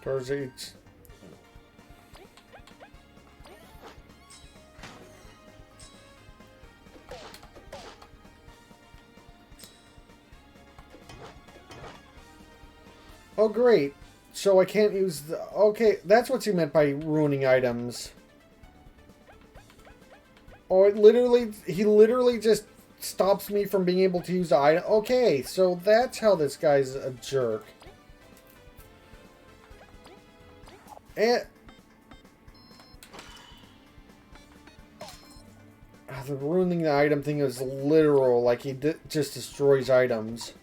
Towards each. Oh, great. So I can't use the... Okay, that's what you meant by ruining items. Oh, he literally just stops me from being able to use the item. Okay, so that's how this guy's a jerk. And... the ruining the item thing is literal, like he just destroys items.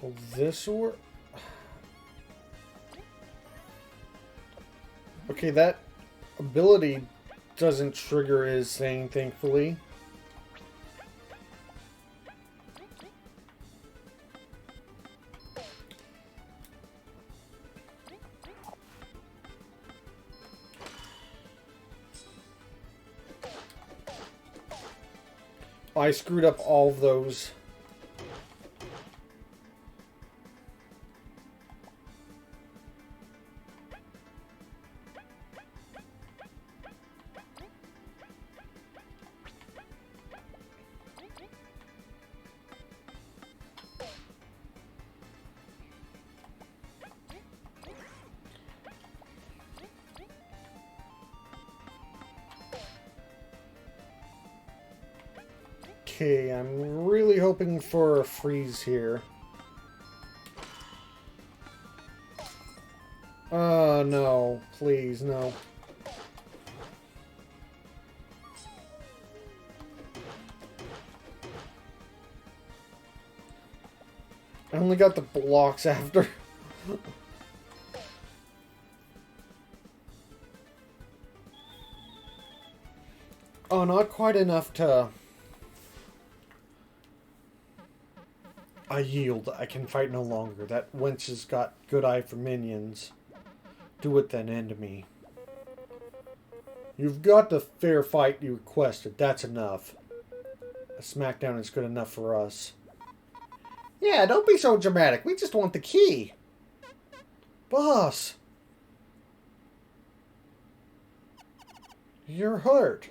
Will this work? Okay, that ability doesn't trigger his thing, thankfully. I screwed up all of those. Okay, I'm really hoping for a freeze here. Oh, no. Please, no. I only got the blocks after. Oh, not quite enough to... I yield. I can fight no longer. That wench has got good eye for minions. Do it then, end me. You've got the fair fight you requested. That's enough. A smackdown is good enough for us. Yeah, don't be so dramatic. We just want the key. Boss. You're hurt.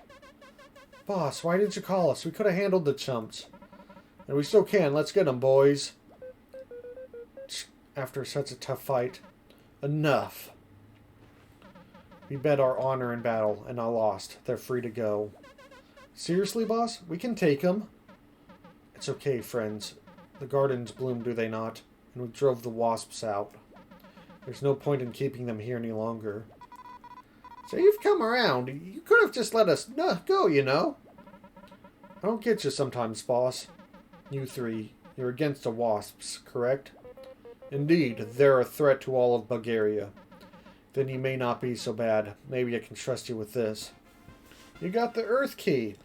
Boss, why did you call us? We could have handled the chumps. And we still can. Let's get them, boys. After such a tough fight. Enough. We bet our honor in battle, and I lost. They're free to go. Seriously, boss? We can take them. It's okay, friends. The gardens bloom, do they not? And we drove the wasps out. There's no point in keeping them here any longer. So you've come around. You could have just let us go, you know. I don't get you sometimes, boss. You three, you're against the wasps, correct? Indeed, they're a threat to all of Bulgaria. Then you may not be so bad. Maybe I can trust you with this. You got the Earth Key.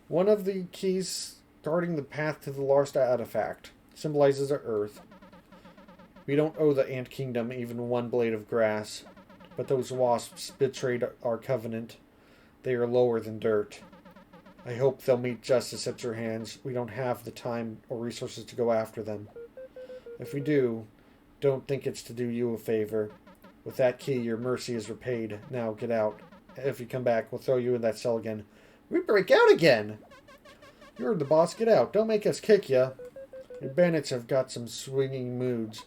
One of the keys guarding the path to the lost artifact. Symbolizes the Earth. We don't owe the Ant Kingdom even one blade of grass. But those wasps betrayed our covenant. They are lower than dirt. I hope they'll meet justice at your hands. We don't have the time or resources to go after them. If we do, don't think it's to do you a favor. With that key, your mercy is repaid. Now, get out. If you come back, we'll throw you in that cell again. We break out again! You heard the boss. Get out. Don't make us kick ya. Your bandits have got some swinging moods.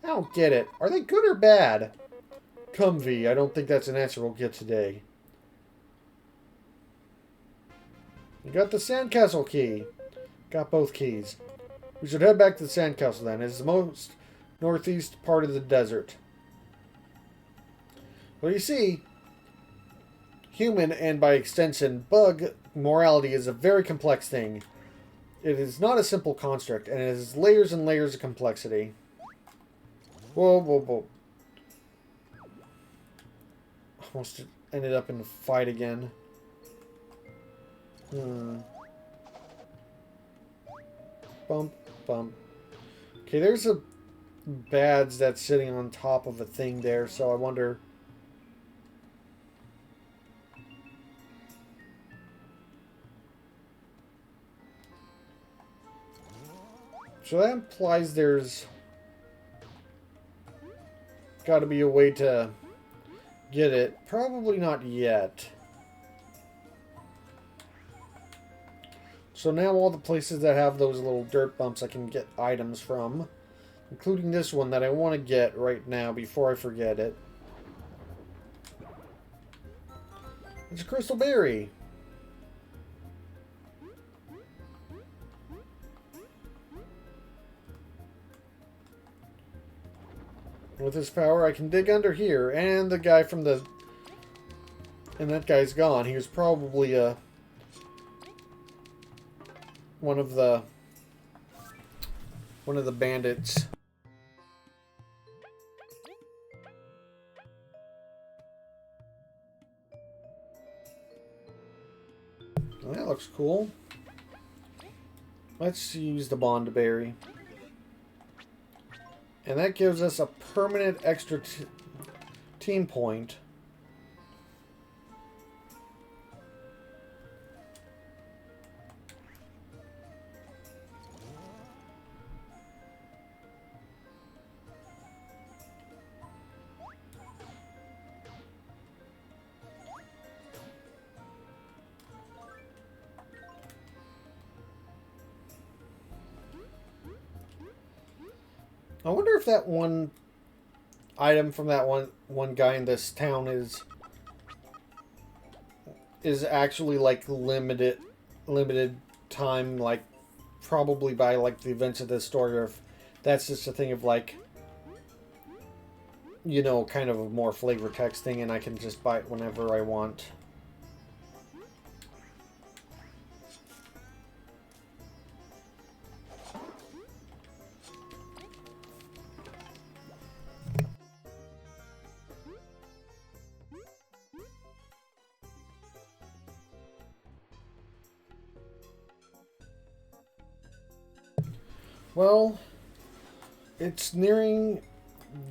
I don't get it. Are they good or bad? Come, V. I don't think that's an answer we'll get today. You got the sandcastle key. Got both keys. We should head back to the sandcastle then. It's the most northeast part of the desert. Well, you see, human and by extension bug morality is a very complex thing. It is not a simple construct, and it has layers and layers of complexity. Whoa, whoa, whoa. Almost ended up in a fight again. Bump, bump. Okay, there's a badge that's sitting on top of a thing there, so I wonder... So that implies there's got to be a way to get it. Probably not yet. So now all the places that have those little dirt bumps I can get items from, including this one that I want to get right now before I forget it. It's a crystal berry. With this power, I can dig under here, and the guy from the... And that guy's gone. He was probably, one of the bandits. Well, that looks cool. Let's use the Bond Berry. And that gives us a permanent extra team point. I wonder if that one item from that one guy in this town is actually like limited time, like probably by like the events of this story, or if that's just a thing of like, you know, kind of a more flavor text thing, and I can just buy it whenever I want. Well, it's nearing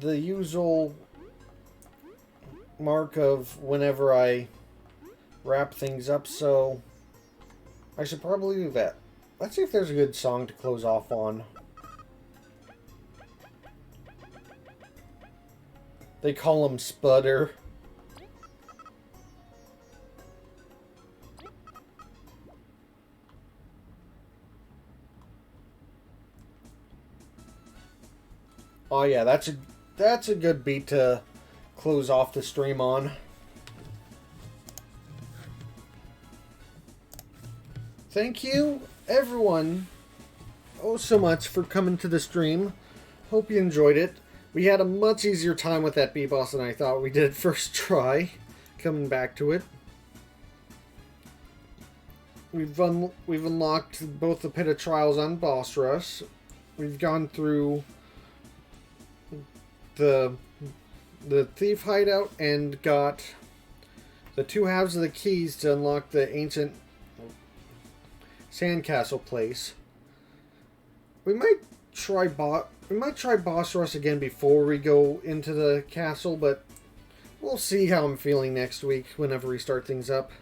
the usual mark of whenever I wrap things up, so I should probably do that. Let's see if there's a good song to close off on. They call him Sputter. Oh yeah, that's a good beat to close off the stream on. thank you, everyone, oh so much for coming to the stream. Hope you enjoyed it. We had a much easier time with that B-Boss than I thought we did first try. Coming back to it. We've unlocked both the Pit of Trials and Boss Rush. We've gone through the Thief Hideout and got the 2 halves of the keys to unlock the ancient Sandcastle place. We might try Boss Rush again before we go into the castle, but we'll see how I'm feeling next week whenever we start things up.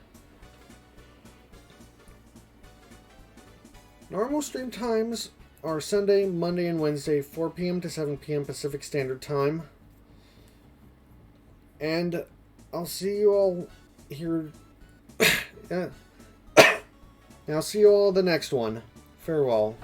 Normal stream times are Sunday, Monday, and Wednesday, 4 p.m. to 7 p.m. Pacific Standard Time. And I'll see you all here. I'll see you all the next one. Farewell.